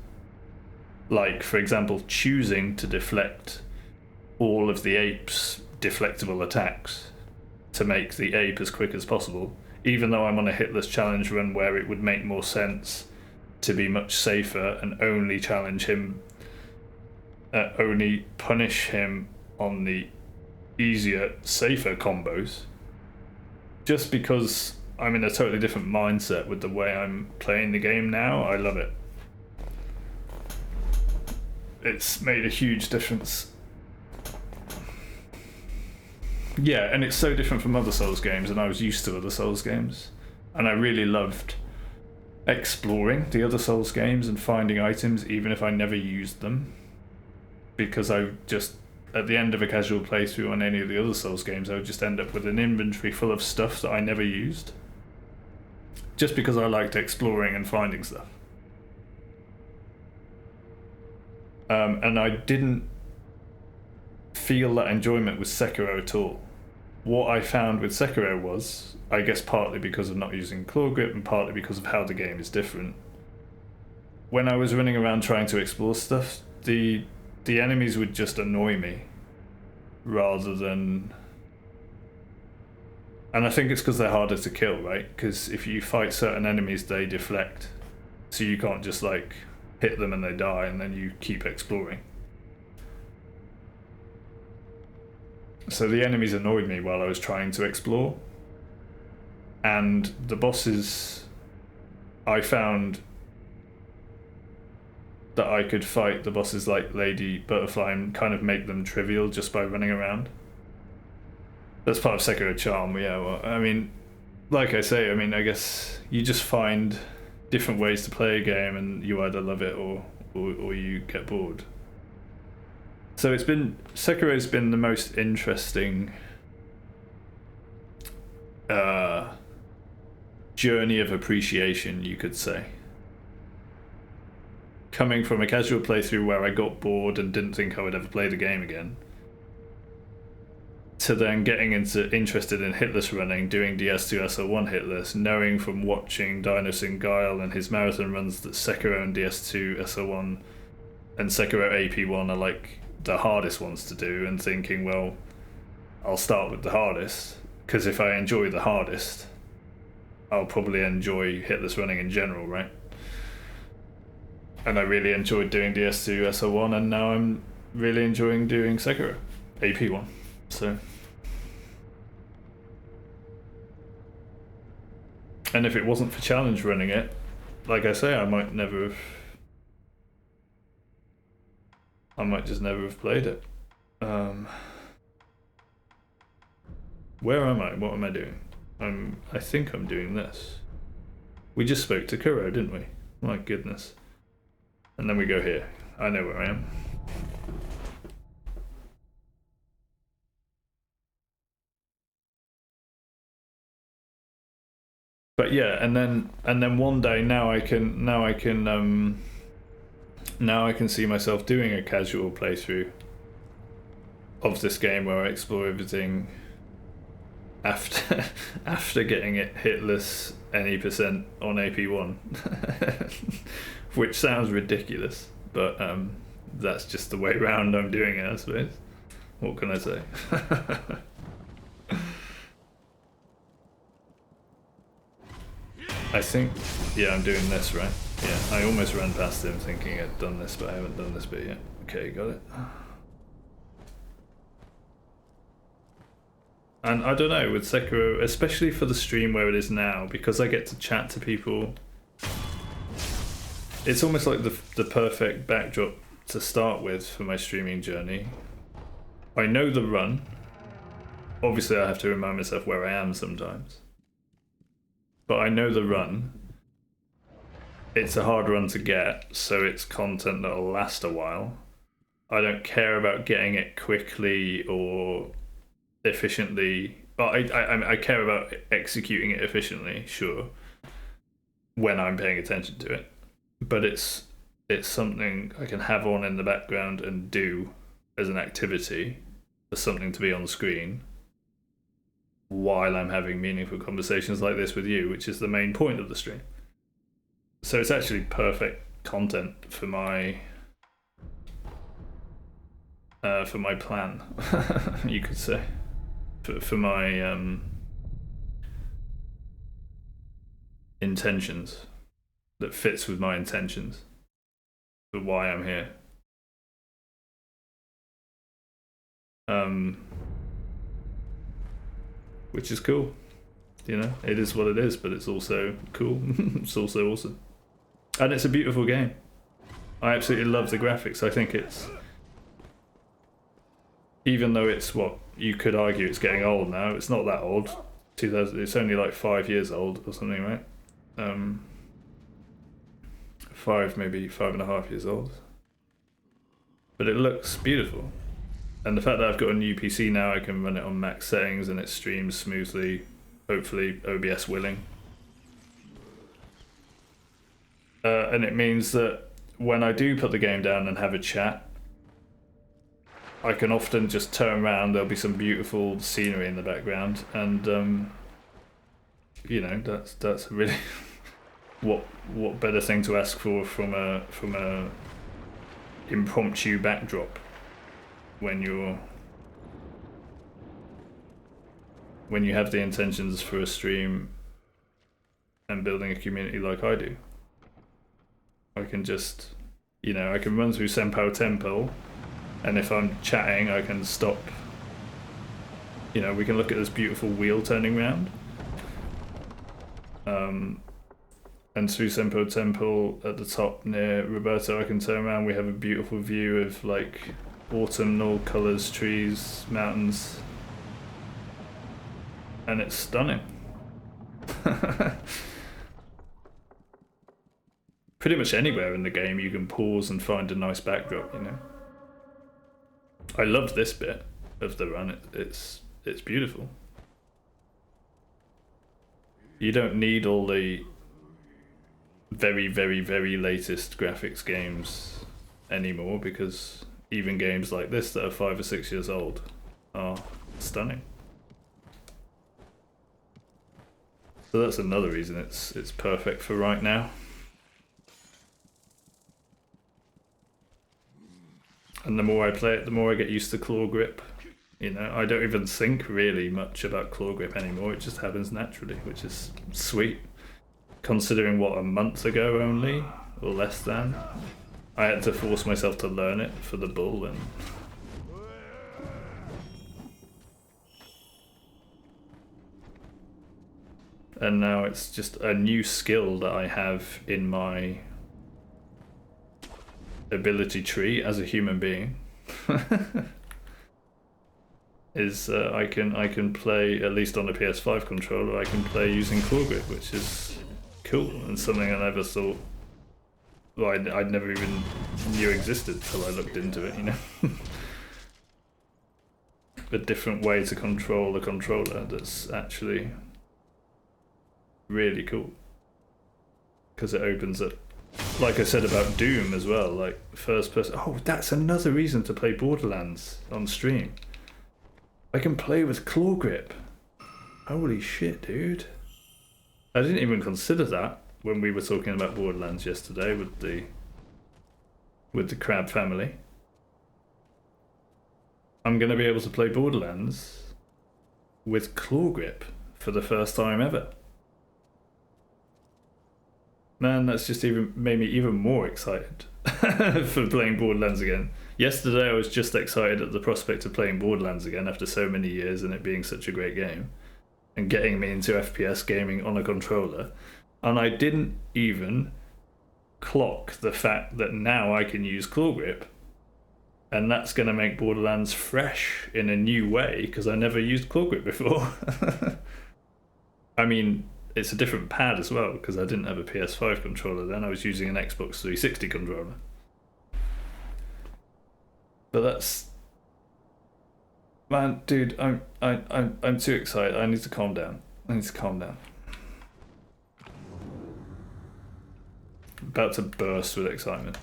Like, for example, choosing to deflect all of the ape's deflectable attacks to make the ape as quick as possible, even though I'm on a hitless challenge run where it would make more sense to be much safer and only challenge him, only punish him on the easier, safer combos. Just because I'm in a totally different mindset with the way I'm playing the game now, I love it. It's made a huge difference. Yeah, and it's so different from other Souls games, and I was used to other Souls games. And I really loved exploring the other Souls games and finding items, even if I never used them. Because I just, at the end of a casual playthrough on any of the other Souls games, I would just end up with an inventory full of stuff that I never used. Just because I liked exploring and finding stuff. And I didn't feel that enjoyment with Sekiro at all. What I found with Sekiro was, I guess partly because of not using claw grip and partly because of how the game is different, when I was running around trying to explore stuff, the enemies would just annoy me rather than... And I think it's because they're harder to kill, right? Because if you fight certain enemies, they deflect, so you can't just like hit them and they die and then you keep exploring. So the enemies annoyed me while I was trying to explore. And the bosses, I found that I could fight the bosses like Lady Butterfly and kind of make them trivial just by running around. That's part of Sekiro charm, yeah. Well, I mean, like I say, I mean, I guess you just find different ways to play a game and you either love it or you get bored. So it's been, Sekiro's been the most interesting journey of appreciation, you could say. Coming from a casual playthrough where I got bored and didn't think I would ever play the game again, to then getting interested in hitless running, doing DS2 SL1 hitless, knowing from watching Dino Sin Guile and his marathon runs that Sekiro and DS2 SL1 and Sekiro AP1 are like the hardest ones to do, and thinking, well, I'll start with the hardest, because if I enjoy the hardest, I'll probably enjoy hitless running in general, right? And I really enjoyed doing DS2 SL1, and now I'm really enjoying doing Sekiro AP1. So, and if it wasn't for challenge running it, like I say, I might just never have played it. Where am I? What am I doing? I think I'm doing this. We just spoke to Kuro, didn't we? My goodness. And then we go here. I know where I am. But yeah, and then one day now I can see myself doing a casual playthrough of this game where I explore everything after getting it hitless any % on AP1, which sounds ridiculous, but that's just the way round I'm doing it, I suppose. What can I say? I think, yeah, I'm doing this, right? Yeah, I almost ran past him thinking I'd done this, but I haven't done this bit yet. Okay, got it. And I don't know, with Sekiro, especially for the stream where it is now, because I get to chat to people, it's almost like the perfect backdrop to start with for my streaming journey. I know the run. Obviously I have to remind myself where I am sometimes. But I know the run. It's a hard run to get, so it's content that'll last a while. I don't care about getting it quickly or efficiently. Well, I care about executing it efficiently, sure, when I'm paying attention to it. But it's something I can have on in the background and do as an activity, as something to be on screen, while I'm having meaningful conversations like this with you, which is the main point of the stream. So it's actually perfect content for my plan, you could say, for my intentions, that fits with my intentions for why I'm here. Which is cool, you know. It is what it is, but it's also cool. It's also awesome, and it's a beautiful game. I absolutely love the graphics. I think it's, even though it's what you could argue it's getting old now, it's not that old. 2000, it's only like 5 years old or something, right? 5, maybe 5.5 years old. But it looks beautiful. And the fact that I've got a new PC now, I can run it on max settings and it streams smoothly, hopefully OBS willing. And it means that when I do put the game down and have a chat, I can often just turn around, there'll be some beautiful scenery in the background, and you know, that's really what better thing to ask for from a impromptu backdrop when you have the intentions for a stream and building a community like I do. I can just, you know, I can run through Senpou Temple, and if I'm chatting I can stop. You know, we can look at this beautiful wheel turning round. And through Senpou Temple at the top near Roberto, I can turn around, we have a beautiful view of like autumnal colours, trees, mountains, and it's stunning. Pretty much anywhere in the game you can pause and find a nice backdrop, you know. I love this bit of the run, it's beautiful. You don't need all the very, very, very latest graphics games anymore, because even games like this that are 5 or 6 years old are stunning. So that's another reason it's perfect for right now. And the more I play it, the more I get used to claw grip. You know, I don't even think really much about claw grip anymore, it just happens naturally, which is sweet. Considering what, a month ago only, or less than, I had to force myself to learn it for the bull, and now it's just a new skill that I have in my ability tree as a human being. Is I can play, at least on a PS5 controller, I can play using claw grip, which is cool and something I never thought, well, I'd never even knew existed till I looked into it, you know. A different way to control a controller that's actually really cool, because it opens up, like I said about Doom as well, like first person. Oh, that's another reason to play Borderlands on stream. I can play with claw grip. Holy shit, dude. I didn't even consider that when we were talking about Borderlands yesterday with the with the Crab family, I'm going to be able to play Borderlands with claw grip for the first time ever. Man, that's just made me even more excited for playing Borderlands again. Yesterday I was just excited at the prospect of playing Borderlands again after so many years and it being such a great game and getting me into FPS gaming on a controller, and I didn't even clock the fact that now I can use claw grip, and that's going to make Borderlands fresh in a new way because I never used claw grip before. I mean, it's a different pad as well because I didn't have a PS5 controller then. I was using an Xbox 360 controller. But that's, man, dude, I'm too excited. I need to calm down. I'm about to burst with excitement.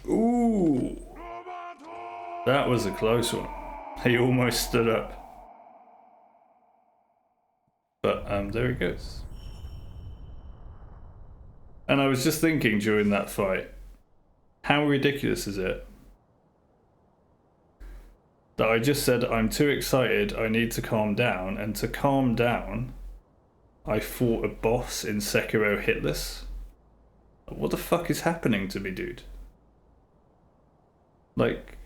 Ooh, that was a close one. He almost stood up. But there he goes. And I was just thinking during that fight, how ridiculous is it that I just said I'm too excited, I need to calm down, and to calm down, I fought a boss in Sekiro Hitless? What the fuck is happening to me, dude? Like,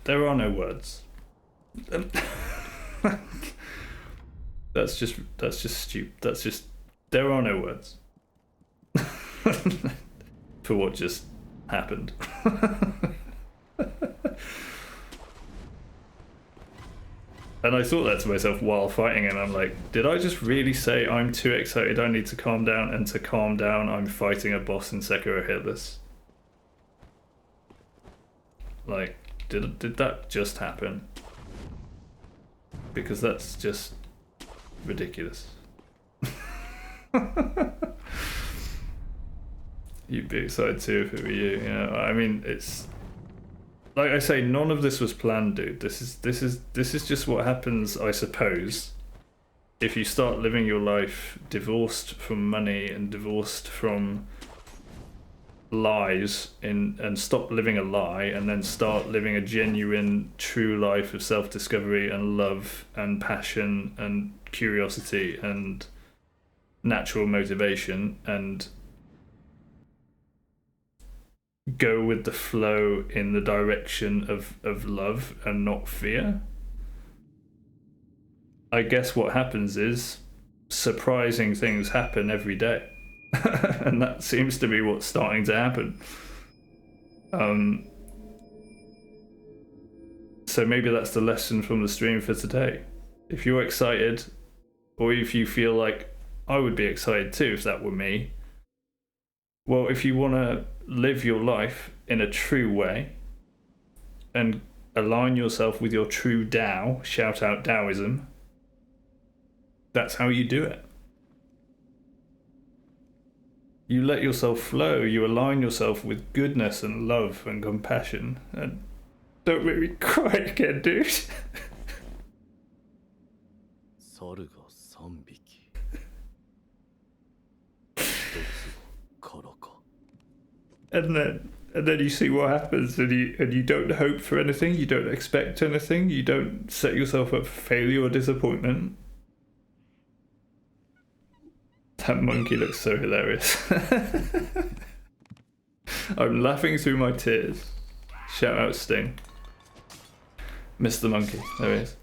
there are no words. That's just stupid. That's just, there are no words for what just happened. And I thought that to myself while fighting, and I'm like, did I just really say I'm too excited, I need to calm down, and to calm down I'm fighting a boss in Sekiro Hitless? Like, did that just happen? Because that's just ridiculous. You'd be excited too if it were you, you know? I mean, it's like I say, none of this was planned, dude. This is just what happens, I suppose, if you start living your life divorced from money and divorced from lies and stop living a lie and then start living a genuine, true life of self-discovery and love and passion and curiosity and natural motivation, and go with the flow in the direction of love and not fear. I guess what happens is surprising things happen every day. And that seems to be what's starting to happen. So maybe that's the lesson from the stream for today. If you're excited, or if you feel like I would be excited too if that were me, well, if you want to live your life in a true way and align yourself with your true Tao, shout out Taoism, that's how you do it. You let yourself flow, you align yourself with goodness and love and compassion. And don't make me cry again, dude. And then you see what happens, and you don't hope for anything, you don't expect anything, you don't set yourself up for failure or disappointment. That monkey looks so hilarious. I'm laughing through my tears. Shout out Sting. Mr. Monkey, there he is.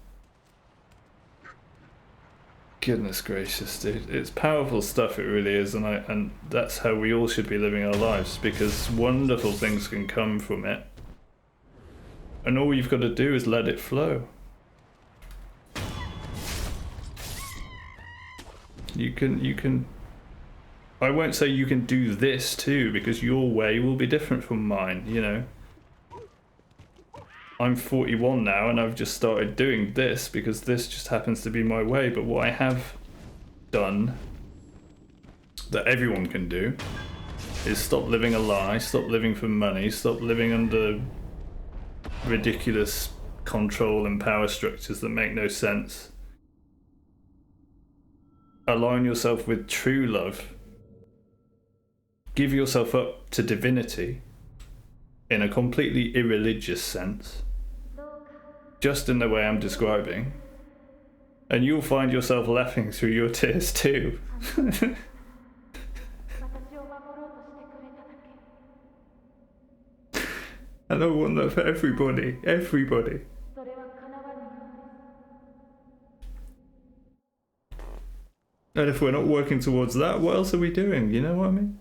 Goodness gracious, dude. It's powerful stuff, it really is, and that's how we all should be living our lives, because wonderful things can come from it. And all you've got to do is let it flow. You can I won't say you can do this too, because your way will be different from mine, you know. I'm 41 now and I've just started doing this because this just happens to be my way, but what I have done that everyone can do is stop living a lie, stop living for money, stop living under ridiculous control and power structures that make no sense. Align yourself with true love. Give yourself up to divinity in a completely irreligious sense, just in the way I'm describing, and you'll find yourself laughing through your tears too. And I want that for everybody, everybody. And if we're not working towards that, what else are we doing? You know what I mean?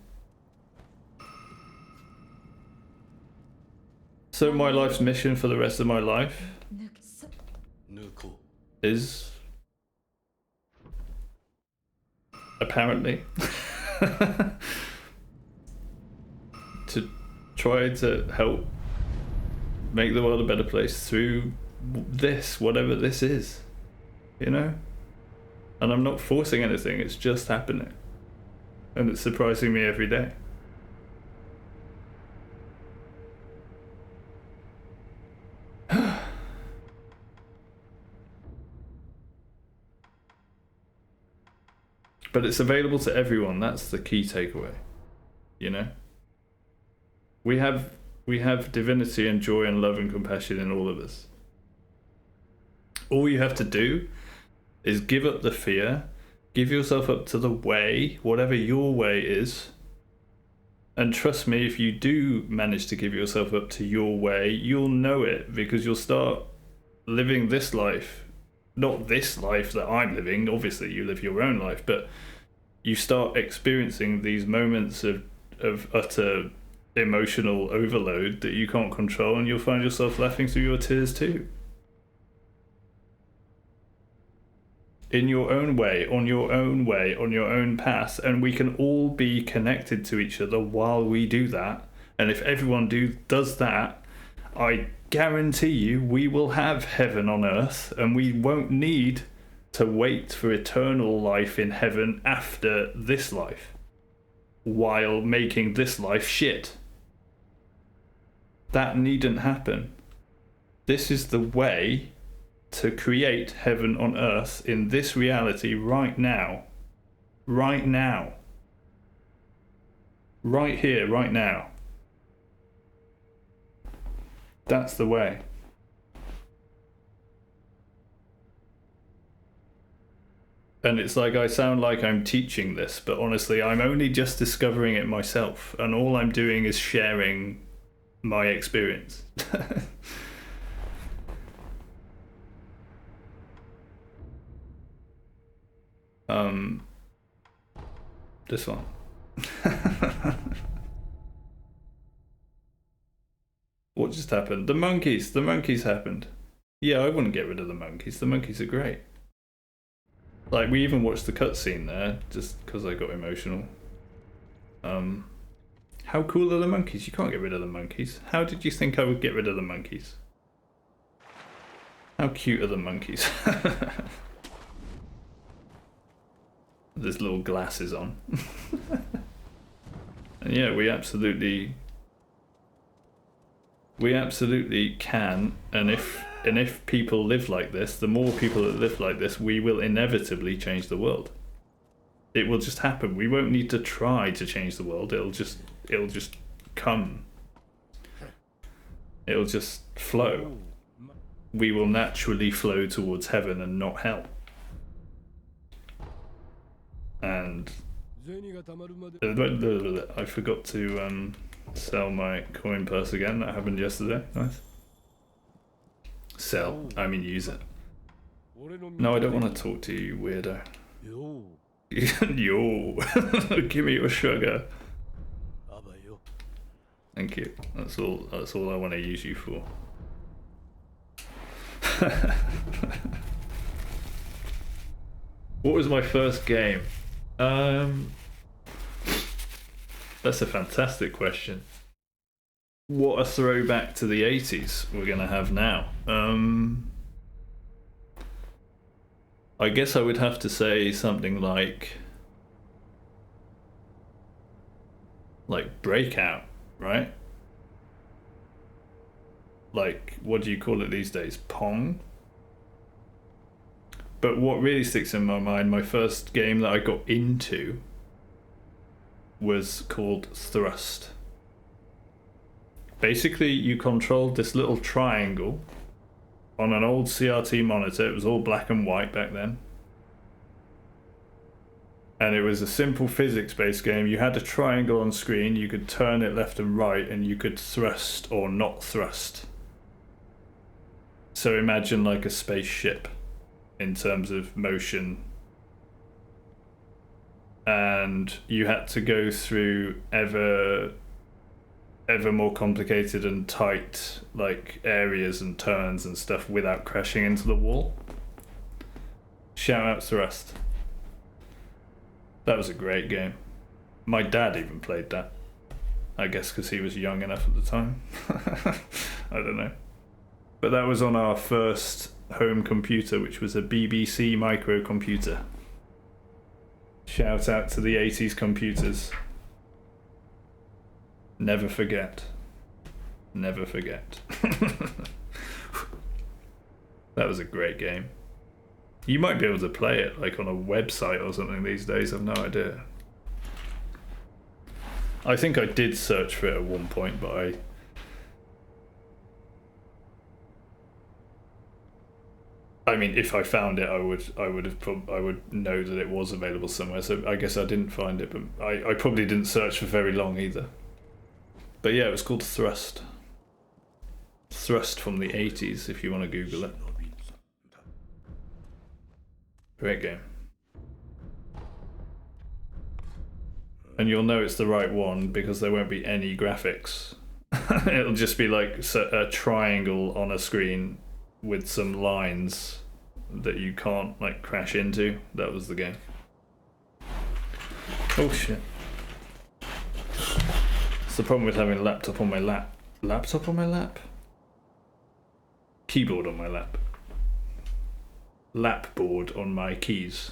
So my life's mission for the rest of my life is apparently to try to help make the world a better place through this, whatever this is, you know? And I'm not forcing anything, it's just happening. And it's surprising me every day. But it's available to everyone, that's the key takeaway, you know? We have divinity and joy and love and compassion in all of us. All you have to do is give up the fear, give yourself up to the way, whatever your way is, and trust me, if you do manage to give yourself up to your way, you'll know it, because you'll start living this life. Not this life that I'm living, obviously you live your own life, but you start experiencing these moments of utter emotional overload that you can't control, and you'll find yourself laughing through your tears too. In your own way, on your own way, on your own path, and we can all be connected to each other while we do that. And if everyone does that, I guarantee you we will have heaven on earth, and we won't need to wait for eternal life in heaven after this life while making this life shit. That needn't happen. This is the way to create heaven on earth in this reality right now. Right now. Right here, right now. That's the way. And it's like I sound like I'm teaching this, but honestly, I'm only just discovering it myself, and all I'm doing is sharing my experience. This one. What just happened? The monkeys happened. Yeah, I wouldn't get rid of the monkeys. The monkeys are great. Like, we even watched the cutscene there, just because I got emotional. How cool are the monkeys? You can't get rid of the monkeys. How did you think I would get rid of the monkeys? How cute are the monkeys? There's little glasses on. And yeah, we absolutely can, and if people live like this, the more people that live like this, we will inevitably change the world. It will just happen. We won't need to try to change the world. It'll just come. It'll just flow. We will naturally flow towards heaven and not hell. And I forgot to sell my coin purse again. That happened yesterday. Nice. Sell. I mean use it. No, I don't want to talk to you, weirdo. Yo. Give me your sugar. Thank you. That's all I want to use you for. What was my first game? That's a fantastic question. What a throwback to the 80s we're gonna have now. I guess I would have to say something like Breakout, right? Like, what do you call it these days? Pong? But what really sticks in my mind, my first game that I got into was called Thrust. Basically, you controlled this little triangle on an old CRT monitor. It was all black and white back then. And it was a simple physics-based game. You had a triangle on screen, you could turn it left and right, and you could thrust or not thrust. So imagine like a spaceship in terms of motion. And you had to go through ever more complicated and tight like areas and turns and stuff without crashing into the wall. Shout out Thrust. That was a great game. My dad even played that. I guess because he was young enough at the time. I don't know. But that was on our first home computer, which was a BBC microcomputer. Shout out to the 80s computers. Never forget. Never forget. That was a great game. You might be able to play it like on a website or something these days, I've no idea. I think I did search for it at one point, but I mean, if I found it, I would know that it was available somewhere. So I guess I didn't find it, but I probably didn't search for very long either. But yeah, it was called Thrust. Thrust from the 80s, if you want to Google it. Great game. And you'll know it's the right one because there won't be any graphics. It'll just be like a triangle on a screen with some lines that you can't like crash into. That was the game. Oh shit. It's the problem with having a laptop on my lap. Laptop on my lap? Keyboard on my lap. Lapboard on my keys.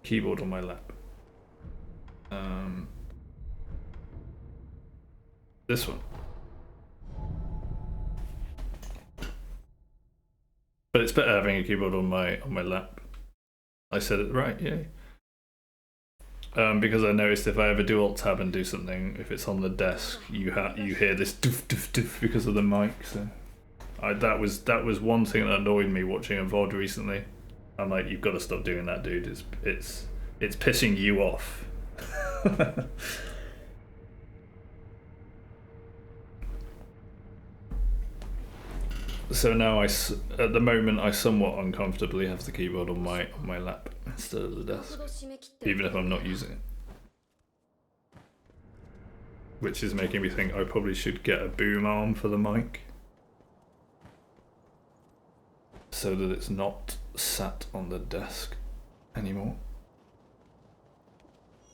Keyboard on my lap. This one. But it's better having a keyboard on my lap. I said it right, yay. Because I noticed if I ever do Alt Tab and do something, if it's on the desk, you hear this doof doof doof because of the mic. So that was one thing that annoyed me watching a VOD recently. I'm like, you've got to stop doing that, dude. It's pissing you off. So now at the moment I somewhat uncomfortably have the keyboard on my lap instead of the desk, even if I'm not using it. Which is making me think I probably should get a boom arm for the mic, so that it's not sat on the desk anymore.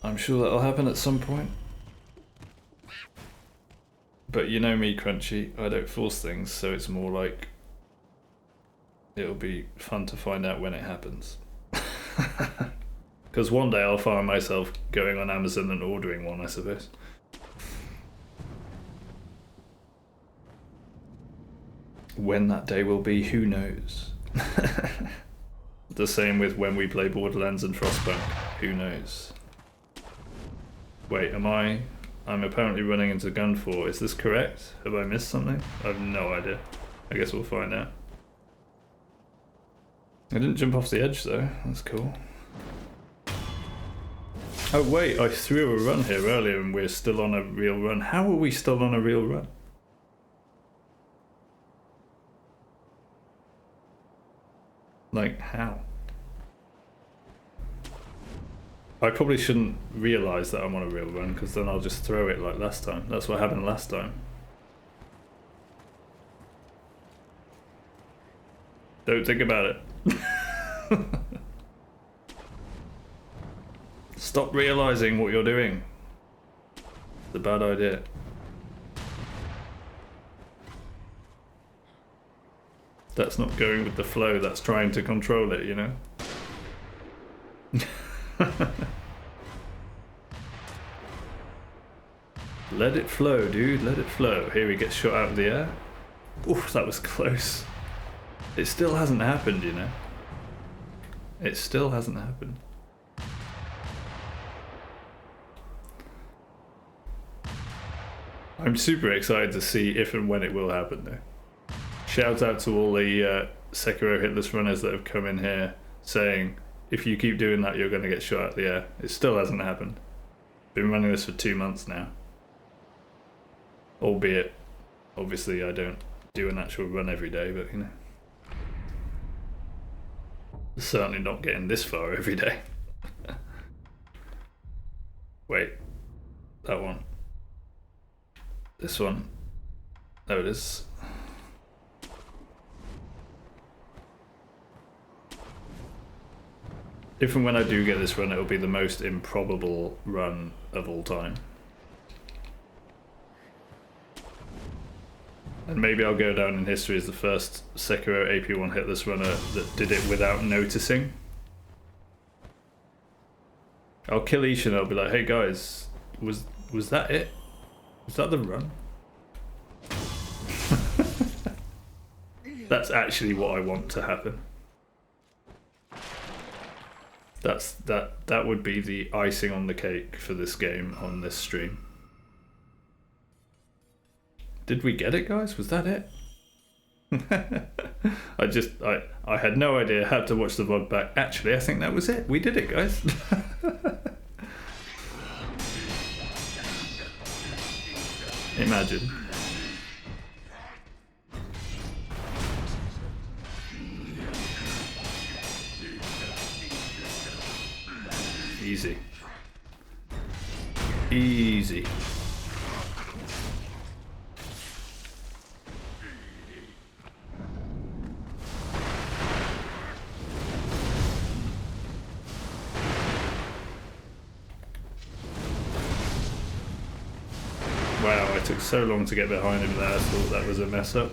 I'm sure that'll happen at some point. But you know me, Crunchy, I don't force things, so it's more like it'll be fun to find out when it happens. Because one day I'll find myself going on Amazon and ordering one, I suppose. When that day will be, who knows? The same with when we play Borderlands and Frostpunk, who knows? Wait, I'm apparently running into gun 4. Is this correct? Have I missed something? I have no idea. I guess we'll find out. I didn't jump off the edge though. That's cool. Oh wait, I threw a run here earlier and we're still on a real run. How are we still on a real run? Like, how? I probably shouldn't realise that I'm on a real run, because then I'll just throw it like last time. That's what happened last time. Don't think about it. Stop realizing what you're doing. It's a bad idea. That's not going with the flow, that's trying to control it, you know? Let it flow, dude, let it flow. Here he gets shot out of the air. Oof, that was close. It still hasn't happened, you know? It still hasn't happened. I'm super excited to see if and when it will happen, though. Shout out to all the Sekiro Hitless runners that have come in here saying, if you keep doing that, you're going to get shot out of the air. It still hasn't happened. Been running this for 2 months now. Albeit, obviously I don't do an actual run every day, but you know. Certainly not getting this far every day. Wait, that one. This one. There it is. If and when I do get this run, it'll be the most improbable run of all time. And maybe I'll go down in history as the first Sekiro AP1 Hitless runner that did it without noticing. I'll kill Isshin and I'll be like, hey guys, was that it? Was that the run? That's actually what I want to happen. That would be the icing on the cake for this game on this stream. Did we get it, guys? Was that it? I had no idea. Had to watch the VOD back. Actually, I think that was it. We did it, guys. Imagine. Easy. Easy. Wow, I took so long to get behind him there. I thought that was a mess up.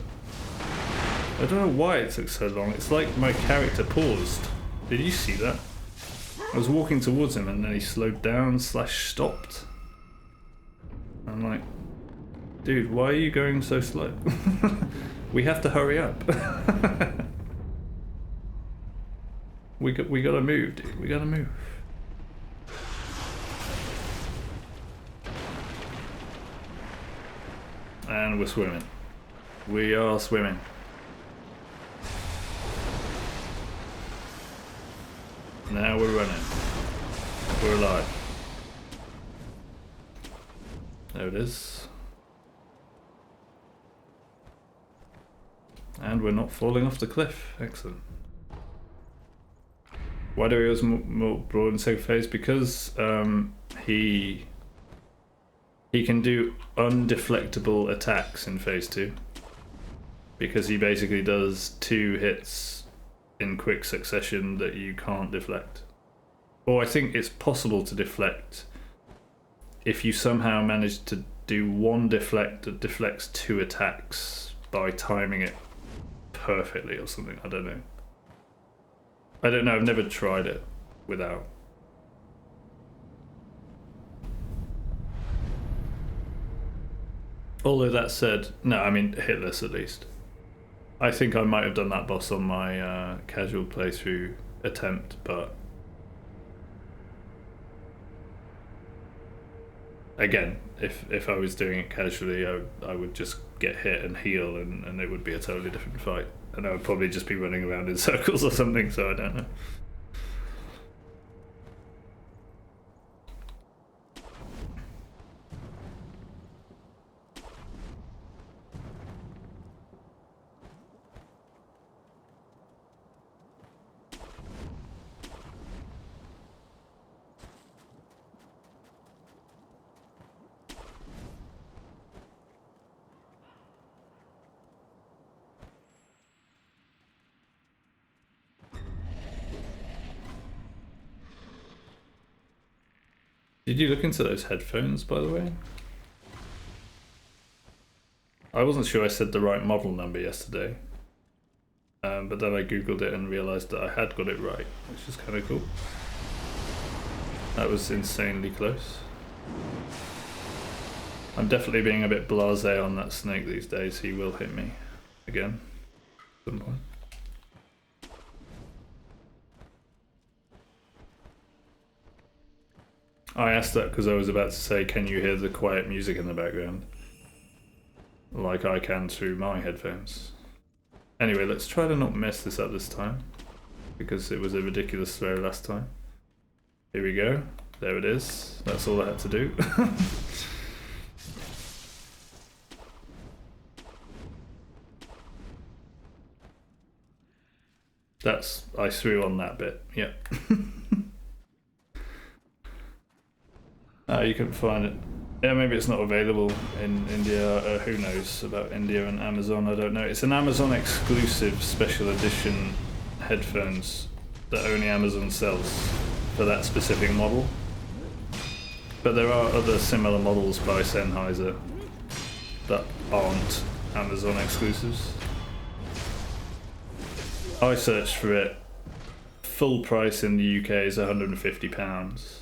I don't know why it took so long. It's like my character paused. Did you see that? I was walking towards him and then he slowed down / stopped. I'm like, dude, why are you going so slow? We have to hurry up. we gotta move, dude. We gotta move. And we're swimming. We are swimming. Now we're running. We're alive. There it is. And we're not falling off the cliff. Excellent. Why do we use more broad in second phase? Because he can do undeflectable attacks in phase 2. Because he basically does 2 hits in quick succession that you can't deflect. Or I think it's possible to deflect if you somehow manage to do one deflect that deflects 2 attacks by timing it perfectly or something. I don't know. I've never tried it without. Although that said, no, I mean hitless at least. I think I might have done that boss on my casual playthrough attempt, but again, if I was doing it casually, I would just get hit and heal, and it would be a totally different fight. And I would probably just be running around in circles or something, so I don't know. Did you look into those headphones, by the way? I wasn't sure I said the right model number yesterday. But then I googled it and realised that I had got it right, which is kind of cool. That was insanely close. I'm definitely being a bit blasé on that snake these days. He will hit me again at some point. I asked that because I was about to say, can you hear the quiet music in the background? Like I can through my headphones. Anyway, let's try to not mess this up this time, because it was a ridiculous throw last time. Here we go. There it is. That's all I had to do. I threw on that bit, yep. You couldn't find it. Yeah, maybe it's not available in India. Who knows about India and Amazon? I don't know. It's an Amazon exclusive special edition headphones that only Amazon sells for that specific model. But there are other similar models by Sennheiser that aren't Amazon exclusives. I searched for it. Full price in the UK is £150.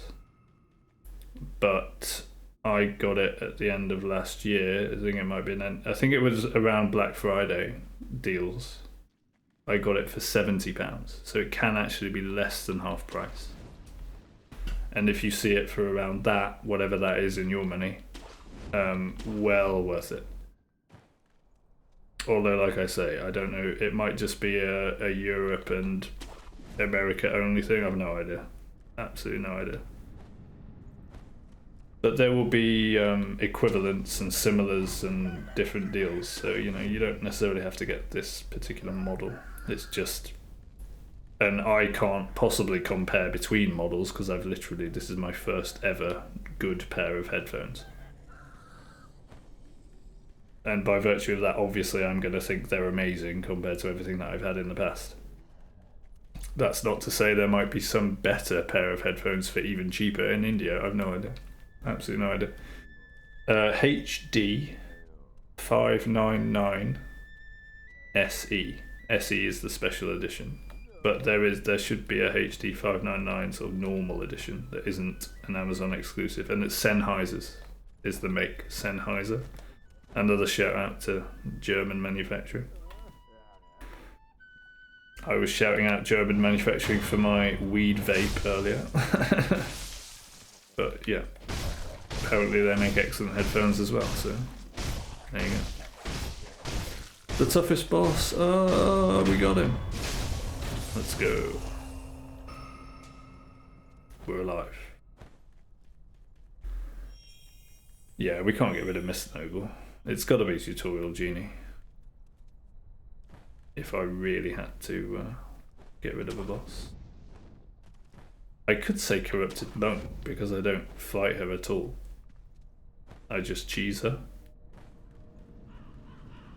But I got it at the end of last year. I think it was around Black Friday deals. I got it for £70, so it can actually be less than half price. And if you see it for around that, whatever that is in your money, well worth it. Although, like I say, I don't know, it might just be a Europe and America only thing. I've no idea. Absolutely no idea. But there will be equivalents and similars and different deals, so you don't necessarily have to get this particular model. It's just, and I can't possibly compare between models because this is my first ever good pair of headphones. And by virtue of that, obviously I'm going to think they're amazing compared to everything that I've had in the past. That's not to say there might be some better pair of headphones for even cheaper in India. I've no idea. Absolutely no idea. HD 599 SE. SE is the special edition. But there should be a HD 599 sort of normal edition that isn't an Amazon exclusive. And it's Sennheiser's is the make, Sennheiser. Another shout out to German manufacturing. I was shouting out German manufacturing for my weed vape earlier. But yeah, apparently they make excellent headphones as well, so there you go. The toughest boss, we got him. Let's go. We're alive. Yeah, we can't get rid of Mr. Noble. It's got to be Tutorial Genie. If I really had to get rid of a boss. I could say Corrupted Monk because I don't fight her at all. I just cheese her.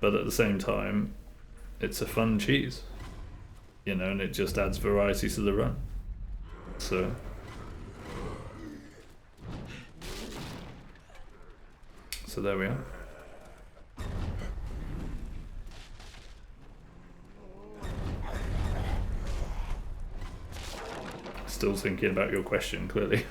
But at the same time, it's a fun cheese. And it just adds variety to the run. So there we are. Still thinking about your question, clearly.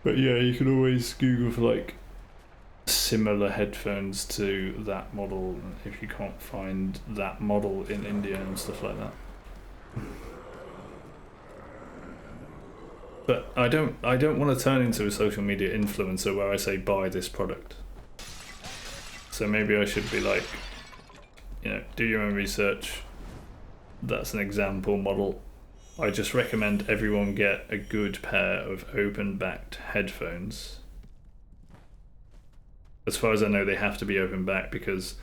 But yeah, you can always Google for like similar headphones to that model if you can't find that model in India and stuff like that. But I don't want to turn into a social media influencer where I say buy this product. So maybe I should be like, do your own research. That's an example model. I just recommend everyone get a good pair of open-backed headphones. As far as I know, they have to be open-back because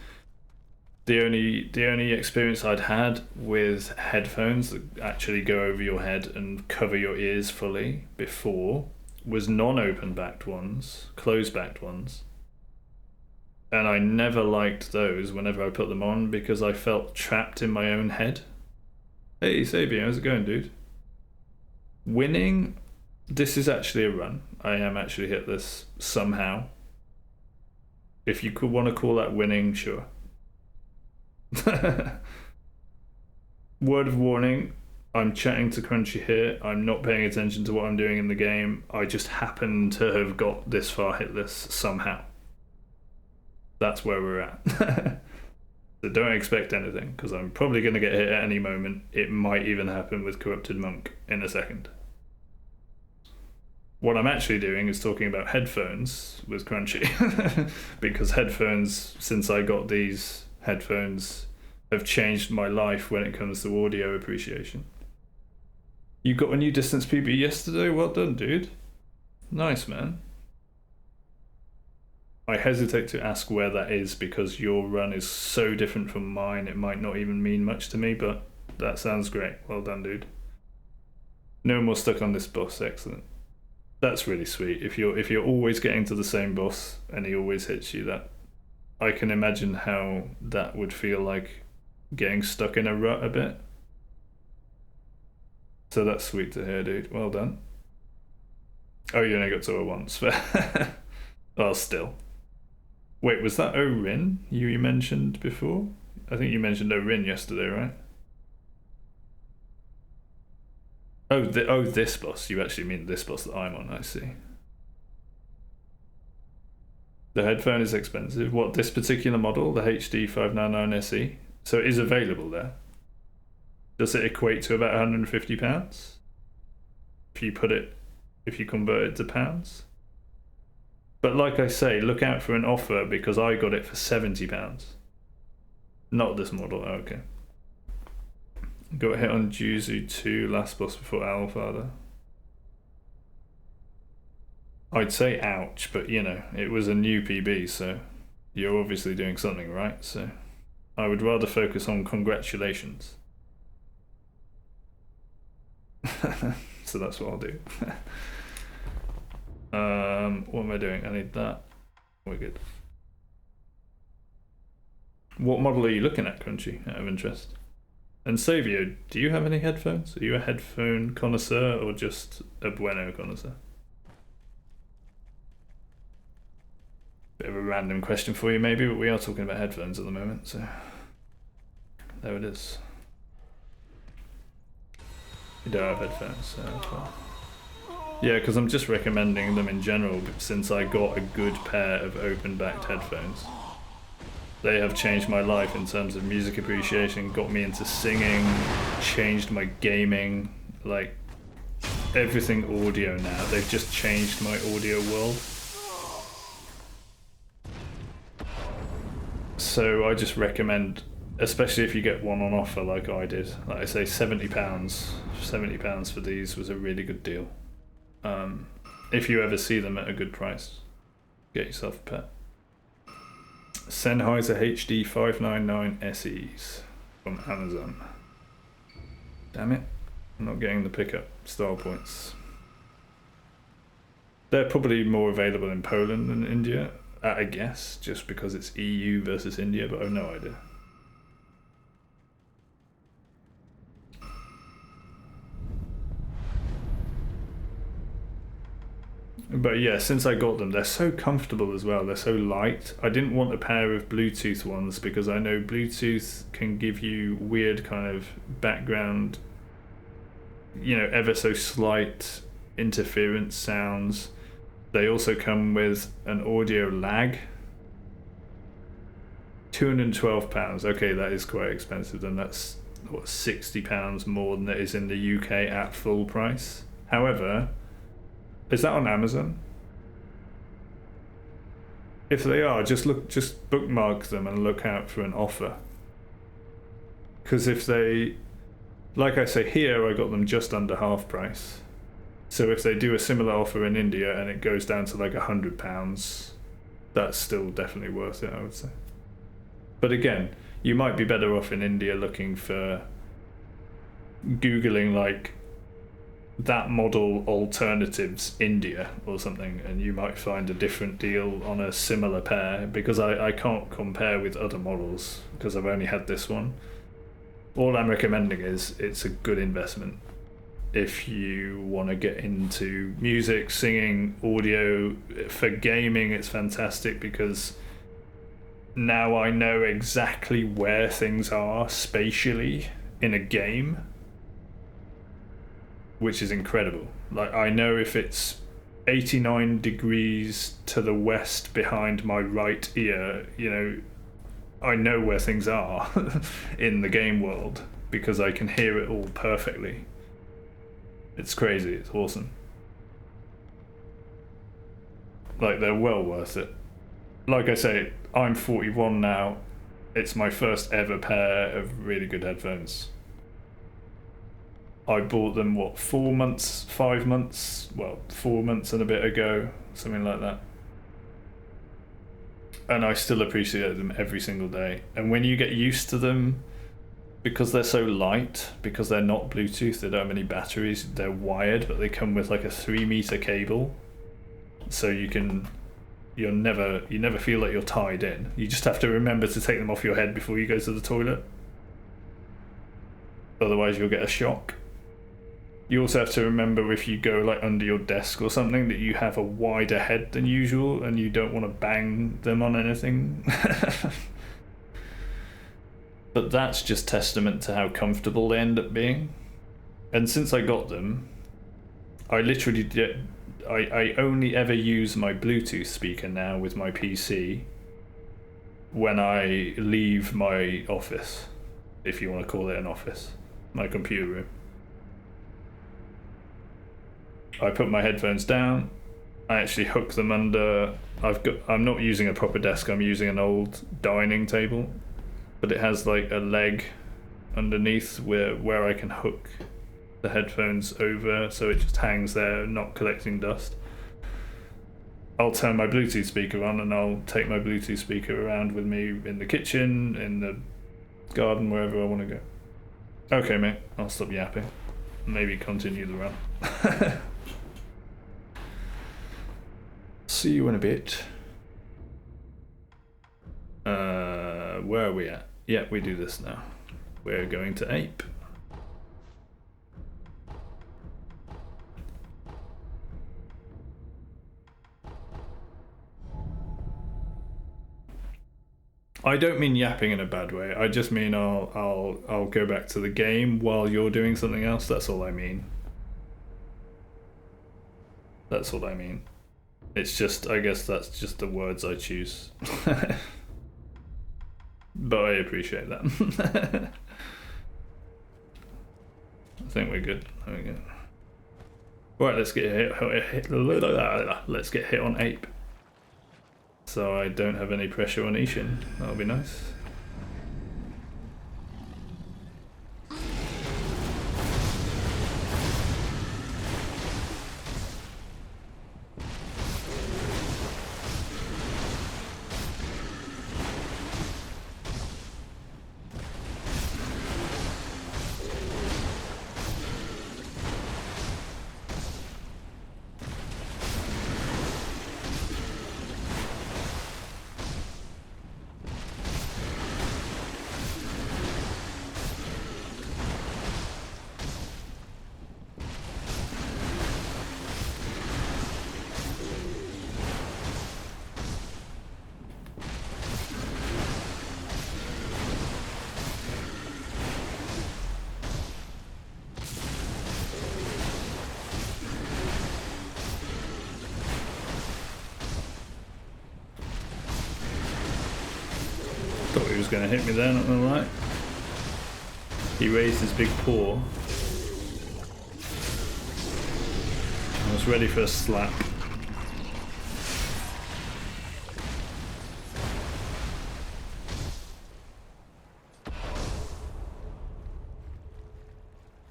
the only experience I'd had with headphones that actually go over your head and cover your ears fully before was non-open backed ones, closed backed ones. And I never liked those whenever I put them on because I felt trapped in my own head. Hey Savio, how's it going, dude? Winning, this is actually a run. I am actually hitless somehow. If you could want to call that winning, sure. Word of warning, I'm chatting to Crunchy here. I'm not paying attention to what I'm doing in the game. I just happen to have got this far hitless somehow. That's where we're at. So don't expect anything, because I'm probably going to get hit at any moment. It might even happen with Corrupted Monk in a second. What I'm actually doing is talking about headphones with Crunchy. Because headphones, since I got these headphones, have changed my life when it comes to audio appreciation. You got a new distance PB yesterday? Well done, dude. Nice, man. I hesitate to ask where that is because your run is so different from mine, it might not even mean much to me, but that sounds great. Well done, dude. No more stuck on this boss, excellent. That's really sweet. If you're always getting to the same boss and he always hits you, that I can imagine how that would feel like getting stuck in a rut a bit. So that's sweet to hear, dude. Well done. Oh, you only got to her once. Well, still. Wait, was that Orin you mentioned before? I think you mentioned Orin yesterday, right? Oh, this boss. You actually mean this boss that I'm on, I see. The headphone is expensive. What, this particular model, the HD 599 SE? So it is available there. Does it equate to about £150? If you convert it to pounds? But like I say, look out for an offer because I got it for £70. Not this model, okay. Got hit on Juzu 2, last boss before Owlfather. I'd say ouch, but you know, it was a new PB, so you're obviously doing something right, so I would rather focus on congratulations. So that's what I'll do. What am I doing? I need that. We're good. What model are you looking at, Crunchy, out of interest? And Savio, do you have any headphones? Are you a headphone connoisseur or just a bueno connoisseur? Bit of a random question for you maybe, but we are talking about headphones at the moment, so there it is. You don't have headphones, so cool. Yeah, because I'm just recommending them in general since I got a good pair of open-backed headphones. They have changed my life in terms of music appreciation, got me into singing, changed my gaming, like everything audio now. They've just changed my audio world. So I just recommend, especially if you get one on offer like I did, like I say, £70. £70 for these was a really good deal. If you ever see them at a good price, get yourself a pair. Sennheiser HD 599 SEs from Amazon. Damn it, I'm not getting the pickup style points. They're probably more available in Poland than India, I guess, just because it's EU versus India, but I have no idea. But yeah, since I got them, they're so comfortable as well. They're so light. I didn't want a pair of Bluetooth ones because I know Bluetooth can give you weird kind of background, you know, ever so slight interference sounds. They also come with an audio lag. £212. Okay, that is quite expensive. Then that's what, £60 more than it is in the UK at full price. However, is that on Amazon? If they are, just bookmark them and look out for an offer. Because if they, like I say, here I got them just under half price. So if they do a similar offer in India and it goes down to like £100, that's still definitely worth it, I would say. But again, you might be better off in India looking for, Googling like that model alternatives India or something, and you might find a different deal on a similar pair, because I can't compare with other models because I've only had this one. All I'm recommending is it's a good investment if you want to get into music, singing, audio. For gaming, it's fantastic because now I know exactly where things are spatially in a game, which is incredible. Like, I know if it's 89 degrees to the west behind my right ear, you know, I know where things are in the game world because I can hear it all perfectly. It's crazy, it's awesome. Like, they're well worth it. Like I say, I'm 41 now. It's my first ever pair of really good headphones. I bought them, what, 4 months, 5 months? Well, 4 months and a bit ago, something like that. And I still appreciate them every single day. And when you get used to them, because they're so light, because they're not Bluetooth, they don't have any batteries, they're wired, but they come with like a 3-meter cable. So you never feel like you're tied in. You just have to remember to take them off your head before you go to the toilet. Otherwise you'll get a shock. You also have to remember, if you go like under your desk or something, that you have a wider head than usual and you don't want to bang them on anything. But that's just testament to how comfortable they end up being. And since I got them, I literally I only ever use my Bluetooth speaker now with my PC when I leave my office, if you want to call it an office, my computer room. I put my headphones down, I actually hook them under, I'm not using a proper desk, I'm using an old dining table, but it has like a leg underneath where I can hook the headphones over, so it just hangs there, not collecting dust. I'll turn my Bluetooth speaker on and I'll take my Bluetooth speaker around with me in the kitchen, in the garden, wherever I want to go. Okay, mate, I'll stop yapping. Maybe continue the run. See you in a bit. Where are we at? Yeah, we do this now. We're going to Ape. I don't mean yapping in a bad way. I just mean I'll go back to the game while you're doing something else. That's all I mean. That's all I mean. It's just, I guess that's just the words I choose. But I appreciate that. I think we're good. There we go. Right, let's get hit on Ape. So I don't have any pressure on Isshin. That'll be nice. Thought he was going to hit me there, not gonna lie. He raised his big paw. I was ready for a slap.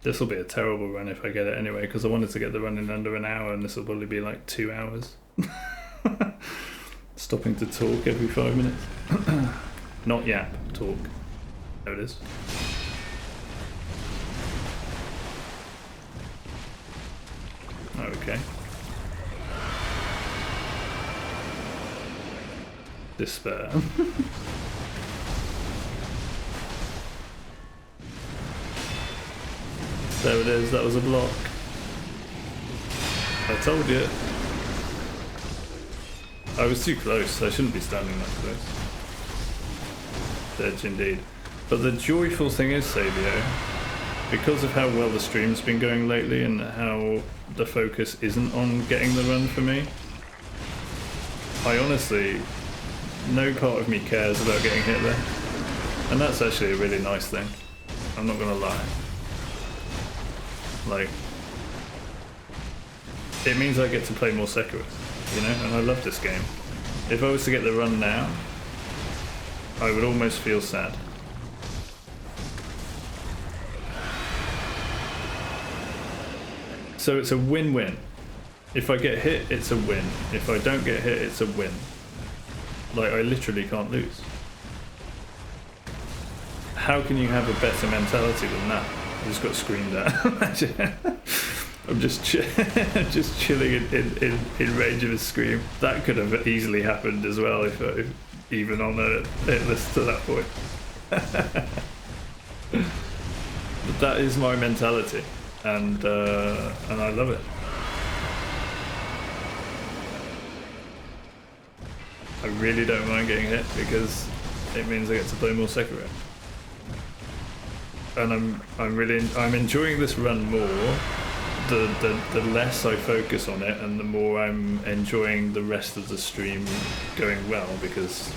This will be a terrible run if I get it anyway, because I wanted to get the run in under an hour, and this will probably be like 2 hours. Stopping to talk every 5 minutes. Not yap, talk. There it is. Okay. Despair. There it is, that was a block. I told you. I was too close, I shouldn't be standing that close. Edge indeed. But the joyful thing is, Savio, because of how well the stream's been going lately and how the focus isn't on getting the run for me, I honestly, no part of me cares about getting hit there. And that's actually a really nice thing. I'm not gonna lie. Like, it means I get to play more Sekiro, you know, and I love this game. If I was to get the run now, I would almost feel sad. So it's a win-win. If I get hit, it's a win. If I don't get hit, it's a win. Like, I literally can't lose. How can you have a better mentality than that? I just got screamed at. I'm just just chilling in range of a scream. That could have easily happened as well if even on a hitless to that point. But that is my mentality, and I love it. I really don't mind getting hit because it means I get to play more Sekiro. And I'm enjoying this run more. The less I focus on it, and the more I'm enjoying the rest of the stream going well, because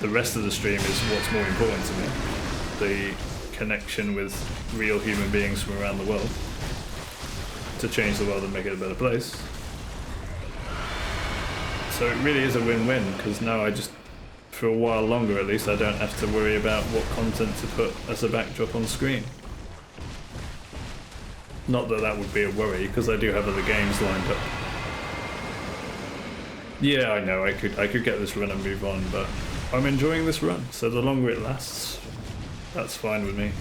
the rest of the stream is what's more important to me. The connection with real human beings from around the world to change the world and make it a better place. So it really is a win-win, because now I just, for a while longer at least, I don't have to worry about what content to put as a backdrop on screen. Not that that would be a worry, because I do have other games lined up. Yeah, I know, I could get this run and move on, but I'm enjoying this run, so the longer it lasts, that's fine with me.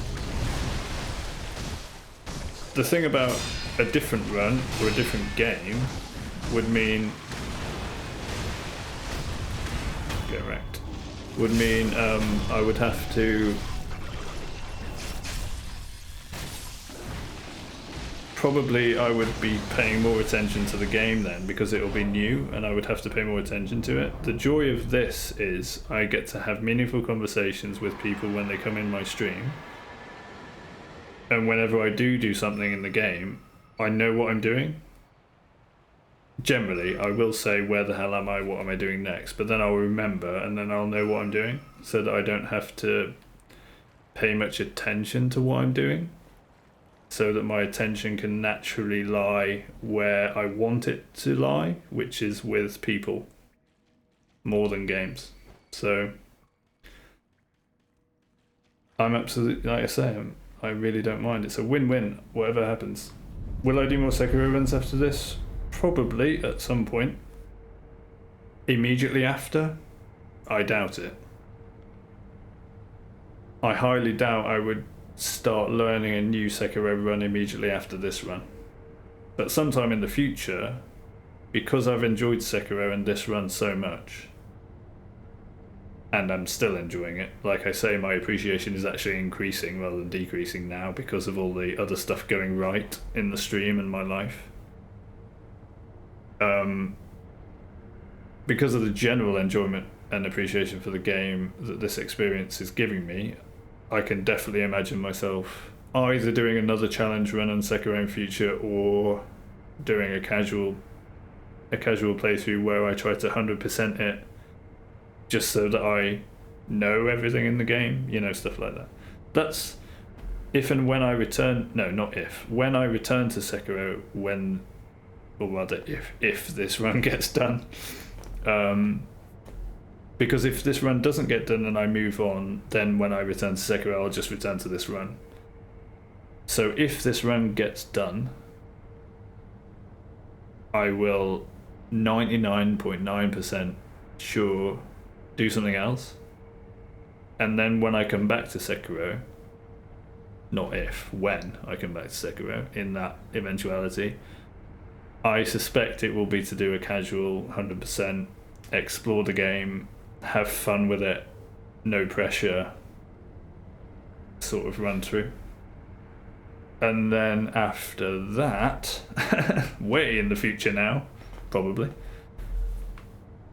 The thing about a different run or a different game would mean... Get wrecked. Would mean I would have to... Probably I would be paying more attention to the game then, because it will be new and I would have to pay more attention to it. The joy of this is I get to have meaningful conversations with people when they come in my stream, and whenever I do something in the game, I know what I'm doing. Generally, I will say, where the hell am I, what am I doing next, but then I'll remember and then I'll know what I'm doing, so that I don't have to pay much attention to what I'm doing. So that my attention can naturally lie where I want it to lie, which is with people more than games. So I'm absolutely, like I say, I really don't mind. It's a win-win, whatever happens. Will I do more Sekiro runs after this? Probably at some point. Immediately after? I doubt it. I highly doubt I would start learning a new Sekiro run immediately after this run. But sometime in the future, because I've enjoyed Sekiro and this run so much, and I'm still enjoying it, like I say, my appreciation is actually increasing rather than decreasing now because of all the other stuff going right in the stream and my life. Because of the general enjoyment and appreciation for the game that this experience is giving me, I can definitely imagine myself either doing another challenge run on Sekiro in future, or doing a casual playthrough where I try to 100% it, just so that I know everything in the game, you know, stuff like that. That's if and when I return. No, not if. When I return to Sekiro, or rather, if this run gets done. Because if this run doesn't get done and I move on, then when I return to Sekiro, I'll just return to this run. So if this run gets done, I will 99.9% sure do something else. And then when I come back to Sekiro, not if, when I come back to Sekiro, in that eventuality, I suspect it will be to do a casual 100%, explore the game, have fun with it, no pressure sort of run through. And then after that, way in the future now, probably.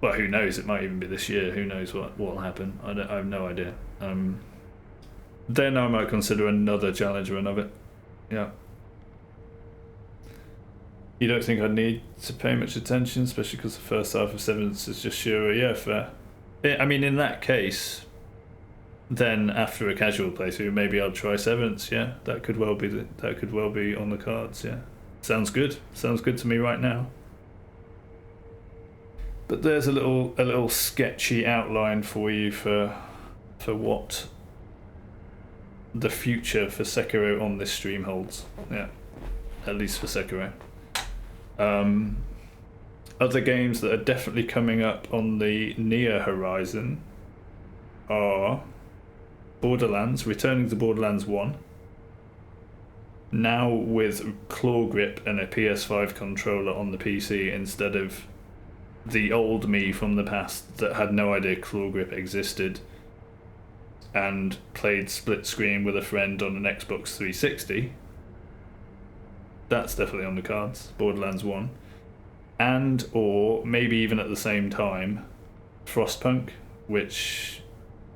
Well, who knows? It might even be this year. Who knows what will happen? I have no idea. Then I might consider another challenge run of it. Yeah. You don't think I'd need to pay much attention, especially because the first half of Seventh is just sure. Yeah, fair. I mean, in that case, then after a casual playthrough, maybe I'll try Seventh. Yeah, that could well be on the cards. Yeah, sounds good. Sounds good to me right now. But there's a little sketchy outline for you for what the future for Sekiro on this stream holds. Yeah, at least for Sekiro. Other games that are definitely coming up on the near horizon are Borderlands, returning to Borderlands 1, now with claw grip and a PS5 controller on the PC instead of the old me from the past that had no idea claw grip existed and played split screen with a friend on an Xbox 360. That's definitely on the cards, Borderlands 1. And or maybe even at the same time, Frostpunk, which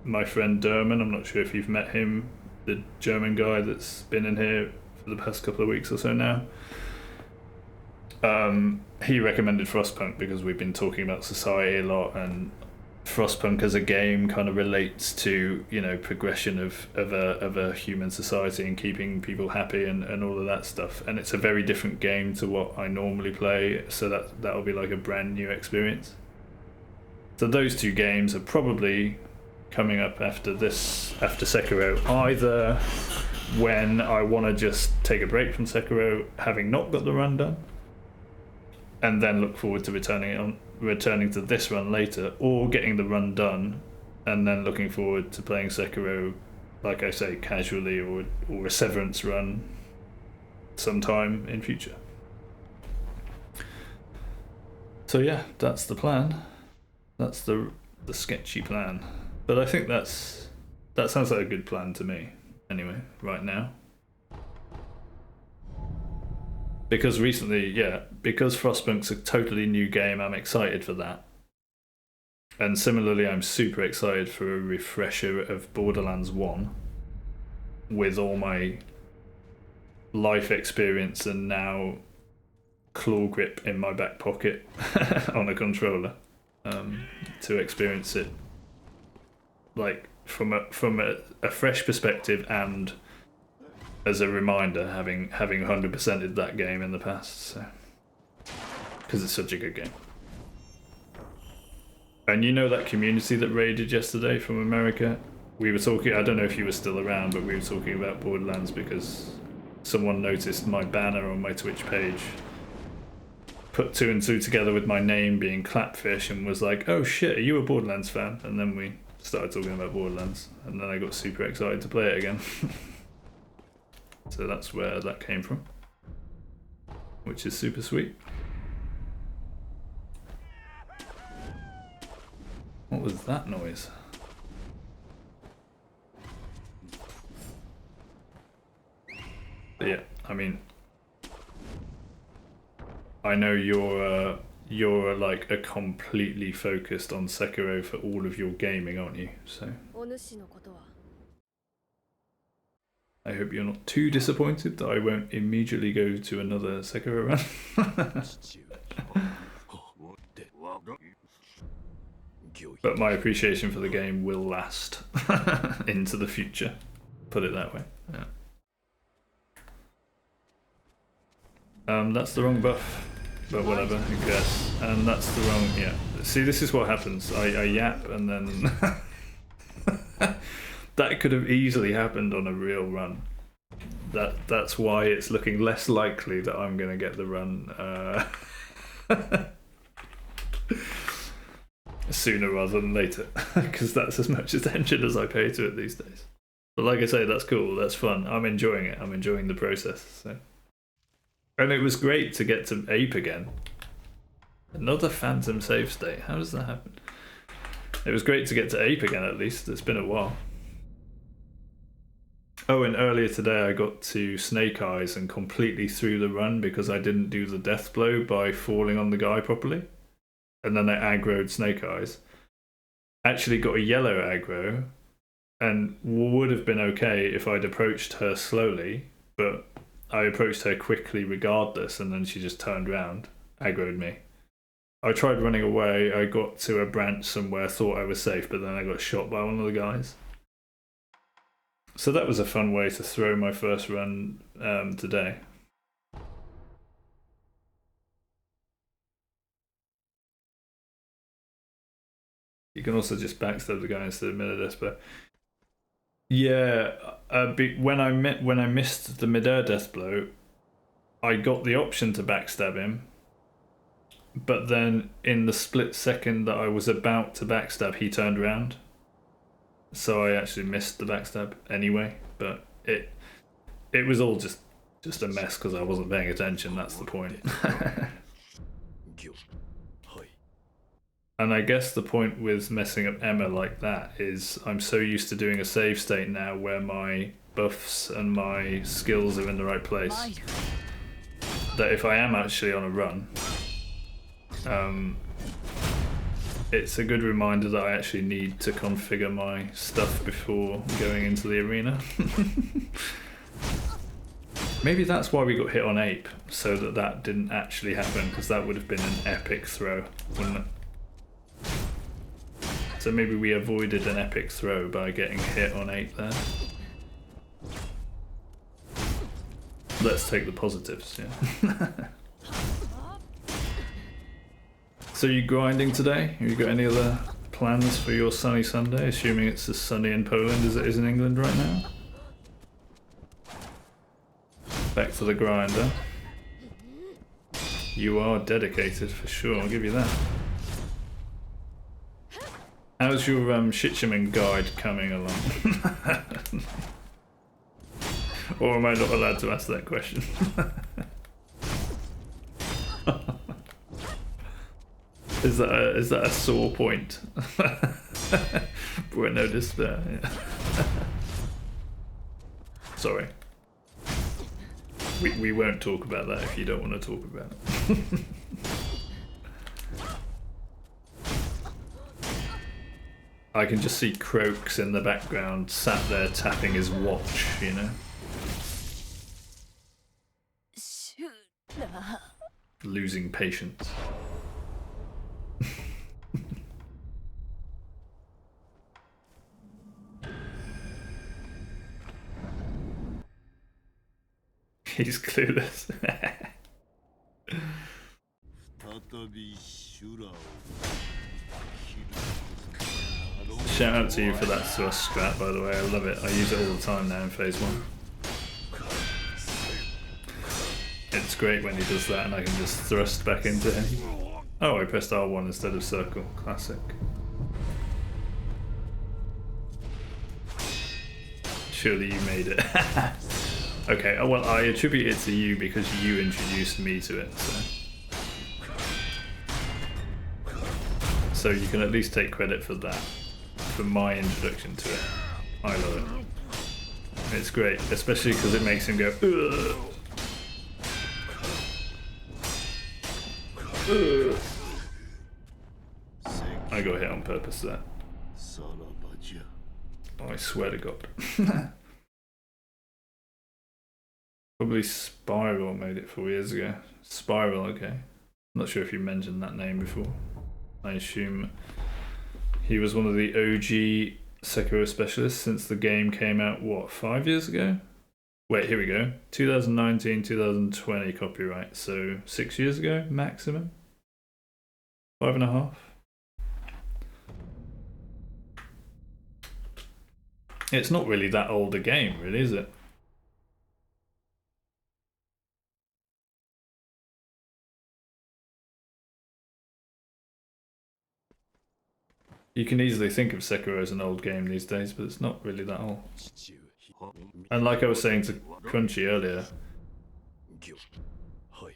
my friend Derman, I'm not sure if you've met him, the German guy that's been in here for the past couple of weeks or so now. He recommended Frostpunk because we've been talking about society a lot, and Frostpunk as a game kind of relates to, you know, progression of a human society and keeping people happy and all of that stuff. And it's a very different game to what I normally play, so that'll be like a brand new experience. So those two games are probably coming up after Sekiro, either when I want to just take a break from Sekiro, having not got the run done, and then look forward to returning to this run later, or getting the run done and then looking forward to playing Sekiro, like I say, casually, or a Severance run sometime in future. So yeah, that's the plan. That's the sketchy plan. But I think that sounds like a good plan to me, anyway, right now. Because because Frostpunk's a totally new game, I'm excited for that. And similarly, I'm super excited for a refresher of Borderlands 1 with all my life experience and now claw grip in my back pocket on a controller, to experience it like from a fresh perspective, and as a reminder, having 100%ed that game in the past, so because it's such a good game. And you know that community that raided yesterday from America? We were talking, I don't know if you were still around, but we were talking about Borderlands because someone noticed my banner on my Twitch page, put two and two together with my name being Clapfish, and was like, oh shit, are you a Borderlands fan? And then we started talking about Borderlands, and then I got super excited to play it again. So that's where that came from, which is super sweet. What was that noise? But yeah, I mean, I know you're like a completely focused on Sekiro for all of your gaming, aren't you? So I hope you're not too disappointed that I won't immediately go to another Sekiro run. But my appreciation for the game will last into the future. Put it that way. Yeah. That's the wrong buff, but whatever, I guess. And that's the wrong, yeah. See, this is what happens. I yap and then... That could have easily happened on a real run. That's why it's looking less likely that I'm going to get the run sooner rather than later, because that's as much attention as I pay to it these days. But like I say, that's cool. That's fun. I'm enjoying it. I'm enjoying the process. So. And it was great to get to Ape again. Another phantom save state. How does that happen? It was great to get to Ape again, at least. It's been a while. Oh, and earlier today I got to Snake Eyes and completely threw the run because I didn't do the death blow by falling on the guy properly. And then I aggroed Snake Eyes. Actually got a yellow aggro and would have been okay if I'd approached her slowly, but I approached her quickly regardless, and then she just turned around, aggroed me. I tried running away, I got to a branch somewhere, thought I was safe, but then I got shot by one of the guys. So that was a fun way to throw my first run today. You can also just backstab the guy instead of mid-air death blow. Yeah, when I missed the mid-air death blow, I got the option to backstab him, but then in the split second that I was about to backstab, he turned around. So I actually missed the backstab anyway, but it was all just a mess because I wasn't paying attention. That's the point. And I guess the point with messing up Emma like that is I'm so used to doing a save state now where my buffs and my skills are in the right place that if I am actually on a run, it's a good reminder that I actually need to configure my stuff before going into the arena. Maybe that's why we got hit on Ape, so that didn't actually happen, because that would have been an epic throw, wouldn't it? So maybe we avoided an epic throw by getting hit on 8 there. Let's take the positives, yeah. So you grinding today? Have you got any other plans for your sunny Sunday, assuming it's as sunny in Poland as it is in England right now? Back to the grinder. You are dedicated for sure, I'll give you that. How's your Shichiman guide coming along? Or am I not allowed to ask that question? Is that a sore point? Bueno despair, yeah. Sorry. We won't talk about that if you don't want to talk about it. I can just see Croaks in the background, sat there tapping his watch, you know? Losing patience. He's clueless. Shout out to you for that thrust strat, by the way. I love it. I use it all the time now in phase 1. It's great when he does that and I can just thrust back into him. Oh, I pressed R1 instead of circle. Classic. Surely you made it. Okay, well, I attribute it to you because you introduced me to it, so you can at least take credit for that, for my introduction to it. I love it. It's great, especially because it makes him go, ugh. Ugh. I got hit on purpose there. I swear to God. Probably Spiral made it 4 years ago. Spiral, okay. I'm not sure if you mentioned that name before. I assume he was one of the OG Sekiro specialists since the game came out, what, 5 years ago? Wait, here we go. 2019, 2020 copyright, so 6 years ago, maximum? 5.5? It's not really that old a game, really, is it? You can easily think of Sekiro as an old game these days, but it's not really that old. And like I was saying to Crunchy earlier,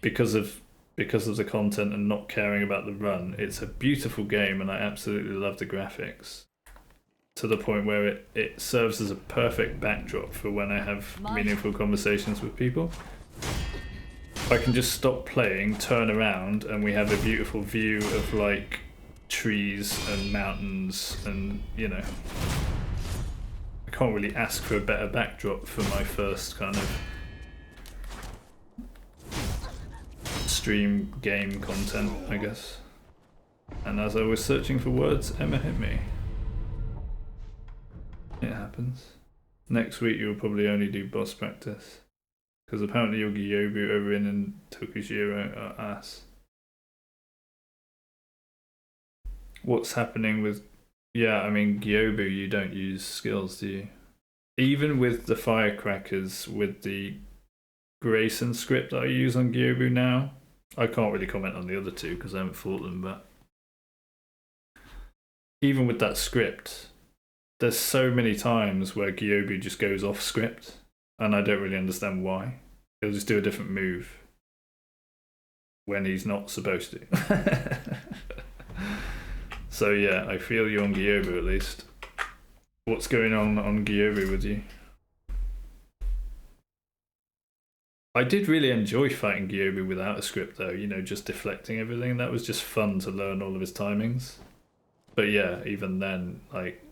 because of the content and not caring about the run, it's a beautiful game and I absolutely love the graphics. To the point where it serves as a perfect backdrop for when I have meaningful conversations with people. I can just stop playing, turn around, and we have a beautiful view of like trees and mountains and, you know, I can't really ask for a better backdrop for my first kind of stream game content, I guess. And as I was searching for words, Emma hit me. It happens. Next week you'll probably only do boss practice. Because apparently your Gyobu over in Tokujiro are ass. What's happening with... Yeah, I mean, Gyobu, you don't use skills, do you? Even with the firecrackers, with the Grayson script that I use on Gyobu now, I can't really comment on the other two because I haven't fought them, but... Even with that script, there's so many times where Gyobu just goes off script, and I don't really understand why. He'll just do a different move when he's not supposed to. So yeah, I feel you on Gyobu at least. What's going on Gyobu with you? I did really enjoy fighting Gyobu without a script though, you know, just deflecting everything. That was just fun to learn all of his timings. But yeah, even then, like,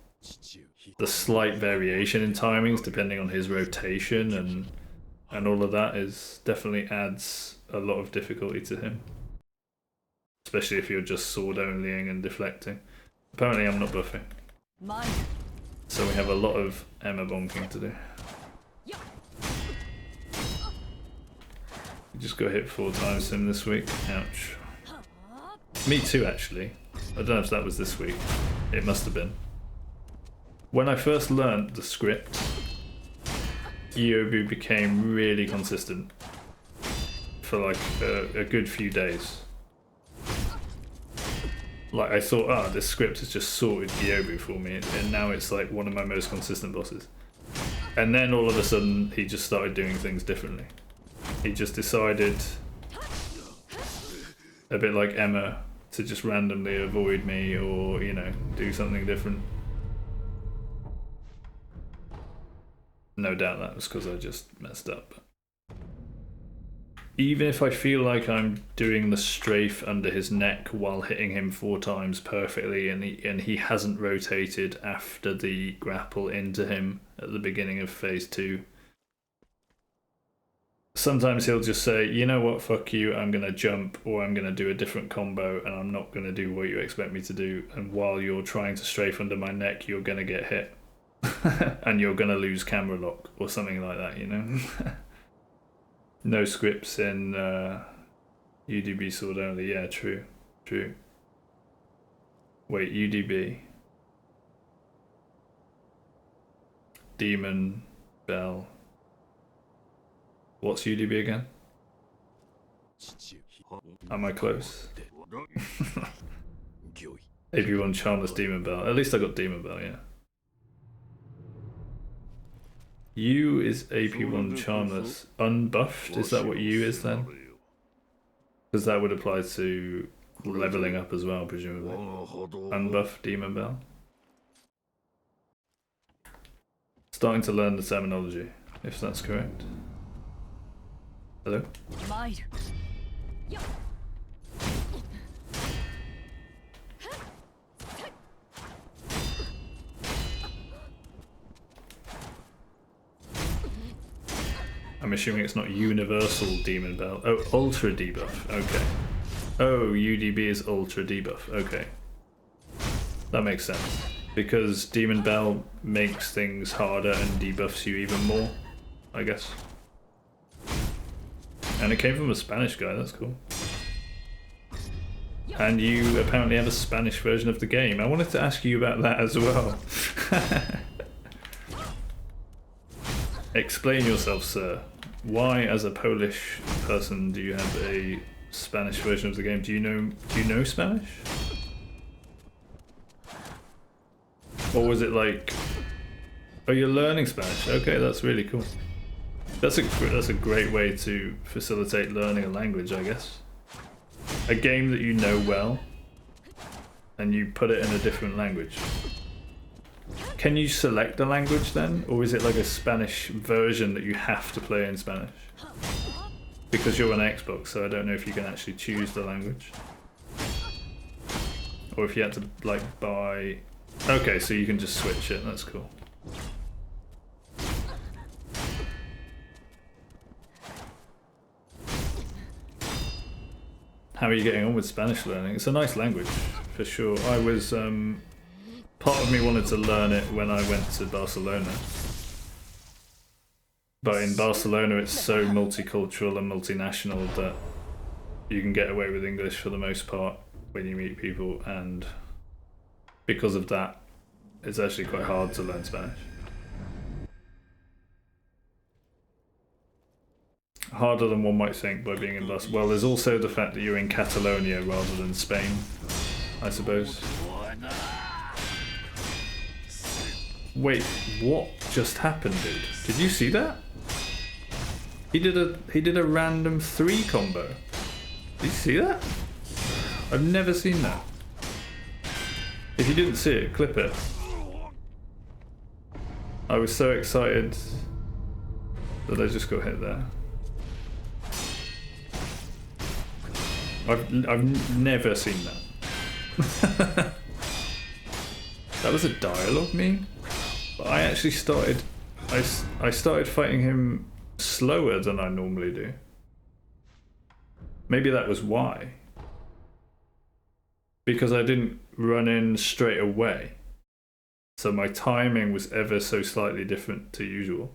the slight variation in timings depending on his rotation and all of that is definitely adds a lot of difficulty to him. Especially if you're just sword onlying and deflecting. Apparently I'm not buffing. So we have a lot of Emma bonking to do. You just got hit 4 times him this week. Ouch. Me too actually. I don't know if that was this week. It must have been. When I first learned the script, Gyobu became really consistent for like a good few days. Like I thought, this script has just sorted Gyobu for me, and now it's like one of my most consistent bosses. And then all of a sudden, he just started doing things differently. He just decided, a bit like Emma, to just randomly avoid me or, you know, do something different. No doubt that was because I just messed up. Even if I feel like I'm doing the strafe under his neck while hitting him 4 times perfectly and he hasn't rotated after the grapple into him at the beginning of phase 2, sometimes he'll just say, you know what, fuck you, I'm gonna jump or I'm gonna do a different combo and I'm not gonna do what you expect me to do, and while you're trying to strafe under my neck you're gonna get hit. And you're gonna lose camera lock or something like that, you know? No scripts in UDB sword only. Yeah, true. Wait, UDB. Demon Bell. What's UDB again? Am I close? AP1 Charmless Demon Bell. At least I got Demon Bell, yeah. U is AP1 Charmless. Unbuffed? Is that what U is then? Because that would apply to leveling up as well, presumably. Unbuffed Demon Bell. Starting to learn the terminology, if that's correct. Hello? I'm assuming it's not universal Demon Bell. Oh, Ultra Debuff. Okay. Oh, UDB is Ultra Debuff. Okay. That makes sense. Because Demon Bell makes things harder and debuffs you even more, I guess. And it came from a Spanish guy, that's cool. And you apparently have a Spanish version of the game. I wanted to ask you about that as well. Explain yourself, sir. Why, as a Polish person, do you have a Spanish version of the game? Do you know Spanish? Or was it like Oh, you're learning Spanish. Okay, that's really cool. That's a great way to facilitate learning a language, I guess. A game that you know well, and you put it in a different language. Can you select a language then, or is it like a Spanish version that you have to play in Spanish? Because you're on Xbox, so I don't know if you can actually choose the language. Or if you had to like buy... Okay, so you can just switch it, that's cool. How are you getting on with Spanish learning? It's a nice language, for sure. I was... part of me wanted to learn it when I went to Barcelona. But in Barcelona it's so multicultural and multinational that you can get away with English for the most part when you meet people, and because of that it's actually quite hard to learn Spanish. Harder than one might think by being in Barcelona. Well, there's also the fact that you're in Catalonia rather than Spain, I suppose. Wait, what just happened, dude? Did you see that? He did a random 3 combo. Did you see that? I've never seen that. If you didn't see it, clip it. I was so excited that I just got hit there. I've never seen that. That was a dialogue meme? But I actually started... I started fighting him slower than I normally do. Maybe that was why. Because I didn't run in straight away. So my timing was ever so slightly different to usual.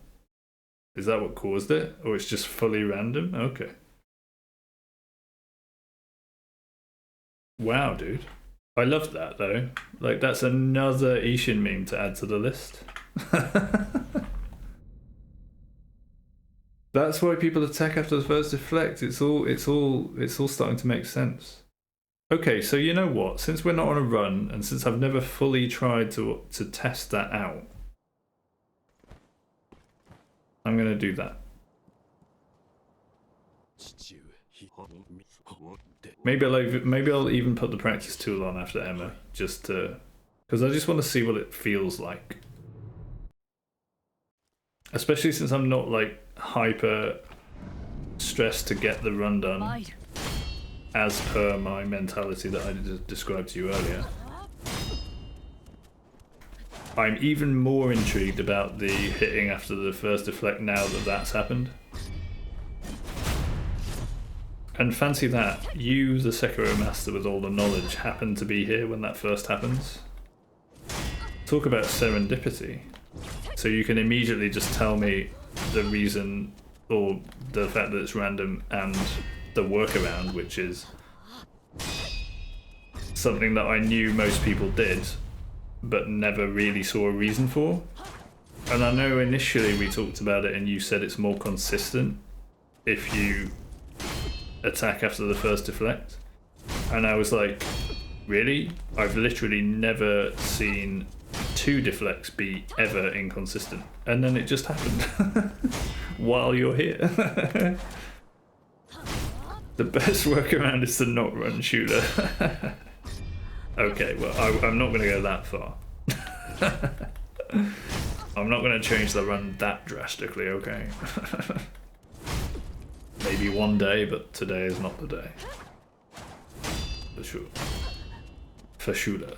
Is that what caused it? Or it's just fully random? Okay. Wow, dude. I loved that though. Like, that's another Isshin meme to add to the list. That's why people attack after the first deflect. It's all starting to make sense. Okay, so you know what? Since we're not on a run, and since I've never fully tried to test that out, I'm gonna do that. Maybe I'll even put the practice tool on after Emma, just to, because I just want to see what it feels like. Especially since I'm not like hyper stressed to get the run done, as per my mentality that I described to you earlier. I'm even more intrigued about the hitting after the first deflect now that that's happened. And fancy that, you, the Sekiro master with all the knowledge, happen to be here when that first happens. Talk about serendipity. So you can immediately just tell me the reason, or the fact that it's random, and the workaround, which is something that I knew most people did, but never really saw a reason for. And I know initially we talked about it and you said it's more consistent if you attack after the first deflect. And I was like, really? I've literally never seen 2 deflects be ever inconsistent. And then it just happened while you're here. The best workaround is to not run shooter. Okay, well, I'm not going to go that far. I'm not going to change the run that drastically, okay? Maybe one day, but today is not the day. For sure. For shooter.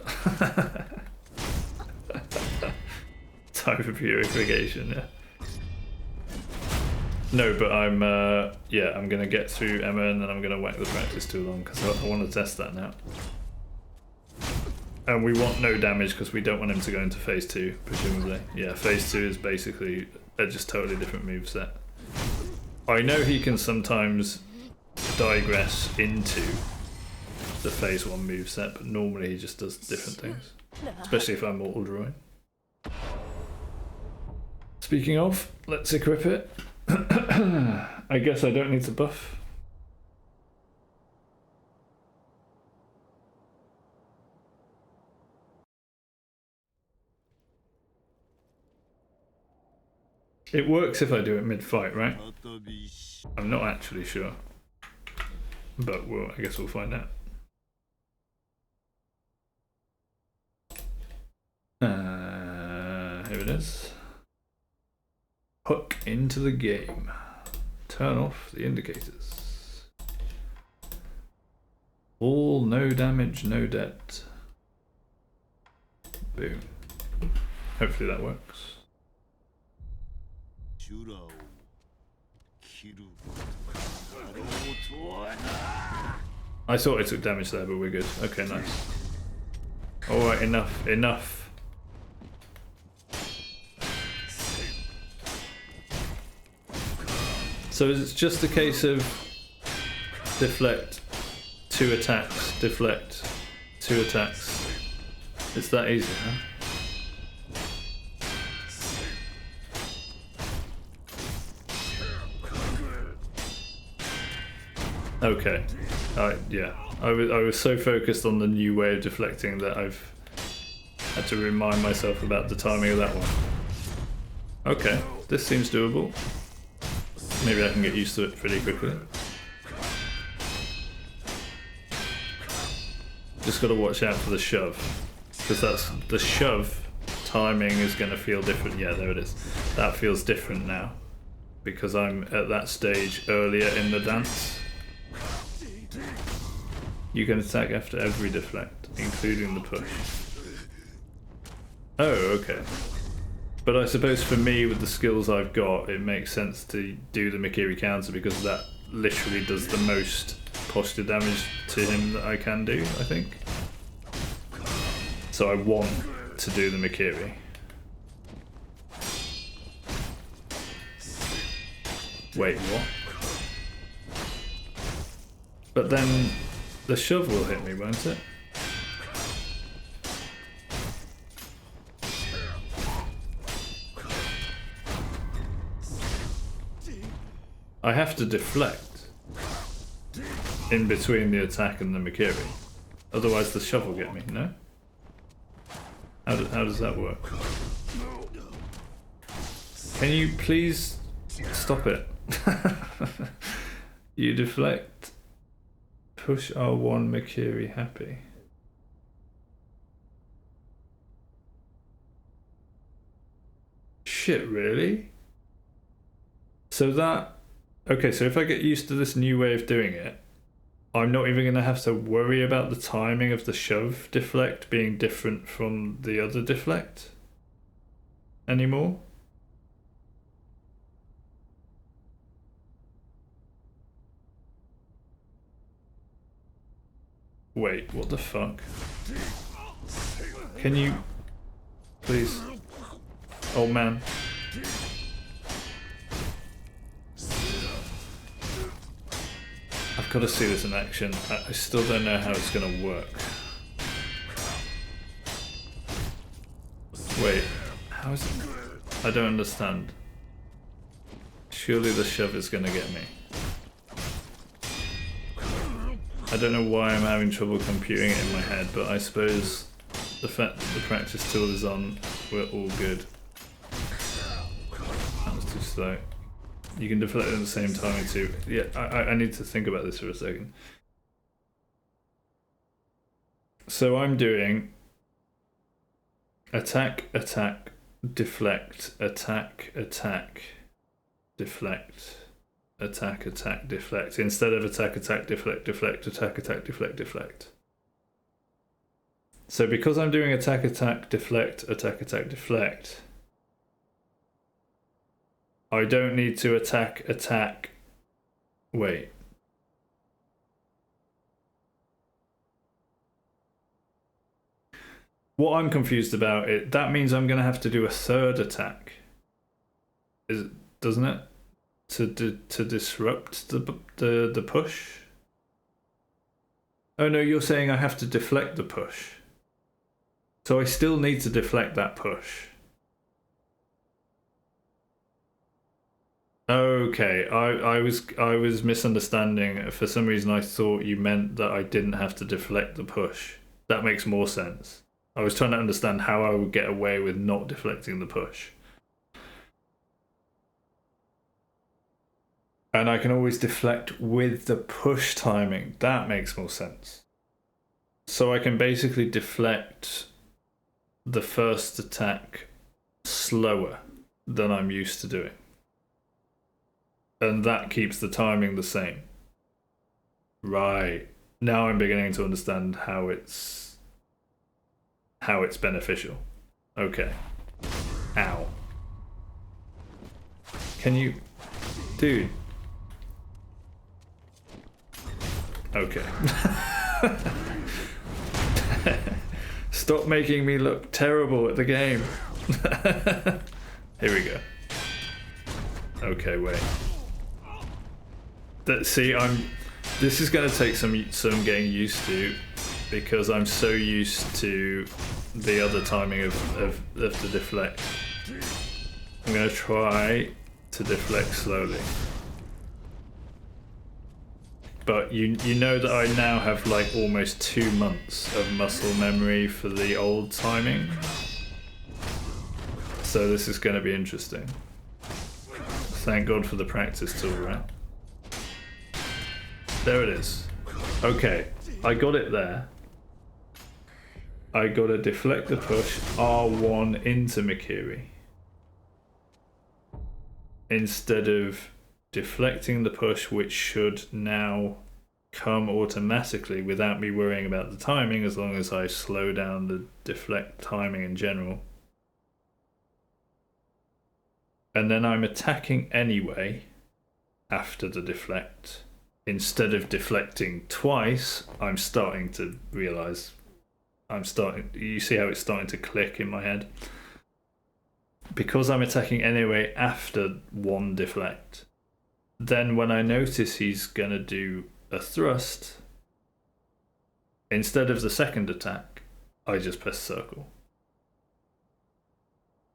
Time for purification, yeah. No, but I'm gonna get through Emma and then I'm gonna whack the practice tool on because I want to test that now. And we want no damage because we don't want him to go into phase 2, presumably. Yeah, phase 2 is basically a just totally different moveset. I know he can sometimes digress into the phase 1 moveset, but normally he just does different things. Especially if I'm Mortal Druid. Speaking of, let's equip it. I guess I don't need to buff. It works if I do it mid-fight, right? I'm not actually sure. But I guess we'll find out. Here it is. Hook into the game. Turn off the indicators. All no damage, no debt. Boom. Hopefully that works. I thought I took damage there, but we're good. Okay, nice. Alright, enough. So it's just a case of deflect, 2 attacks, deflect, 2 attacks. It's that easy, huh? Okay. Yeah. I was so focused on the new way of deflecting that I've had to remind myself about the timing of that one. Okay, this seems doable. Maybe I can get used to it pretty quickly. Just gotta watch out for the shove, because that's the shove timing is gonna feel different. Yeah, there it is. That feels different now because I'm at that stage earlier in the dance. You can attack after every deflect, including the push. Oh, okay. But I suppose for me, with the skills I've got, it makes sense to do the Mikiri counter because that literally does the most posture damage to him that I can do, I think. So I want to do the Mikiri. Wait, what? But then the shove will hit me, won't it? I have to deflect in between the attack and the Mikiri. Otherwise the shove will get me, no? How does that work? Can you please stop it? You deflect, push R1, Mikiri happy. Shit, really? So that... Okay, so if I get used to this new way of doing it, I'm not even going to have to worry about the timing of the shove deflect being different from the other deflect anymore. Wait, what the fuck? Can you... Please? Oh man. I've got to see this in action. I still don't know how it's going to work. Wait, how is it? I don't understand. Surely the shove is going to get me. I don't know why I'm having trouble computing it in my head, but I suppose the fact that the practice tool is on, we're all good. That was too slow. You can deflect at the same time too. Yeah, I need to think about this for a second. So I'm doing attack, attack, deflect, attack, attack, deflect, attack, attack, deflect, instead of attack, attack, deflect, deflect, attack, attack, deflect, deflect. So because I'm doing attack, attack, deflect, attack, attack, deflect, I don't need to attack, attack. Wait. What I'm confused about, that means I'm going to have to do a third attack. Doesn't it? To disrupt the push? Oh no, you're saying I have to deflect the push. So I still need to deflect that push. Okay, I was misunderstanding. For some reason I thought you meant that I didn't have to deflect the push. That makes more sense. I was trying to understand how I would get away with not deflecting the push. And I can always deflect with the push timing. That makes more sense. So I can basically deflect the first attack slower than I'm used to doing. And that keeps the timing the same. Right. Now I'm beginning to understand how it's beneficial. Okay. Ow. Can you... Dude. Okay. Stop making me look terrible at the game. Here we go. Okay, wait. See, this is going to take some getting used to, because I'm so used to the other timing of the deflect. I'm going to try to deflect slowly. But you know that I now have like almost 2 months of muscle memory for the old timing. So this is going to be interesting. Thank God for the practice tool, right? There it is. Okay, I got it there. I got to deflect the push R1 into Mikiri, instead of deflecting the push, which should now come automatically without me worrying about the timing, as long as I slow down the deflect timing in general. And then I'm attacking anyway after the deflect. Instead of deflecting twice, I'm starting to realize you see how it's starting to click in my head? Because I'm attacking anyway after one deflect, then when I notice he's gonna do a thrust, instead of the second attack, I just press circle.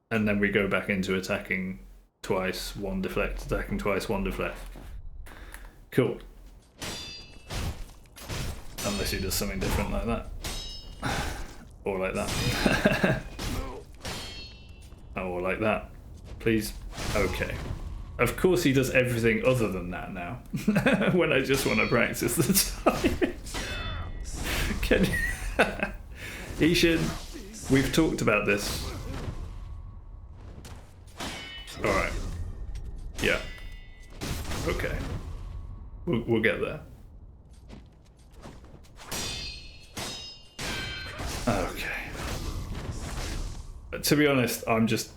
And then we go back into attacking twice, one deflect, attacking twice, one deflect. Cool. Unless he does something different like that. Or like that. Or like that. Please. Okay. Of course he does everything other than that now. When I just want to practice the time. Can Isshin, we've talked about this. Alright. Yeah. Okay. We'll get there. Okay. To be honest, I'm just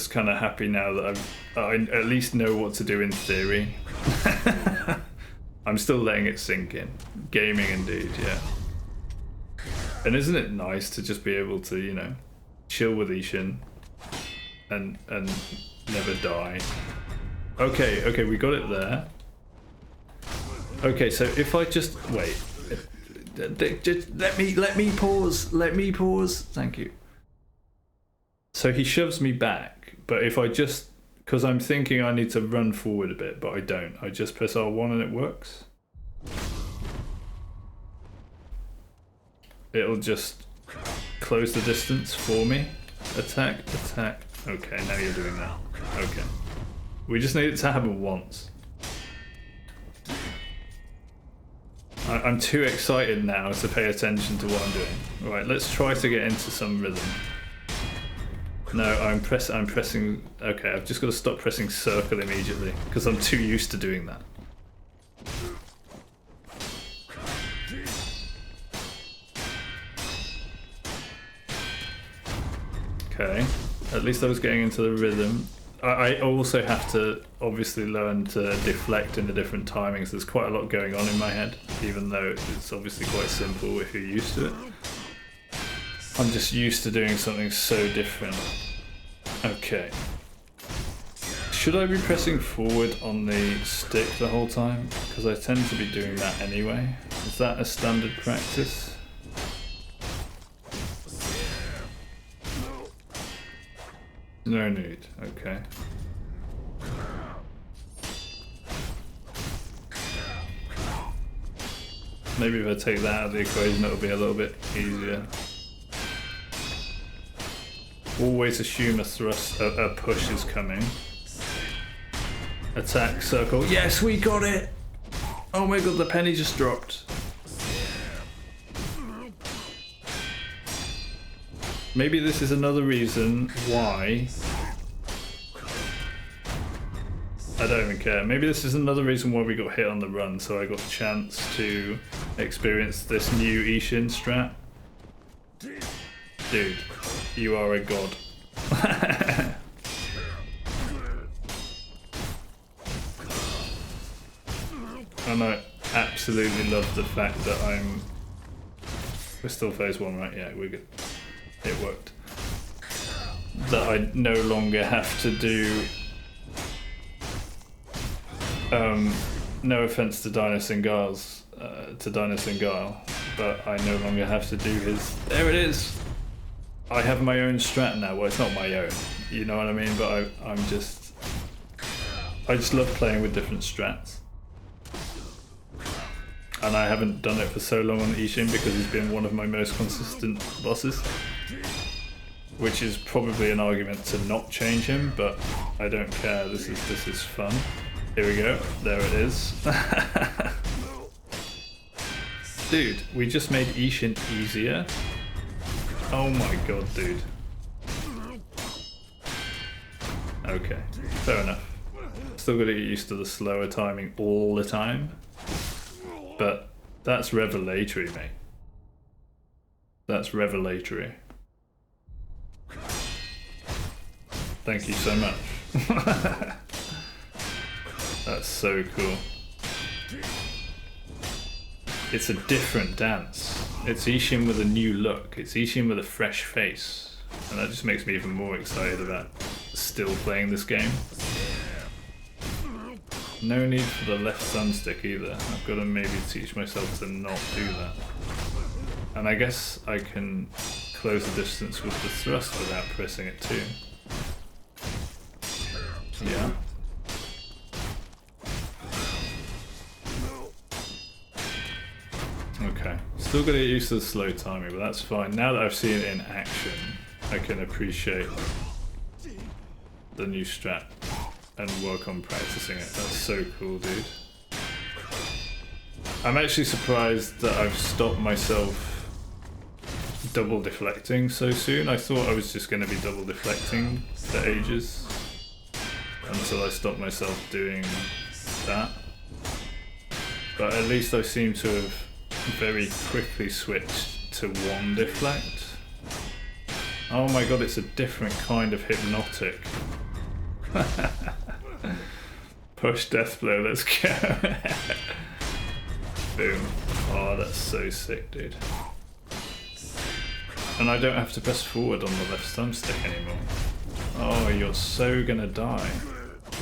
kind of happy now that I at least know what to do in theory. I'm still letting it sink in. Gaming indeed, yeah. And isn't it nice to just be able to, you know, chill with Isshin and never die? Okay, we got it there. Okay, so if I just wait. Just let me pause. Thank you. So he shoves me back, but if I just, because I'm thinking I need to run forward a bit, but I don't. I just press R1 and it works. It'll just close the distance for me. Attack. Okay, now you're doing that. Okay. We just need it to happen once. I'm too excited now to pay attention to what I'm doing. Right, let's try to get into some rhythm. No, I'm pressing... Okay, I've just got to stop pressing circle immediately, because I'm too used to doing that. Okay, at least I was getting into the rhythm. I also have to obviously learn to deflect in the different timings. There's quite a lot going on in my head, even though it's obviously quite simple if you're used to it. I'm just used to doing something so different. Okay. Should I be pressing forward on the stick the whole time? Because I tend to be doing that anyway. Is that a standard practice? No need, okay. Maybe if I take that out of the equation, it'll be a little bit easier. Always assume a thrust, a push is coming. Attack circle. Yes, we got it! Oh my god, the penny just dropped. Maybe this is another reason why... I don't even care. Maybe this is another reason why we got hit on the run, so I got a chance to experience this new Isshin strat. Dude, you are a god. And I absolutely love the fact that we're still phase 1, right? Yeah, we're good. It worked. That I no longer have to do... no offense to Dino Singal's, but I no longer have to do his... There it is! I have my own strat now. Well, it's not my own, you know what I mean? But I just love playing with different strats. And I haven't done it for so long on Isshin because he's been one of my most consistent bosses. Which is probably an argument to not change him, but I don't care. This is fun. Here we go. There it is. Dude, we just made Isshin easier. Oh my god, dude. Okay, fair enough. Still gotta get used to the slower timing all the time. But that's revelatory, mate. That's revelatory. Thank you so much. That's so cool. It's a different dance. It's Isshin with a new look. It's Isshin with a fresh face. And that just makes me even more excited about still playing this game. No need for the left thumbstick either. I've got to maybe teach myself to not do that. And I guess I can close the distance with the thrust without pressing it too. Yeah. Okay. Still gotta get used to the slow timing, but that's fine. Now that I've seen it in action, I can appreciate the new strat and work on practicing it. That's so cool, dude. I'm actually surprised that I've stopped myself double deflecting so soon. I thought I was just going to be double deflecting for ages until I stopped myself doing that. But at least I seem to have very quickly switched to one deflect. Oh my god, it's a different kind of hypnotic. Push death blow, let's go. Boom. Oh, that's so sick, dude. And I don't have to press forward on the left thumbstick anymore. Oh, you're so gonna die.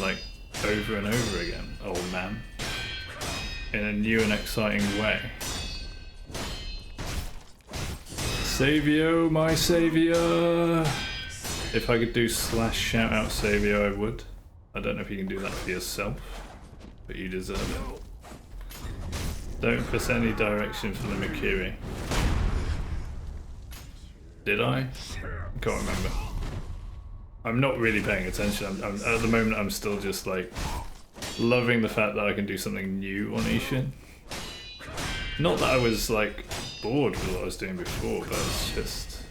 Like, over and over again, old man. In a new and exciting way. Savio, my saviour! If I could do / shout out Savio, I would. I don't know if you can do that for yourself, but you deserve it. Don't press any direction for the Mikiri. Did I? Can't remember. I'm not really paying attention. At the moment I'm still just like loving the fact that I can do something new on Isshin. Not that I was like bored with what I was doing before, but it's just...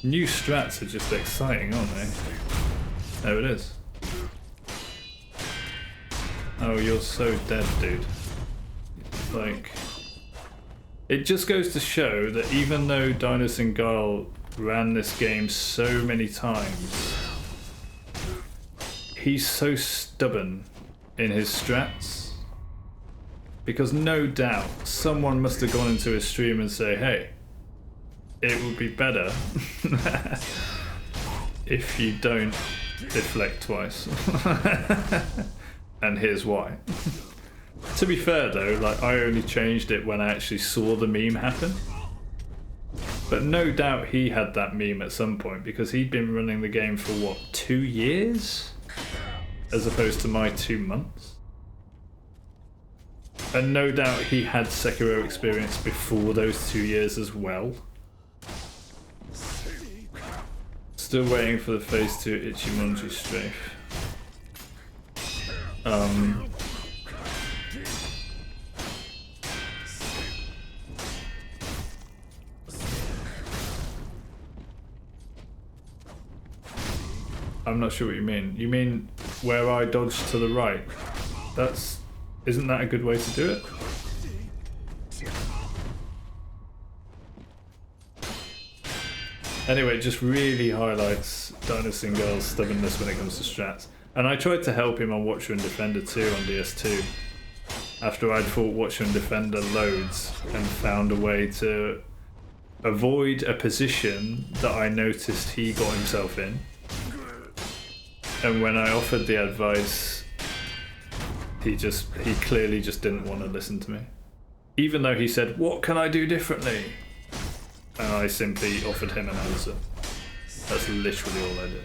New strats are just exciting, aren't they? There it is. Oh, you're so dead, dude. Like... It just goes to show that even though Dino Singal ran this game so many times, he's so stubborn in his strats. Because no doubt someone must have gone into his stream and say, hey, it would be better if you don't deflect twice. And here's why. To be fair though, like I only changed it when I actually saw the meme happen. But no doubt he had that meme at some point because he'd been running the game for what, 2 years? As opposed to my 2 months. And no doubt he had Sekiro experience before those 2 years as well. Still waiting for the phase 2 Ichimonji strafe. Um, I'm not sure what you mean. You mean where I dodge to the right? Isn't that a good way to do it? Anyway, it just really highlights Dynasty Girl's stubbornness when it comes to strats. And I tried to help him on Watcher and Defender too on DS2. After I'd fought Watcher and Defender loads and found a way to avoid a position that I noticed he got himself in. And when I offered the advice, he clearly just didn't want to listen to me. Even though he said, "What can I do differently?" And I simply offered him an answer. That's literally all I did.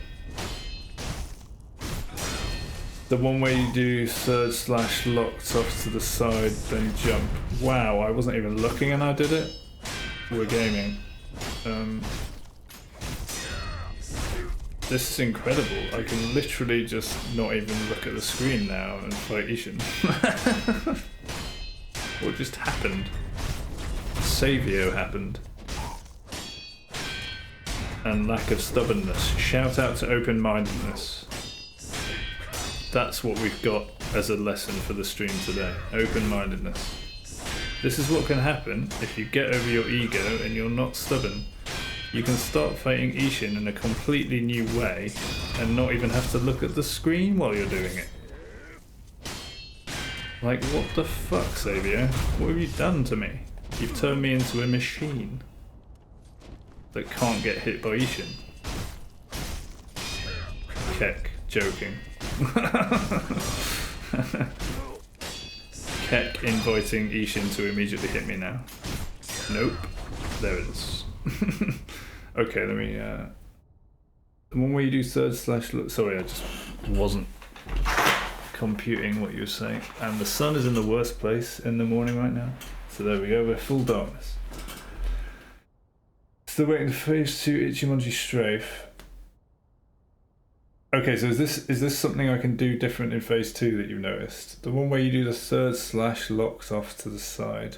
The one where you do third slash locked off to the side, then jump. Wow, I wasn't even looking and I did it. We're gaming. This is incredible. I can literally just not even look at the screen now and fight Isshin. What just happened? Savio happened. And lack of stubbornness. Shout out to open-mindedness. That's what we've got as a lesson for the stream today. Open-mindedness. This is what can happen if you get over your ego and you're not stubborn. You can start fighting Isshin in a completely new way and not even have to look at the screen while you're doing it. Like, what the fuck, Savio? What have you done to me? You've turned me into a machine that can't get hit by Isshin. Keck, joking. Keck inviting Isshin to immediately hit me now. Nope. There it is. Okay, let me the one where you do third slash look. Sorry, I just wasn't computing what you were saying. And the sun is in the worst place in the morning right now. So there we go, we're full darkness. Still waiting for phase 2 Ichimonji strafe. Okay, so is this something I can do different in phase 2 that you've noticed? The one where you do the third slash locks off to the side.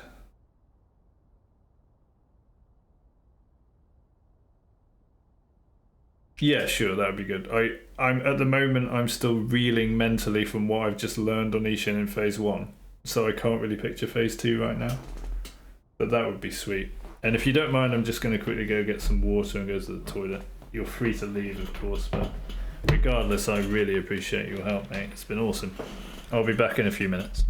Yeah, sure, that would be good. I'm at the moment I'm still reeling mentally from what I've just learned on Isshin in phase 1, so I can't really picture phase 2 right now. But that would be sweet. And if you don't mind, I'm just going to quickly go get some water and go to the toilet. You're free to leave, of course, but regardless, I really appreciate your help, mate. It's been awesome. I'll be back in a few minutes.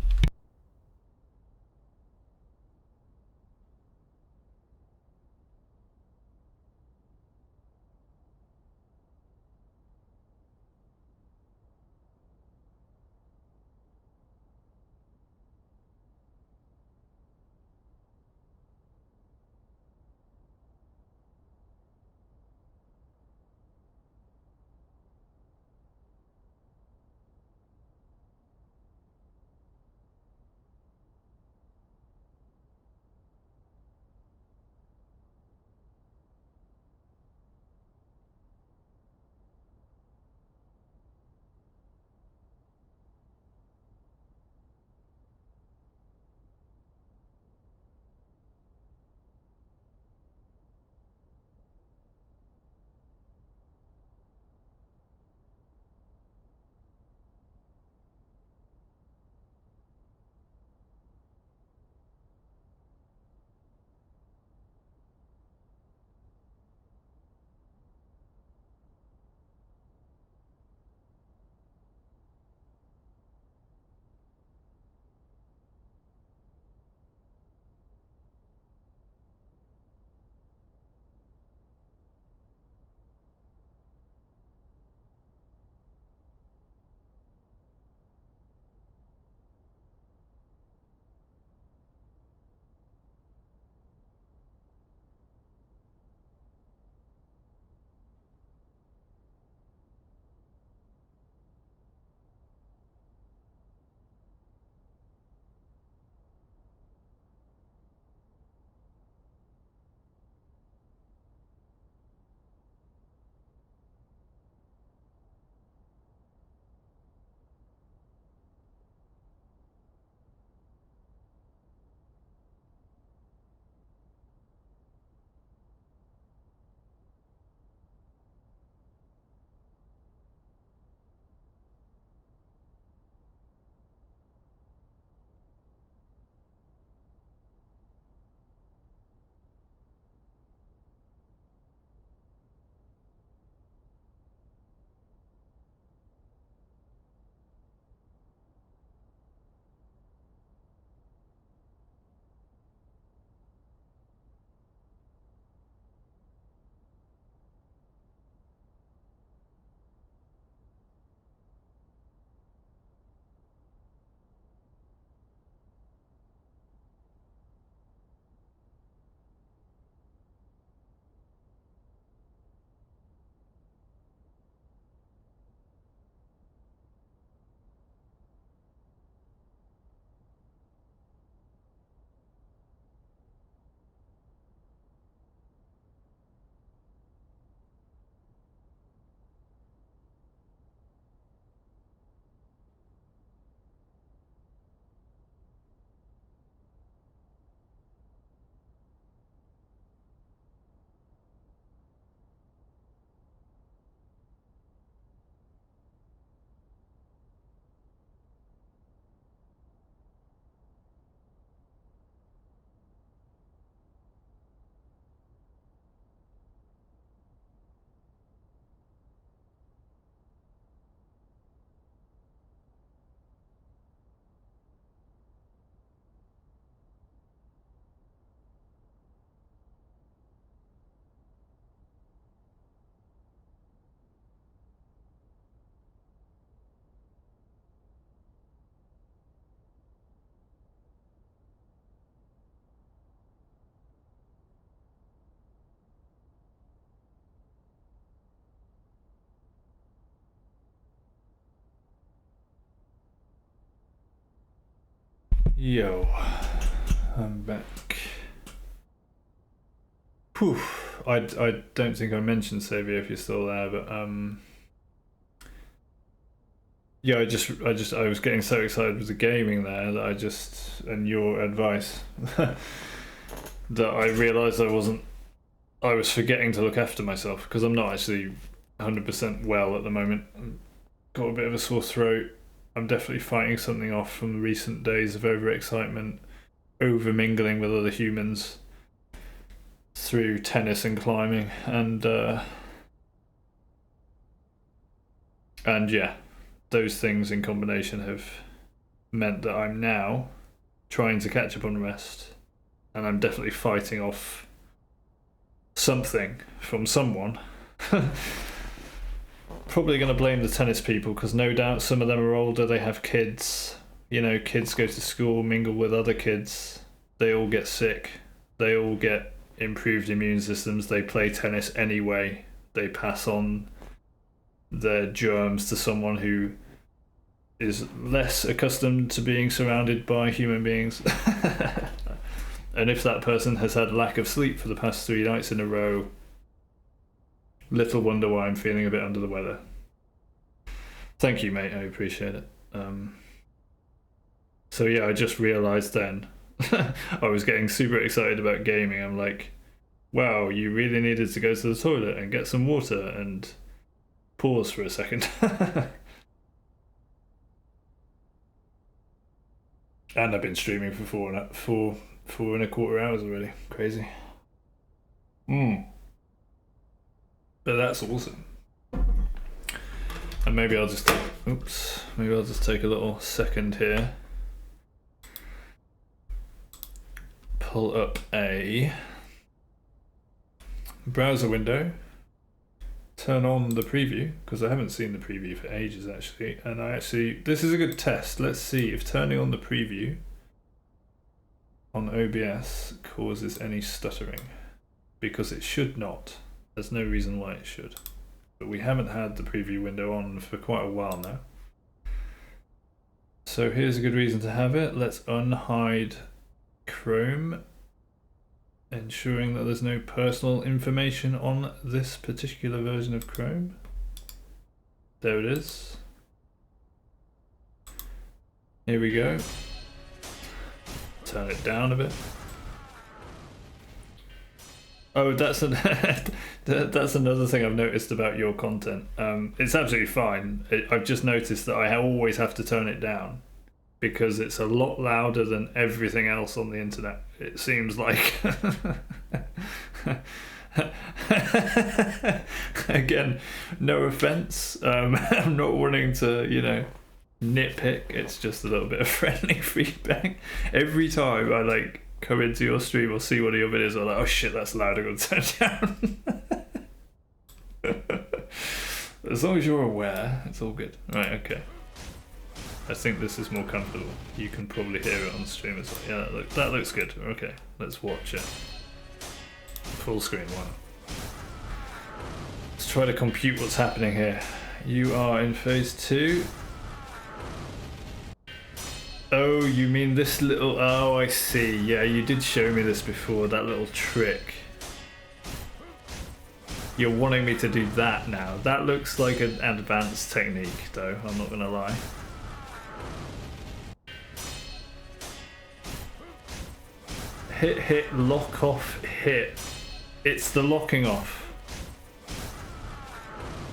Yo, I'm back. Whew. I don't think I mentioned Savio if you're still there, but yeah, I was getting so excited with the gaming there that and your advice that I realised I was forgetting to look after myself because I'm not actually 100% well at the moment. I've got a bit of a sore throat. I'm definitely fighting something off from recent days of overexcitement, over mingling with other humans through tennis and climbing, and yeah, those things in combination have meant that I'm now trying to catch up on rest, and I'm definitely fighting off something from someone. Probably going to blame the tennis people because no doubt some of them are older, they have kids, you know, kids go to school, mingle with other kids, they all get sick, they all get improved immune systems, they play tennis anyway, they pass on their germs to someone who is less accustomed to being surrounded by human beings. And if that person has had lack of sleep for the past 3 nights in a row, little wonder why I'm feeling a bit under the weather. Thank you, mate, I appreciate it. So yeah, I just realised then I was getting super excited about gaming. I'm like, wow, you really needed to go to the toilet and get some water and pause for a second. And I've been streaming for 4.25 hours already. Crazy. But that's awesome. And maybe I'll just take a little second here. Pull up a browser window. Turn on the preview, because I haven't seen the preview for ages actually. And this is a good test. Let's see if turning on the preview on OBS causes any stuttering. Because it should not. There's no reason why it should. But we haven't had the preview window on for quite a while now. So here's a good reason to have it. Let's unhide Chrome, ensuring that there's no personal information on this particular version of Chrome. There it is. Here we go. Turn it down a bit. Oh, that's another thing I've noticed about your content. It's absolutely fine. I've just noticed that I always have to turn it down because it's a lot louder than everything else on the internet. It seems like. Again, no offense. I'm not wanting to, nitpick. It's just a little bit of friendly feedback. Every time I come into your stream or see one of your videos, I'm like, oh shit, that's loud, I'm gonna turn it down. As long as you're aware, it's all good. Right, okay. I think this is more comfortable. You can probably hear it on the stream as well. Yeah, that looks good. Okay, let's watch it. Full screen, wow. Let's try to compute what's happening here. You are in phase 2. Oh, you mean this little... Oh, I see. Yeah, you did show me this before, that little trick. You're wanting me to do that now. That looks like an advanced technique, though, I'm not gonna lie. Hit, hit, lock off, hit. It's the locking off.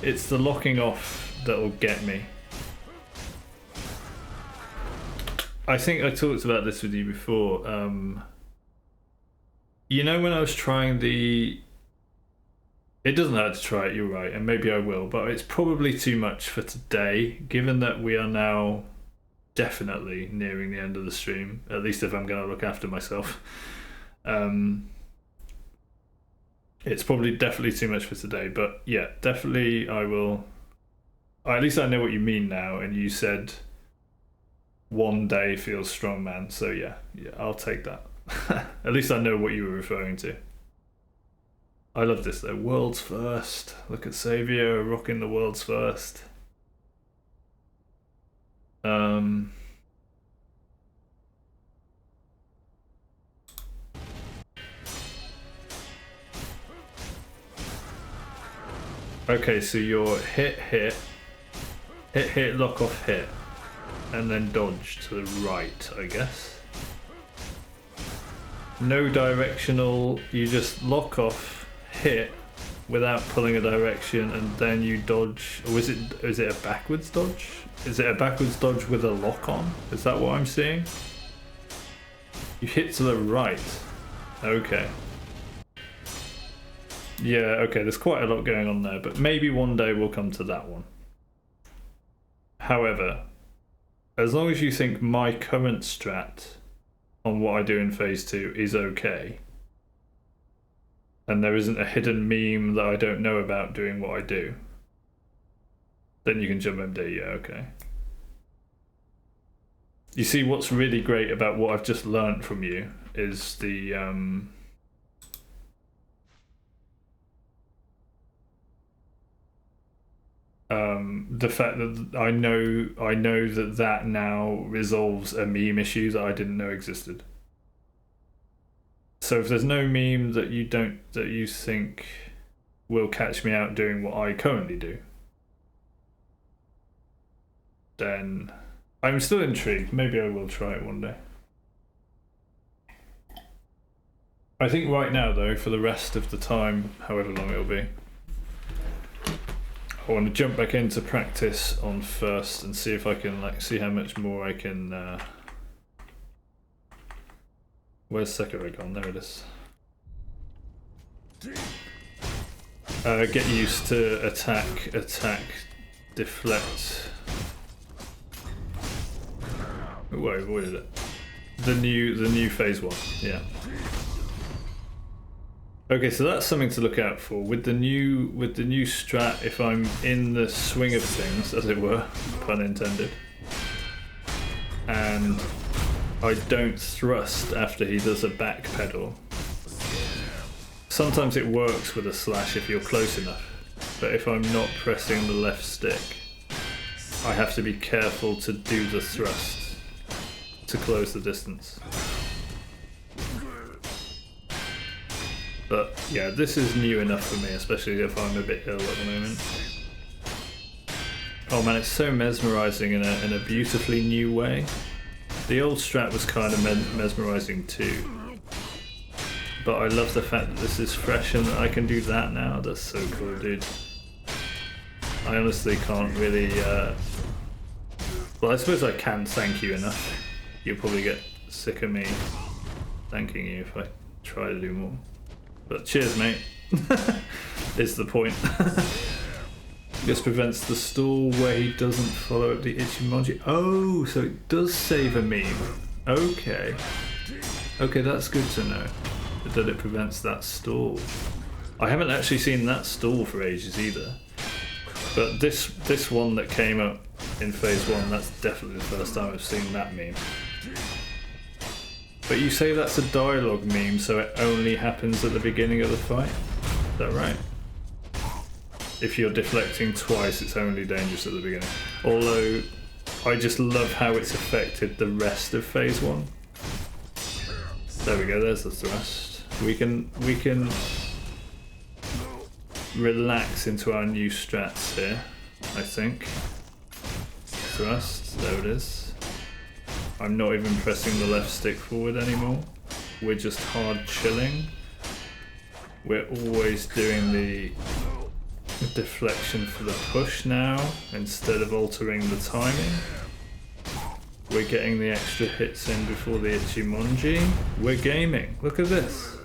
It's the locking off that'll get me. I think I talked about this with you before. You know when I was trying the... It doesn't hurt to try it, you're right, and maybe I will, but it's probably too much for today, given that we are now definitely nearing the end of the stream, at least if I'm going to look after myself. It's probably definitely too much for today, but yeah, definitely I will... At least I know what you mean now, and you said... One day feels strong, man. So yeah, I'll take that. At least I know what you were referring to. I love this though. World's first. Look at Saviour rocking the world's first. Okay, so you're hit, hit, hit, hit, lock off, hit, and then dodge to the right, I guess. No directional, you just lock off, hit, without pulling a direction, and then you dodge. Or is it a backwards dodge? Is it a backwards dodge with a lock on? Is that what I'm seeing? You hit to the right. Okay. Yeah, okay, there's quite a lot going on there, but maybe one day we'll come to that one. However, as long as you think my current strat on what I do in phase 2 is okay, and there isn't a hidden meme that I don't know about doing what I do, then you can jump MD, yeah, okay. You see, what's really great about what I've just learnt from you is the fact that I know that now resolves a meme issue that I didn't know existed. So if there's no meme that you think will catch me out doing what I currently do, then I'm still intrigued. Maybe I will try it one day. I think right now though, for the rest of the time, however long it'll be, I want to jump back into practice on first and see if I can see how much more I can. Where's Sekiro gone? There it is. Get used to attack, deflect. Oh, I avoided it. The new phase 1, yeah. Okay, so that's something to look out for with the new strat. If I'm in the swing of things, as it were, pun intended, and I don't thrust after he does a back pedal. Sometimes it works with a slash if you're close enough, but if I'm not pressing the left stick, I have to be careful to do the thrust to close the distance. But yeah, this is new enough for me, especially if I'm a bit ill at the moment. Oh man, it's so mesmerizing in a beautifully new way. The old strat was kind of mesmerizing too, but I love the fact that this is fresh and that I can do that now. That's so cool, dude. I honestly can't really. Well, I suppose I can thank you enough. You'll probably get sick of me thanking you if I try to do more. But cheers, mate. Is the point. This prevents the stall where he doesn't follow up the Ichimonji. Oh, so it does save a meme. Okay. Okay, that's good to know. That it prevents that stall. I haven't actually seen that stall for ages either. But this one that came up in phase 1, that's definitely the first time I've seen that meme. But you say that's a dialogue meme, so it only happens at the beginning of the fight? Is that right? If you're deflecting twice, it's only dangerous at the beginning. Although, I just love how it's affected the rest of phase 1. There we go, there's the thrust. We can relax into our new strats here, I think. Thrust, there it is. I'm not even pressing the left stick forward anymore. We're just hard chilling. We're always doing the deflection for the push now, instead of altering the timing. We're getting the extra hits in before the Ichimonji. We're gaming. Look at this.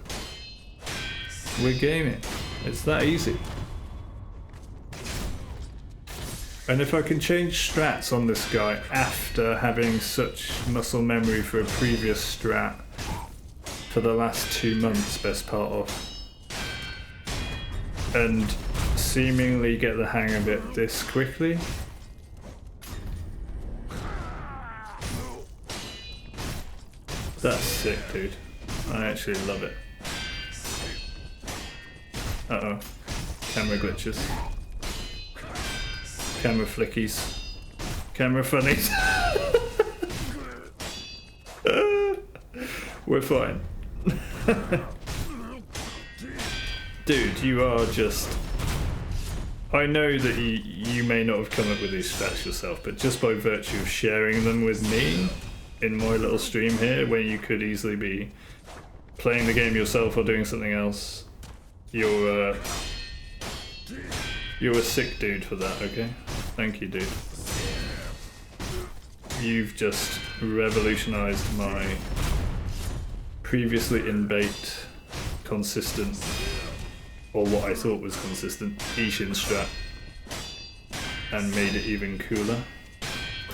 We're gaming. It's that easy. And if I can change strats on this guy after having such muscle memory for a previous strat for the last 2 months, best part of, and seemingly get the hang of it this quickly, that's sick, dude. I actually love it. Uh-oh. Camera glitches. Camera flickies. Camera funnies. We're fine. Dude, you are just I know that you may not have come up with these stats yourself, but just by virtue of sharing them with me in my little stream here, where you could easily be playing the game yourself or doing something else, you're a sick dude for that, okay? Thank you, dude. You've just revolutionized my previously in-baked, consistent, or what I thought was consistent, Isshin strat, and made it even cooler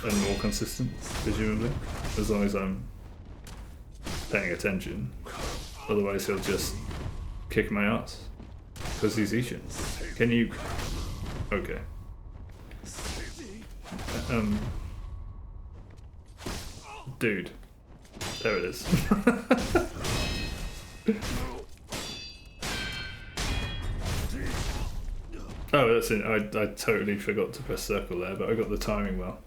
and more consistent, presumably, as long as I'm paying attention. Otherwise he'll just kick my ass, because he's Isshin. Can you... Okay. Dude. There it is. Oh, that's it. I totally forgot to press circle there, but I got the timing well.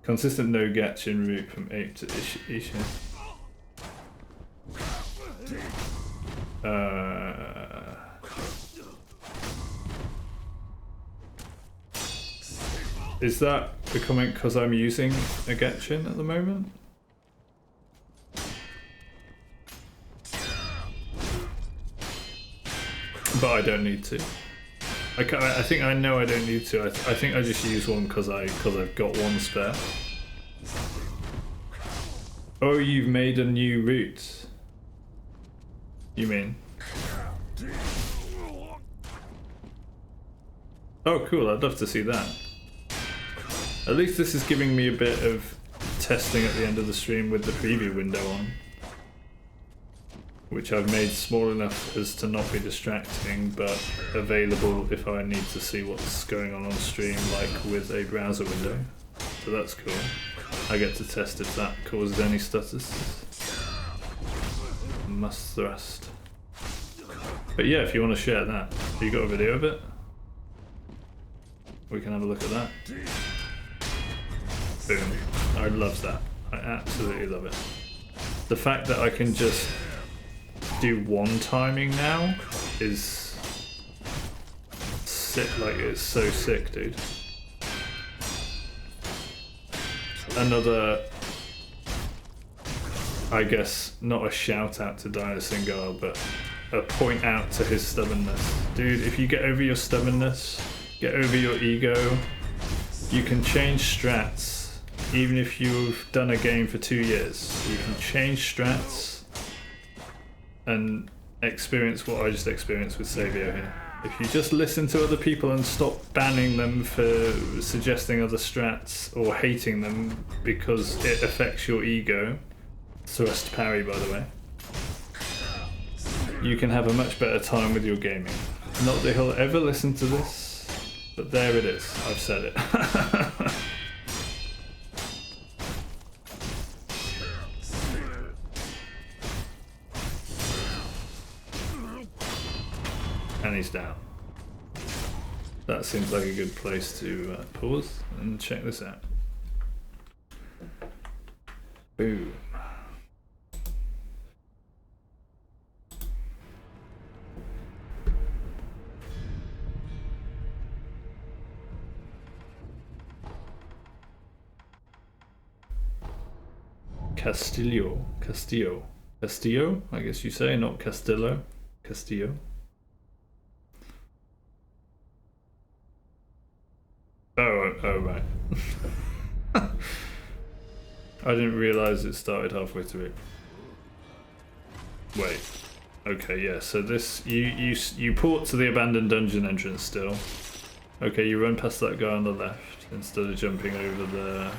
Consistent no Gatchin route from Ape to Isshin. Is that a comment because I'm using a Gatchin at the moment? But I don't need to. I think I know I don't need to. I think I just use one because I've got one spare. Oh, you've made a new route. You mean? Oh, cool. I'd love to see that. At least this is giving me a bit of testing at the end of the stream with the preview window on, which I've made small enough as to not be distracting, but available if I need to see what's going on stream, like with a browser window. So that's cool. I get to test if that causes any stutters. Must thrust. But yeah, if you want to share that, you got a video of it? We can have a look at that. Boom. I love that. I absolutely love it. The fact that I can just do one timing now is sick. Like, it's so sick, dude. Another, I guess, not a shout out to Dino Singar, but a point out to his stubbornness. Dude, if you get over your stubbornness, get over your ego, you can change strats. Even if you've done a game for 2 years, you can change strats and experience what I just experienced with Savio here. If you just listen to other people and stop banning them for suggesting other strats or hating them because it affects your ego, thrust parry by the way, you can have a much better time with your gaming. Not that he'll ever listen to this, but there it is. I've said it. And he's down. That seems like a good place to pause and check this out. Boom. Castillo, I guess you say, not Castillo, Castillo. Oh right. I didn't realise it started halfway through. Wait. Okay, yeah. So this you port to the abandoned dungeon entrance still. Okay, you run past that guy on the left instead of jumping over the.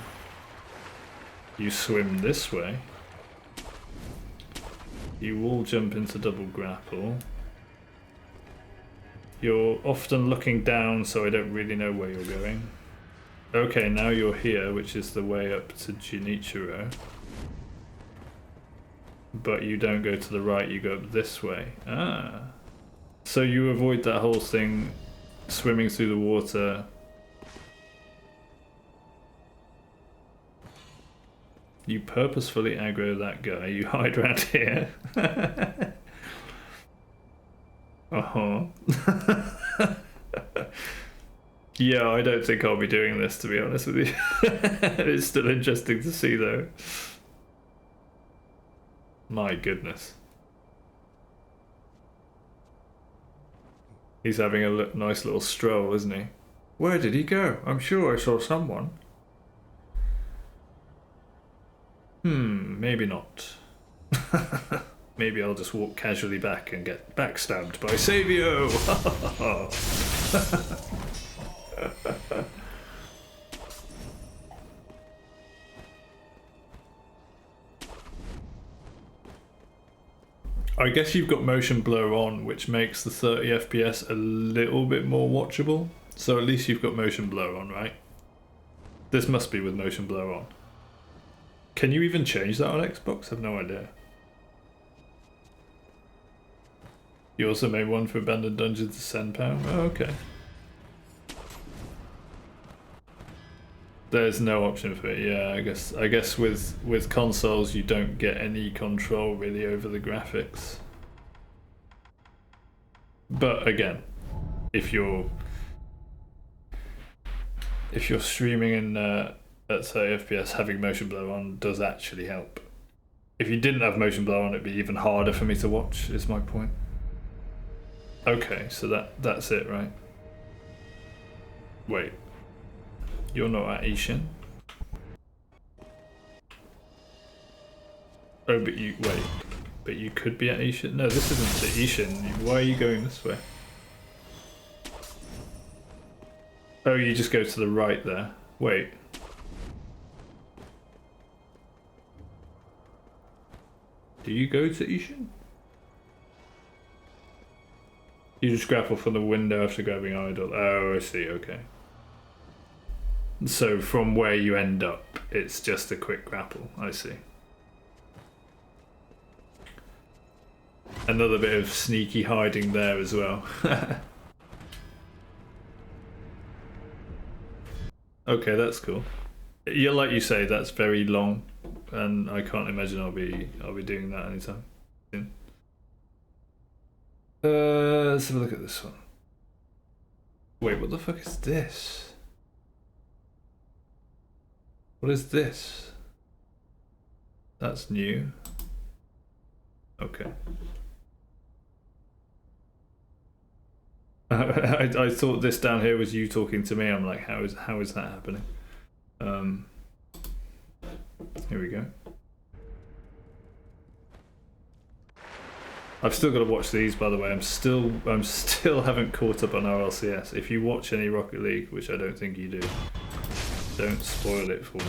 You swim this way. You wall jump into double grapple. You're often looking down, so I don't really know where you're going. Okay, now you're here, which is the way up to Junichiro. But you don't go to the right, you go up this way. Ah. So you avoid that whole thing, swimming through the water. You purposefully aggro that guy, you hide around here. Yeah, I don't think I'll be doing this, to be honest with you. It's still interesting to see, though. My goodness. He's having a nice little stroll, isn't he? Where did he go? I'm sure I saw someone. Maybe not. Maybe I'll just walk casually back and get backstabbed by Savio. I guess you've got motion blur on, which makes the 30 FPS a little bit more watchable. So at least you've got motion blur on, right? This must be with motion blur on. Can you even change that on Xbox? I've no idea. You also made one for Abandoned Dungeons to send power? Oh, okay. There's no option for it. Yeah, I guess with consoles you don't get any control really over the graphics. But again, if you're streaming in at 30 FPS, having motion blur on does actually help. If you didn't have motion blur on, it'd be even harder for me to watch, is my point. Okay, so that's it, right? Wait. You're not at Isshin? Oh, but you could be at Isshin? No, this isn't to Isshin. Why are you going this way? Oh, you just go to the right there. Wait. Do you go to Isshin? You just grapple from the window after grabbing idol. Oh, I see, okay. So from where you end up, it's just a quick grapple. I see. Another bit of sneaky hiding there as well. Okay, that's cool. Yeah, like you say, that's very long, and I can't imagine I'll be doing that anytime soon. Let's have a look at this one. Wait, what the fuck is this? What is this? That's new. Okay. I thought this down here was you talking to me. I'm like, how is that happening? Here we go. I've still got to watch these, by the way. I'm still haven't caught up on RLCS. If you watch any Rocket League, which I don't think you do, don't spoil it for me.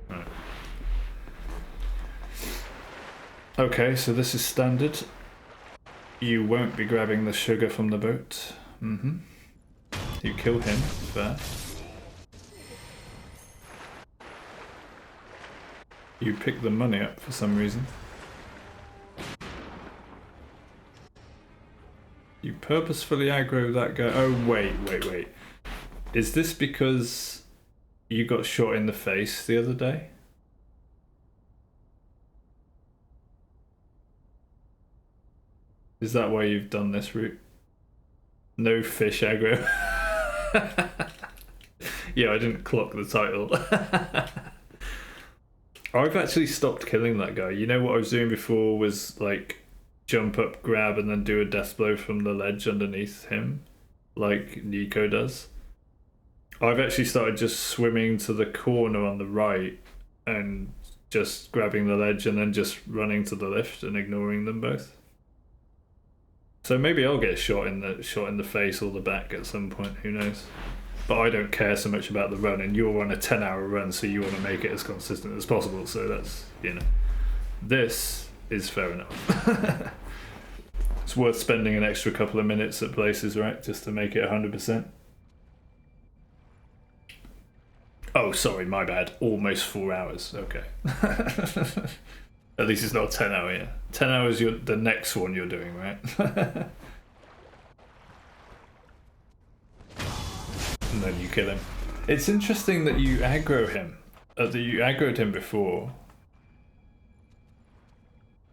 Right. Okay, so this is standard. You won't be grabbing the sugar from the boat. You kill him, fair. You pick the money up for some reason. You purposefully aggro that guy. Oh, wait. Is this because you got shot in the face the other day? Is that why you've done this route? No fish aggro. Yeah, I didn't clock the title. I've actually stopped killing that guy. You know what I was doing before was like jump up, grab, and then do a death blow from the ledge underneath him, like Nico does. I've actually started just swimming to the corner on the right and just grabbing the ledge and then just running to the lift and ignoring them both. So maybe I'll get shot in the face or the back at some point, who knows. But I don't care so much about the run, and you're on a 10-hour run, so you want to make it as consistent as possible, so that's, you know. This is fair enough. It's worth spending an extra couple of minutes at places, right, just to make it 100%. Oh, sorry, my bad. Almost 4 hours, okay. At least it's not 10 hour, yeah. 10 hours, the next one you're doing, right? And then you kill him. It's interesting that you aggro him. That you aggroed him before.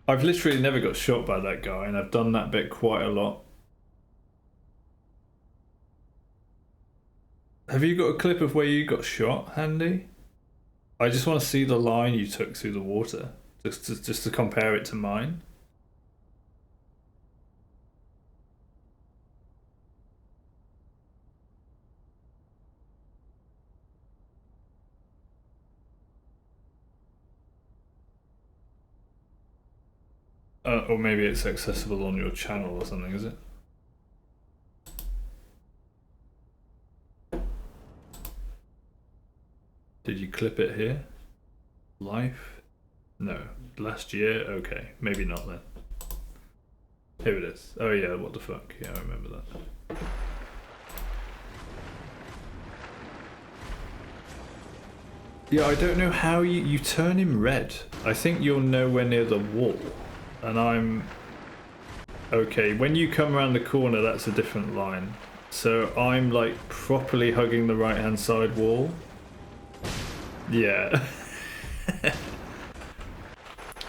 I've literally never got shot by that guy, and I've done that bit quite a lot. Have you got a clip of where you got shot handy? I just want to see the line you took through the water, just to compare it to mine. Or maybe it's accessible on your channel or something, is it? Did you clip it here? Life? No. Last year? Okay. Maybe not then. Here it is. Oh yeah, what the fuck? Yeah, I remember that. Yeah, I don't know how you turn him red. I think you're nowhere near the wall. And I'm... Okay, when you come around the corner, that's a different line. So I'm like properly hugging the right hand side wall. Yeah.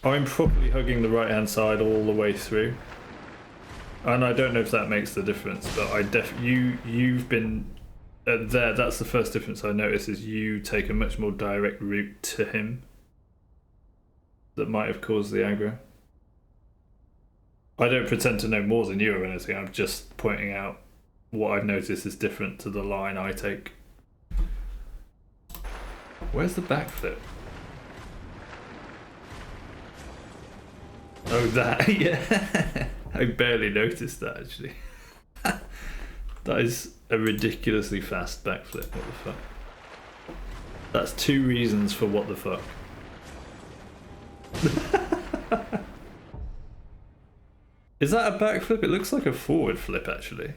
I'm properly hugging the right hand side all the way through. And I don't know if that makes the difference, but you've been there. That's the first difference I noticed, is you take a much more direct route to him. That might have caused the aggro. I don't pretend to know more than you or anything. I'm just pointing out what I've noticed is different to the line I take. Where's the backflip? Oh, that, yeah. I barely noticed that, actually. That is a ridiculously fast backflip. What the fuck? That's 2 reasons for what the fuck. Is that a backflip? It looks like a forward flip, actually.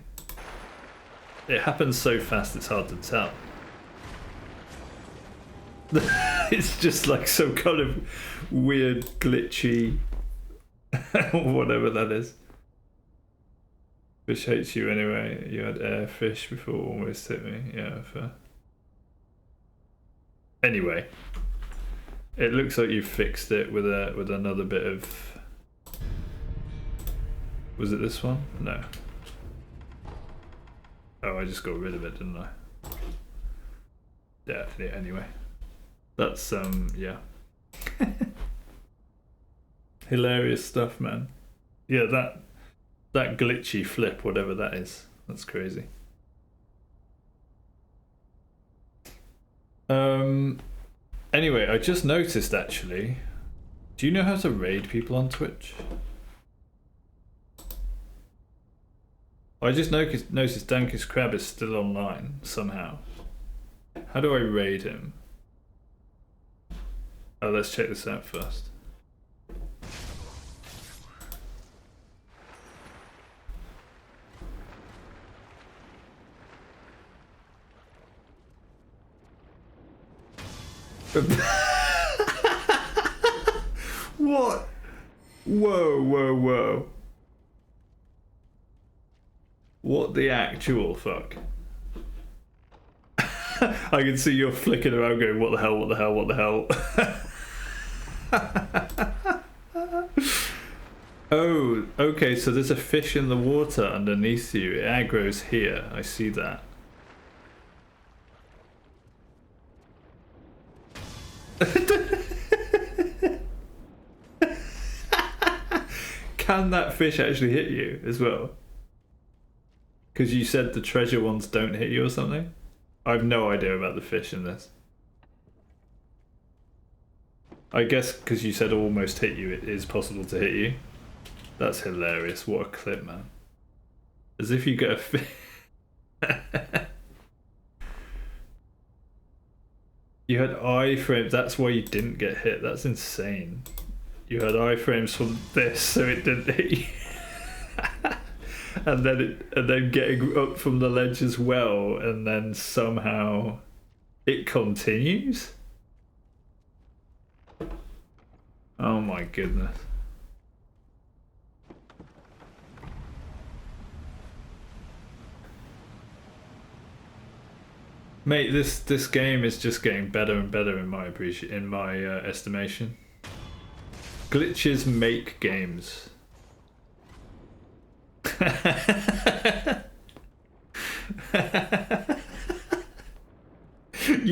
It happens so fast it's hard to tell. It's just like some kind of weird, glitchy... whatever that is. Fish hates you anyway. You had air fish before, almost hit me. Yeah, fair. Anyway. It looks like you fixed it with another bit of... Was it this one? No. Oh, I just got rid of it, didn't I? Yeah, anyway. That's, yeah. Hilarious stuff, man. Yeah, that glitchy flip, whatever that is. That's crazy. Anyway, I just noticed, actually. Do you know how to raid people on Twitch? I just noticed Dankus Crab is still online somehow. How do I raid him? Oh, let's check this out first. What? Whoa. What the actual fuck? I can see you're flicking around going, what the hell? Oh, okay, so there's a fish in the water underneath you. It aggro's here, I see that. Can that fish actually hit you as well? Because you said the treasure ones don't hit you or something? I have no idea about the fish in this. I guess because you said almost hit you, it is possible to hit you. That's hilarious. What a clip, man. As if you get a fish. You had iframes. That's why you didn't get hit. That's insane. You had iframes from this, so it didn't hit you. and then getting up from the ledge as well, and then somehow it continues. Oh my goodness. Mate, this game is just getting better and better in my estimation. Glitches make games.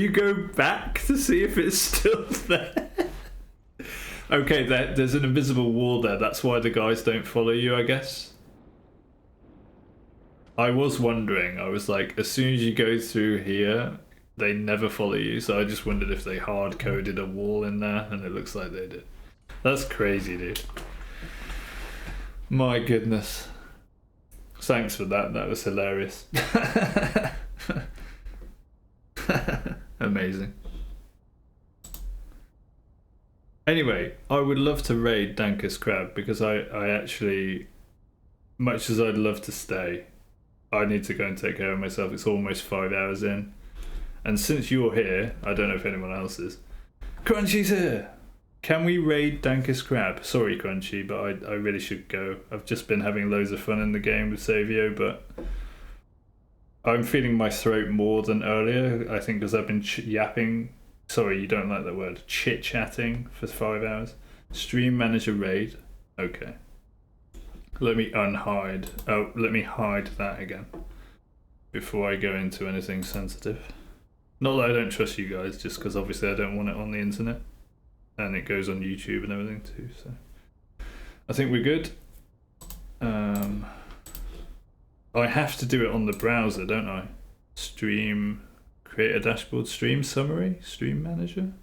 you go back to see if it's still there? Okay, there's an invisible wall there. That's why the guys don't follow you, I guess. I was wondering. I was like, as soon as you go through here, they never follow you. So I just wondered if they hard-coded a wall in there, and it looks like they did. That's crazy, dude. My goodness. Thanks for that. That was hilarious. Amazing. Anyway, I would love to raid Dankus Crab because I actually, much as I'd love to stay, I need to go and take care of myself. It's almost 5 hours in. And since you're here, I don't know if anyone else is. Crunchy's here! Can we raid Dankus Crab? Sorry, Crunchy, but I really should go. I've just been having loads of fun in the game with Savio, but I'm feeling my throat more than earlier. I think because I've been yapping. Sorry, you don't like that word. Chit-chatting for 5 hours. Stream manager raid. Okay. Let me unhide. Oh, let me hide that again before I go into anything sensitive. Not that I don't trust you guys, just because obviously I don't want it on the internet. And it goes on YouTube and everything too, so I think we're good. I have to do it on the browser, don't I? Stream, create a dashboard, stream summary, stream manager.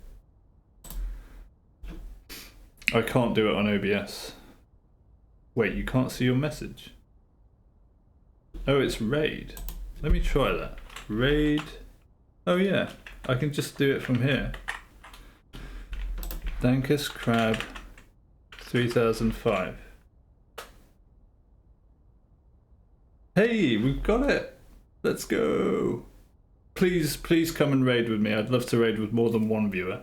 I can't do it on OBS. Wait, you can't see your message? Oh, it's raid. Let me try that. Raid. Oh yeah, I can just do it from here. Dankus Crab 3005. Hey, we've got it. Let's go. Please come and raid with me. I'd love to raid with more than one viewer.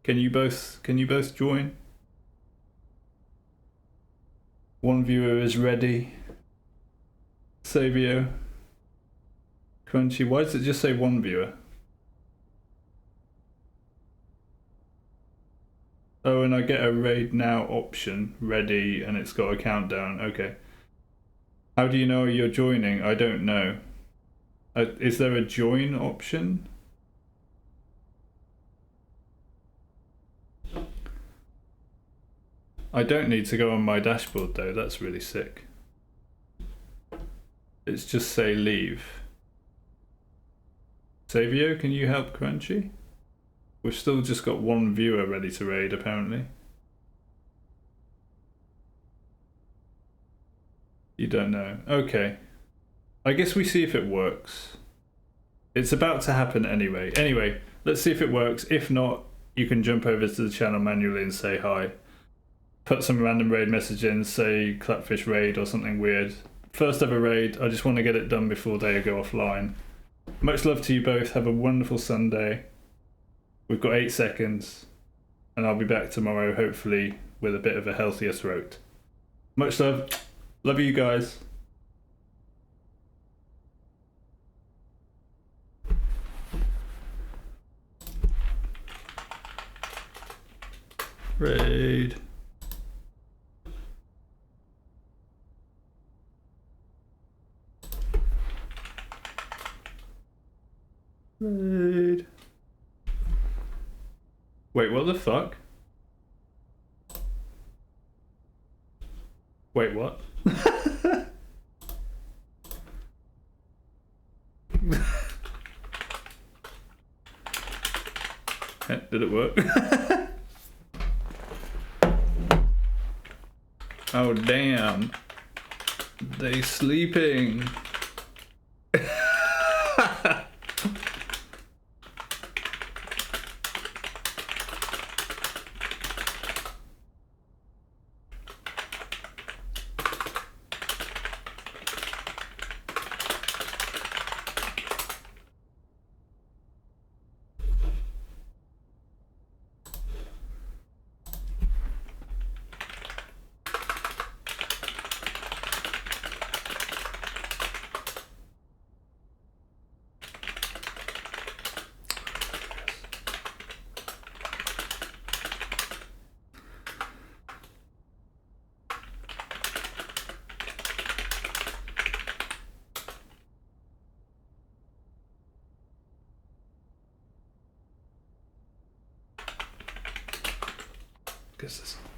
Can you both join? One viewer is ready. Savio. Crunchy. Why does it just say one viewer? Oh, and I get a raid now option, ready, and it's got a countdown. Okay. How do you know you're joining? I don't know. Is there a join option? I don't need to go on my dashboard though, that's really sick. It's just say leave. Savio, can you help Crunchy? We've still just got one viewer ready to raid, apparently. You don't know. Okay. I guess we see if it works. It's about to happen anyway. Anyway, let's see if it works. If not, you can jump over to the channel manually and say hi. Put some random raid message in, say Clapfish raid or something weird. First ever raid. I just want to get it done before they go offline. Much love to you both. Have a wonderful Sunday. We've got 8 seconds, and I'll be back tomorrow, hopefully, with a bit of a healthier throat. Much love. Love you guys. Raid. Raid. Wait, what the fuck? Wait, what? Did it work? Oh damn. They sleeping. fuck is this?